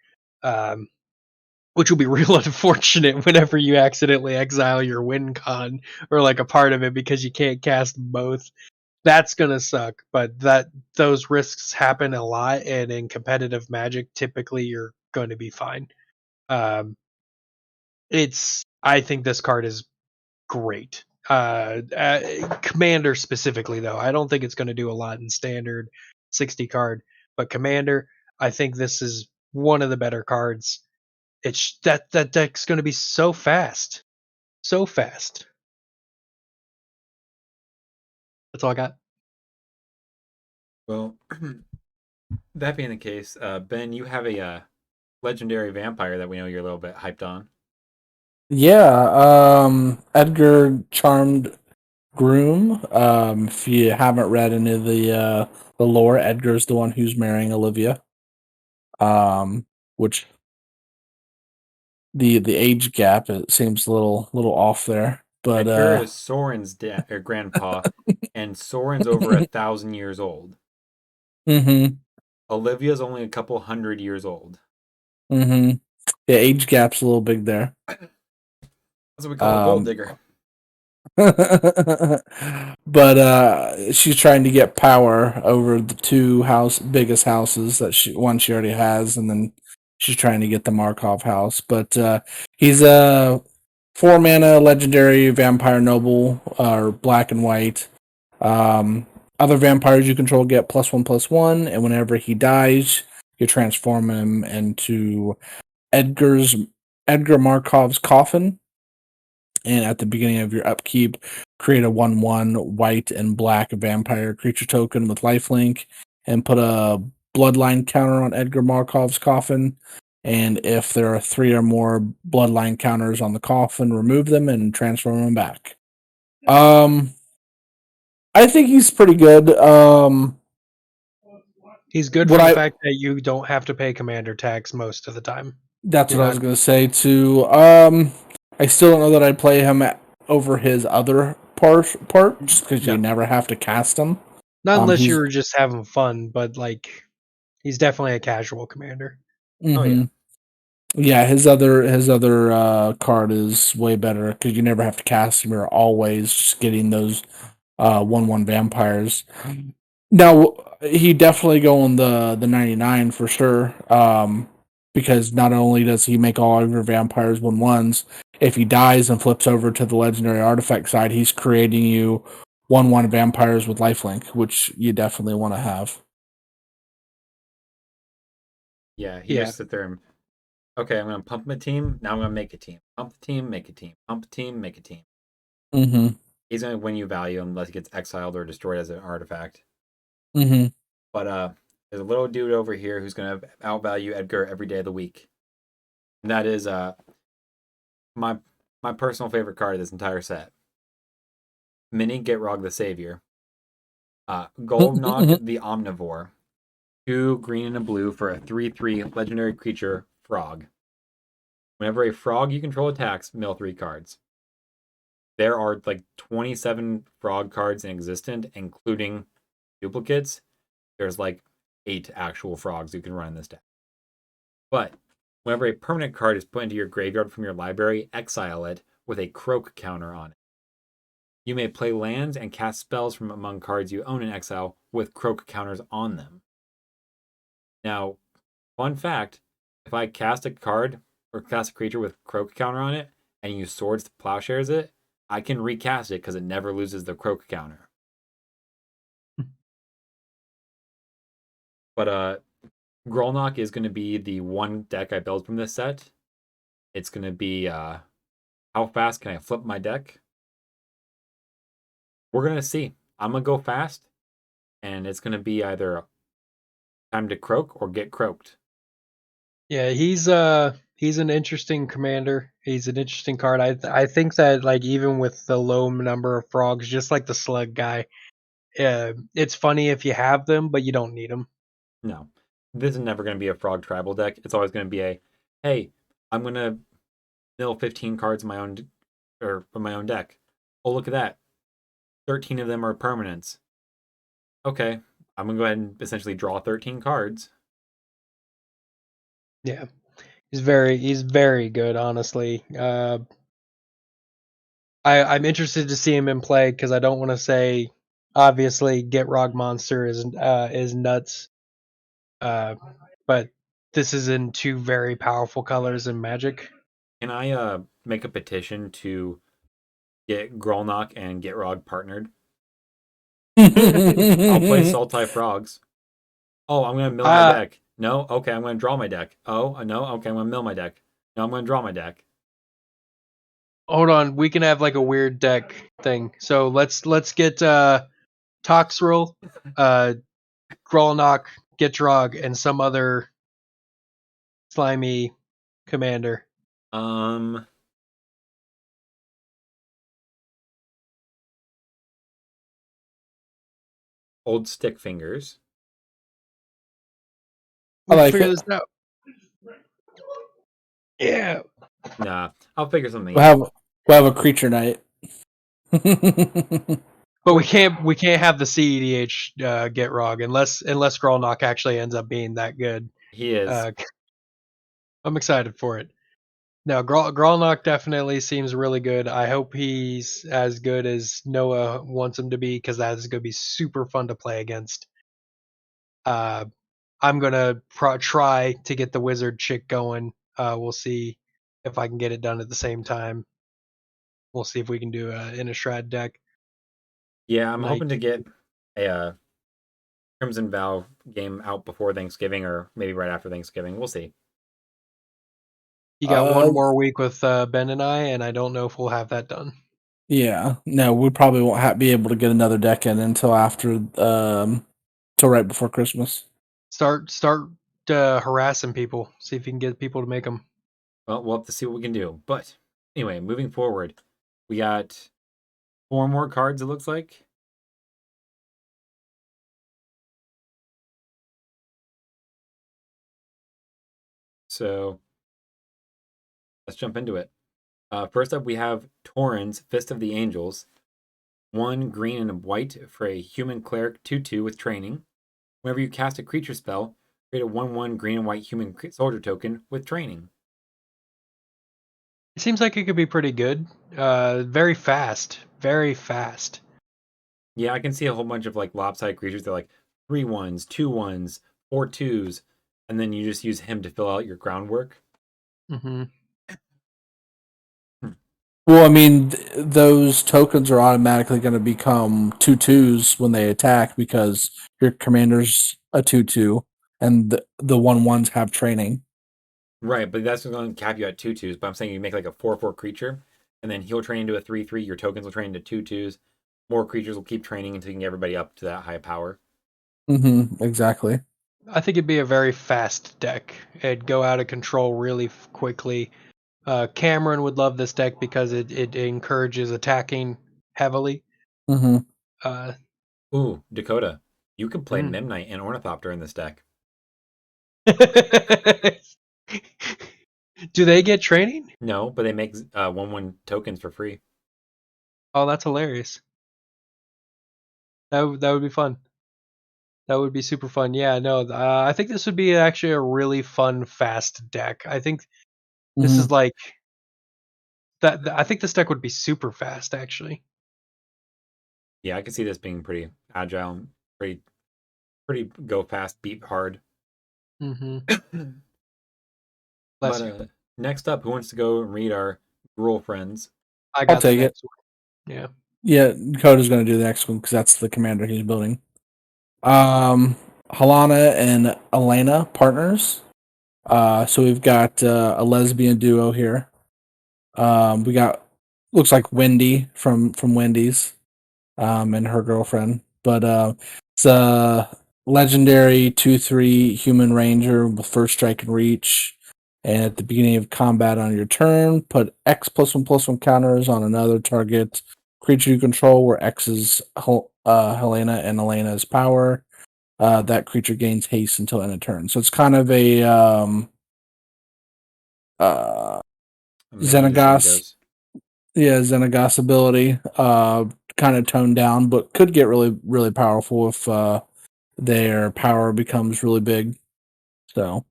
Which will be real unfortunate whenever you accidentally exile your win con or like a part of it because you can't cast both. That's gonna suck, but those risks happen a lot, and in competitive Magic, typically you're going to be fine. I think this card is great. Commander specifically, though, I don't think it's going to do a lot in Standard 60 card, but Commander, I think this is one of the better cards. It's that deck's going to be so fast. So fast. That's all I got. Well, that being the case, Ben, you have a legendary vampire that we know you're a little bit hyped on. Yeah, Edgar Charmed Groom. If you haven't read any of the lore, Edgar's the one who's marrying Olivia. Which the age gap, it seems a little off there. But Edgar is Soren's grandpa, and Soren's over 1,000 years old. Olivia's only a couple 100 years old. The age gap's a little big there. That's what we call a gold digger. But she's trying to get power over the 2 biggest houses that she already has, and then she's trying to get the Markov house. But he's a 4-mana legendary vampire noble, or black and white. Other vampires you control get +1/+1, and whenever he dies, you transform him into Edgar Markov's coffin. And at the beginning of your upkeep, create a 1/1 white and black vampire creature token with lifelink, and put a bloodline counter on Edgar Markov's coffin. And if there are 3 or more bloodline counters on the coffin, remove them and transform them back. I think he's pretty good. He's good for the fact that you don't have to pay commander tax most of the time. That's what I was going to say too. I still don't know that I'd play him over his other part just because you never have to cast him. Not unless you were just having fun, but like he's definitely a casual commander. Oh yeah. Yeah, his other card is way better because you never have to cast him. You're always just getting those 1/1 vampires. Now he definitely go on the 99 for sure. Because not only does he make all of your vampires 1/1s, if he dies and flips over to the legendary artifact side, he's creating you 1/1 vampires with lifelink, which you definitely want to have. Yeah, he just sit there and okay, I'm gonna pump my team. Now I'm gonna make a team. Pump the team, make a team. Pump the team, make a team. Mm-hmm. He's gonna win you value unless he gets exiled or destroyed as an artifact. Mm-hmm. But there's a little dude over here who's gonna outvalue Edgar every day of the week. And that is my personal favorite card of this entire set. Mini Gitrog the Savior. Goldenok the Omnivore. 2 green and a blue for a 3/3 legendary creature frog. Whenever a frog you control attacks, mill 3 cards. There are like 27 frog cards in existence, including duplicates. There's like 8 actual frogs you can run in this deck. But whenever a permanent card is put into your graveyard from your library, exile it with a croak counter on it. You may play lands and cast spells from among cards you own in exile with croak counters on them. Now, fun fact, if I cast a card or cast a creature with croak counter on it and use swords to plowshares it, I can recast it because it never loses the croak counter. But Grolnok is going to be the one deck I build from this set. It's going to be how fast can I flip my deck? We're going to see. I'm going to go fast, and it's going to be either time to croak or get croaked. Yeah, he's an interesting commander. He's an interesting card. I think that like even with the low number of frogs, just like the slug guy, it's funny if you have them, but you don't need them. No, this is never going to be a frog tribal deck. It's always going to be a, hey, I'm going to mill 15 cards in my own deck. Oh, look at that. 13 of them are permanents. Okay, I'm going to go ahead and essentially draw 13 cards. Yeah. He's very good, honestly. I'm interested to see him in play because I don't want to say obviously Gitrog Monster is nuts. But this is in 2 very powerful colors in Magic. Can I make a petition to get Grolnok and Gitrog partnered? I'll play Sultai Frogs. Oh, I'm going to mill my deck. No? Okay, I'm going to draw my deck. Oh, no? Okay, I'm going to mill my deck. No, I'm going to draw my deck. Hold on, we can have like a weird deck thing. So let's get Toxrill, Grolnok, Gitrog, and some other slimy commander. Old Stick Fingers. We'll like figure it. this out. Yeah. Nah, I'll figure something We'll have a creature night. But we can't have the CEDH Gitrog unless Grolnok actually ends up being that good. He is. I'm excited for it. No, Grolnok definitely seems really good. I hope he's as good as Noah wants him to be because that is going to be super fun to play against. I'm going to try to get the wizard chick going. We'll see if I can get it done at the same time. We'll see if we can do an Innistrad deck. Yeah, I'm hoping to get a Crimson Vow game out before Thanksgiving or maybe right after Thanksgiving. We'll see. You got one more week with Ben and I don't know if we'll have that done. Yeah, no, we probably won't be able to get another deck in until after, till right before Christmas. Start harassing people. See if you can get people to make them. Well, we'll have to see what we can do. But anyway, moving forward, we got 4 more cards, it looks like. So let's jump into it. First up, we have Tauren's Fist of the Angels. 1 green and a white for a human cleric 2/2 with training. Whenever you cast a creature spell, create a 1/1 green and white human soldier token with training. It seems like it could be pretty good. Very fast. Very fast. Yeah, I can see a whole bunch of like lopsided creatures. They're like 3 1s, 2 1s, 4 2s, and then you just use him to fill out your groundwork. Mm-hmm. Well, I mean, those tokens are automatically going to become 2/2s when they attack because your commander's a 2/2. and the 1/1s have training. Right, but that's going to cap you at 2/2s. But I'm saying you make like a 4/4 creature, and then he'll train into a 3/3. Your tokens will train into 2/2s. More creatures will keep training until you can get everybody up to that high power. Exactly. I think it'd be a very fast deck. It'd go out of control really quickly. Cameron would love this deck because it encourages attacking heavily. Ooh, Dakota, you can play Mm. Memnite and Ornithopter in this deck. Do they get training? No, but they make 1/1 tokens for free. Oh, that's hilarious. That would be fun. That would be super fun. Yeah, no, I think this would be actually a really fun, fast deck. I think this is like that. I think this deck would be super fast, actually. Yeah, I can see this being pretty agile, pretty go fast, beat hard. Mm-hmm. But next up, who wants to go and read our Gruul friends? I got I'll take the it. next one. Yeah. Yeah, Dakota's going to do the next one because that's the commander he's building. Halana and Elena partners. So we've got a lesbian duo here. We got looks like Wendy from Wendy's, and her girlfriend. But it's a legendary 2/3 human ranger with first strike and reach. And at the beginning of combat on your turn, put X+1/+1 counters on another target creature you control, where X is Helena and Elena's power. That creature gains haste until end of turn. So it's kind of a Xenagos. Yeah, Xenagos ability. Kind of toned down, but could get really, really powerful if their power becomes really big. So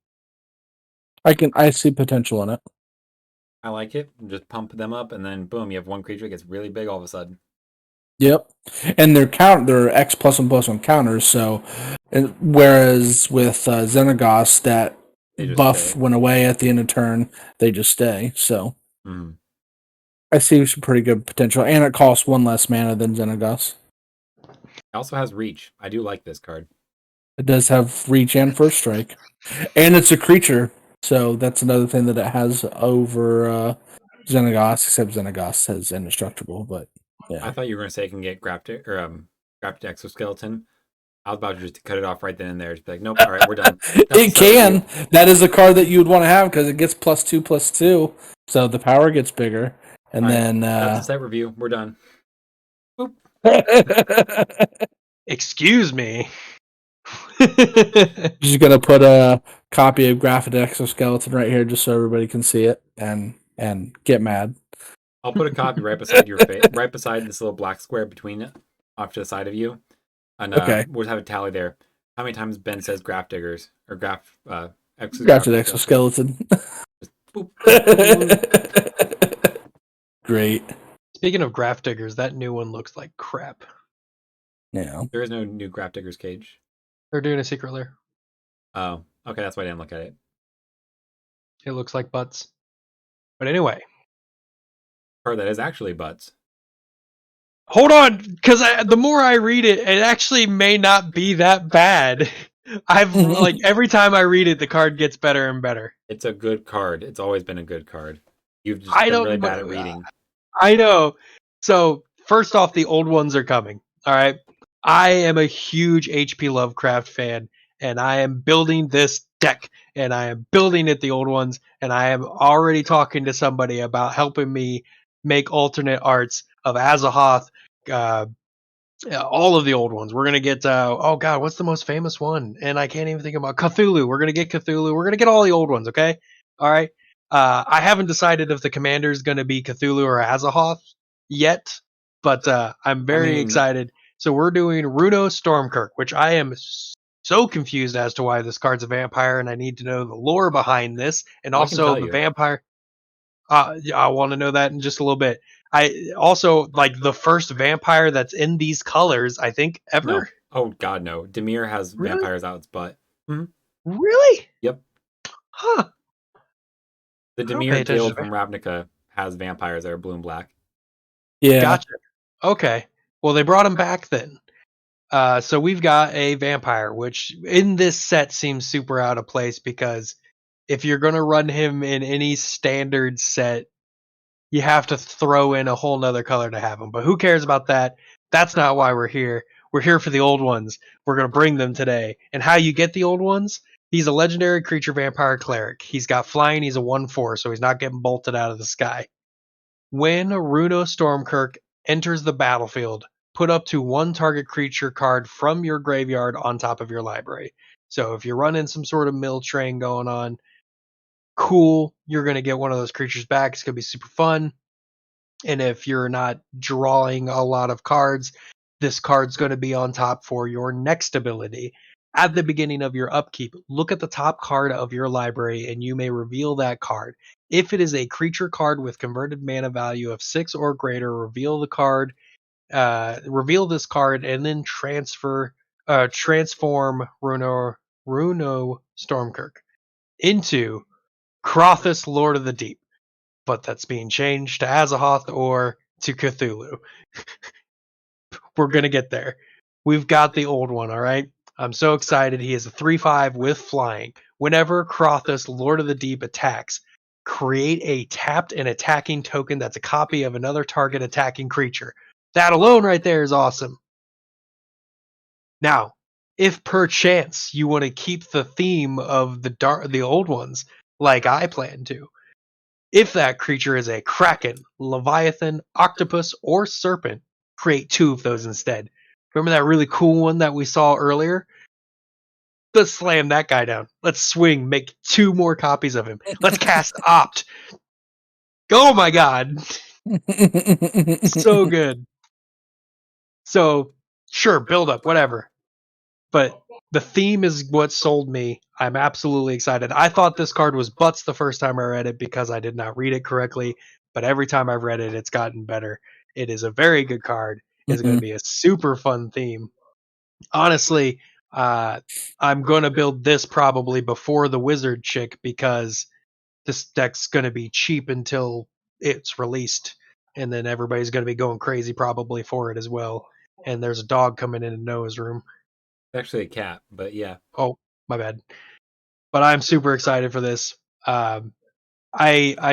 I see potential in it. I like it. Just pump them up, and then boom, you have one creature that gets really big all of a sudden. Yep, and they're X+1/+1 counters. So, whereas with Xenagos, that buff stay. went away at the end of turn, they just stay. So, Mm-hmm. I see some pretty good potential, and it costs 1 less mana than Xenagos. It also has reach. I do like this card. It does have reach and first strike, and it's a creature. So that's another thing that it has over Xenagos, except Xenagos has indestructible. But yeah, I thought you were going to say it can get grafted exoskeleton. I was about to just cut it off right then and there. Just be like, nope, all right, we're done. it can. That is a card that you would want to have because it gets +2/+2, so the power gets bigger. And then that's a set review. We're done. Boop. Excuse me. Just gonna put a copy of Graphic Exoskeleton right here, just so everybody can see it and get mad. I'll put a copy right beside your face, right beside this little black square between it, off to the side of you, and Okay. we'll have a tally there. How many times Ben says graph diggers or graph Graphic Exoskeleton. Great. Speaking of graph diggers, that new one looks like crap. Yeah. There is no new graph diggers cage. They're doing a secret lair. Oh, okay, that's why I didn't look at it. It looks like butts. But anyway. Or that is actually butts. Hold on, because the more I read it, it actually may not be that bad. I've like every time I read it, the card gets better and better. It's a good card. It's always been a good card. You've just been really bad at reading. I know. So first off, the old ones are coming. All right. I am a huge HP Lovecraft fan, and I am building this deck, and I am building it the old ones, and I am already talking to somebody about helping me make alternate arts of Azahoth, all of the old ones. We're gonna get oh god, what's the most famous one? And I can't even think about Cthulhu. We're gonna get Cthulhu. We're gonna get all the old ones. Okay, all right. I haven't decided if the commander is gonna be Cthulhu or Azahoth yet, but I'm very excited. So we're doing Runo Stormkirk, which I am so confused as to why this card's a vampire, and I need to know the lore behind this, and also the vampire. I want to know that in just a little bit. I also like the first vampire that's in these colors, I think, ever. No. Oh god, no. Dimir has vampires out its butt. Mm-hmm. Really? Yep. Huh. The Dimir Guild from Ravnica has vampires that are blue and black. Yeah. Gotcha. Okay. Well, they brought him back then. So we've got a vampire, which in this set seems super out of place because if you're going to run him in any standard set, you have to throw in a whole nother color to have him. But who cares about that? That's not why we're here. We're here for the old ones. We're going to bring them today. And how you get the old ones? He's a legendary creature vampire cleric. He's got flying. He's a 1/4, so he's not getting bolted out of the sky. When Runo Stormkirk enters the battlefield, put up to one target creature card from your graveyard on top of your library. So if you're running some sort of mill train going on, cool, you're going to get one of those creatures back. It's going to be super fun. And if you're not drawing a lot of cards, this card's going to be on top for your next ability. At the beginning of your upkeep, look at the top card of your library and you may reveal that card. If it is a creature card with converted mana value of 6 or greater, reveal this card and then transform Runo Stormkirk into Crothus, Lord of the Deep. But that's being changed to Azahoth or to Cthulhu. We're going to get there. We've got the old one, all right? I'm so excited. He is a 3/5 with flying. Whenever Crothus, Lord of the Deep, attacks, create a tapped and attacking token that's a copy of another target attacking creature. That alone right there is awesome. Now, if perchance you want to keep the theme of the old ones, like I plan to, if that creature is a kraken, leviathan, octopus, or serpent, create 2 of those instead. Remember that really cool one that we saw earlier? Let's slam that guy down. Let's swing, make 2 more copies of him. Let's cast Opt. Oh my god. So good. So, sure, build up, whatever. But the theme is what sold me. I'm absolutely excited. I thought this card was butts the first time I read it because I did not read it correctly, but every time I've read it, it's gotten better. It is a very good card. It's going to be a super fun theme. Honestly, I'm going to build this probably before the wizard chick because this deck's going to be cheap until it's released, and then everybody's going to be going crazy probably for it as well. And there's a dog coming in Noah's room. Actually a cat, but yeah. Oh, my bad. But I'm super excited for this. I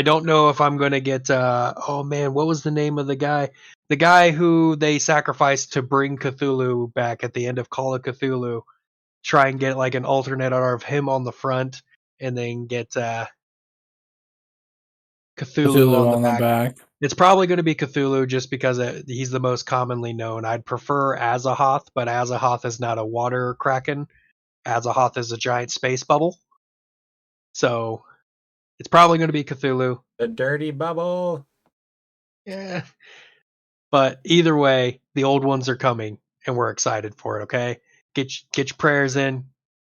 don't know if I'm going to get oh man, what was the name of the guy? The guy who they sacrificed to bring Cthulhu back at the end of Call of Cthulhu. Try and get like an alternate art of him on the front and then get Cthulhu on the back. It's probably going to be Cthulhu just because he's the most commonly known. I'd prefer Azahoth, but Azahoth is not a water kraken. Azahoth is a giant space bubble. So it's probably going to be Cthulhu. The dirty bubble. Yeah. But either way, the old ones are coming and we're excited for it, okay? Get your prayers in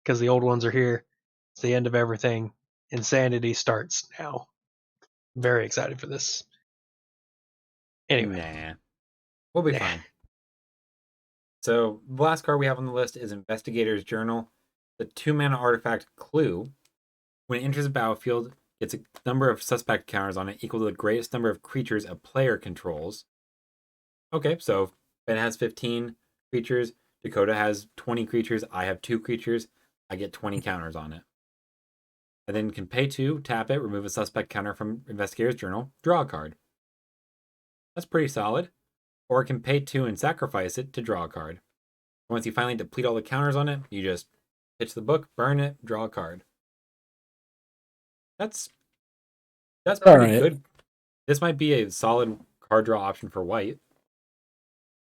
because the old ones are here. It's the end of everything. Insanity starts now. Very excited for this. Anyway. Nah. We'll be fine. So the last card we have on the list is Investigator's Journal. The 2-mana artifact Clue. When it enters the battlefield, it's a number of suspect counters on it equal to the greatest number of creatures a player controls. Okay, so Ben has 15 creatures, Dakota has 20 creatures, I have 2 creatures, I get 20 counters on it. I then can pay 2, tap it, remove a suspect counter from Investigator's Journal, draw a card. That's pretty solid. Or I can pay 2 and sacrifice it to draw a card. Once you finally deplete all the counters on it, you just pitch the book, burn it, draw a card. That's pretty good. This might be a solid card draw option for white.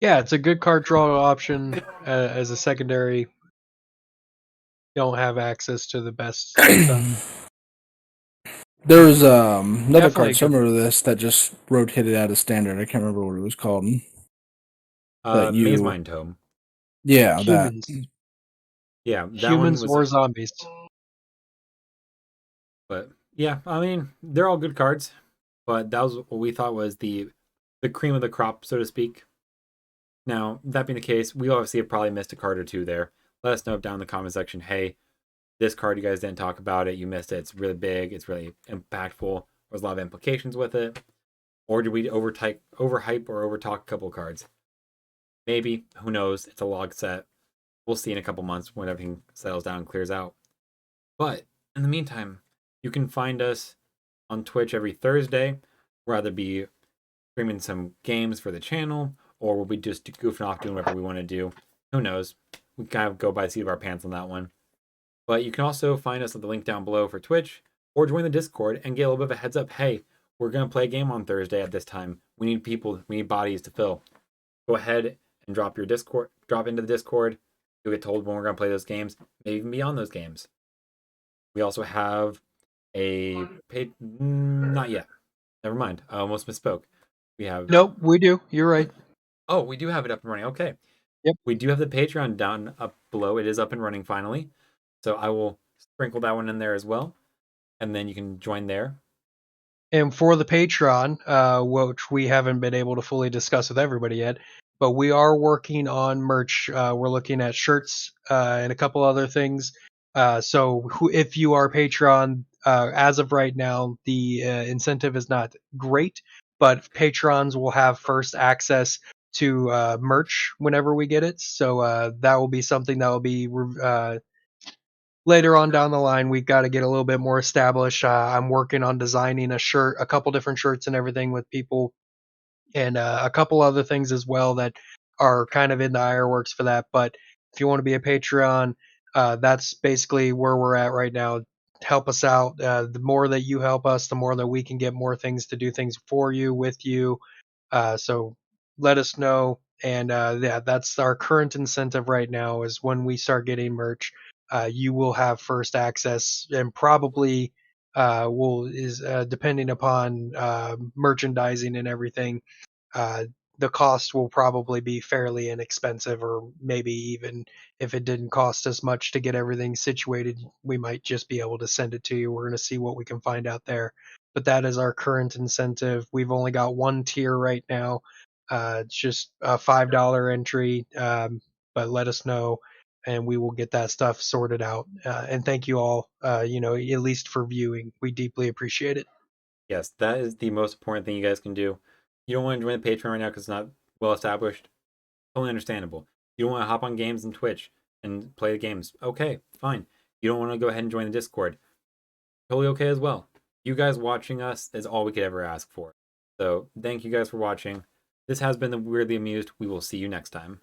Yeah, it's a good card draw option as a secondary. You don't have access to the best stuff. There's another card similar to this that just rotated out of standard. I can't remember what it was called. Maze Mind Tome. Yeah, Humans. that. Yeah, that Humans one was, or zombies. But yeah, I mean, they're all good cards. But that was what we thought was the cream of the crop, so to speak. Now, that being the case, we obviously have probably missed a card or two there. Let us know down in the comment section, hey, this card you guys didn't talk about it, you missed it, it's really big, it's really impactful, there's a lot of implications with it. Or did we overhype or overtalk a couple cards? Maybe, who knows? It's a log set. We'll see in a couple months when everything settles down and clears out. But in the meantime, you can find us on Twitch every Thursday. We'll either be streaming some games for the channel, or we'll be just goofing off doing whatever we want to do. Who knows? We kind of go by the seat of our pants on that one. But you can also find us at the link down below for Twitch, or join the Discord and get a little bit of a heads up. Hey, we're going to play a game on Thursday at this time. We need people, we need bodies to fill. Go ahead and drop into the Discord. You'll get told when we're going to play those games, maybe even be on those games. We also have a paid, not yet. Never mind. I almost misspoke. We have. Nope, we do. You're right. Oh, we do have it up and running. Okay. Yep. We do have the Patreon down up below. It is up and running finally. So I will sprinkle that one in there as well. And then you can join there. And for the Patreon, which we haven't been able to fully discuss with everybody yet, but we are working on merch. We're looking at shirts and a couple other things. So if you are Patreon, as of right now, the incentive is not great, but patrons will have first access to merch whenever we get it. So that will be something that will be later on down the line. We've got to get a little bit more established. I'm working on designing a couple different shirts and everything with people, and a couple other things as well that are kind of in the ironworks for that. But if you want to be a Patreon, that's basically where we're at right now. Help us out. The more that you help us, the more that we can get more things to do things for you, with you. So let us know. And yeah, that's our current incentive right now, is when we start getting merch, you will have first access, and probably depending upon merchandising and everything, uh, the cost will probably be fairly inexpensive, or maybe even if it didn't cost as much to get everything situated, we might just be able to send it to you. We're going to see what we can find out there. But that is our current incentive. We've only got one tier right now. It's just a $5 entry, but let us know and we will get that stuff sorted out. And thank you all, at least for viewing. We deeply appreciate it. Yes, that is the most important thing you guys can do. You don't want to join the Patreon right now because it's not well established. Totally understandable. You don't want to hop on games and Twitch and play the games. Okay, fine. You don't want to go ahead and join the Discord. Totally okay as well. You guys watching us is all we could ever ask for. So thank you guys for watching. This has been the Weirdly Amused. We will see you next time.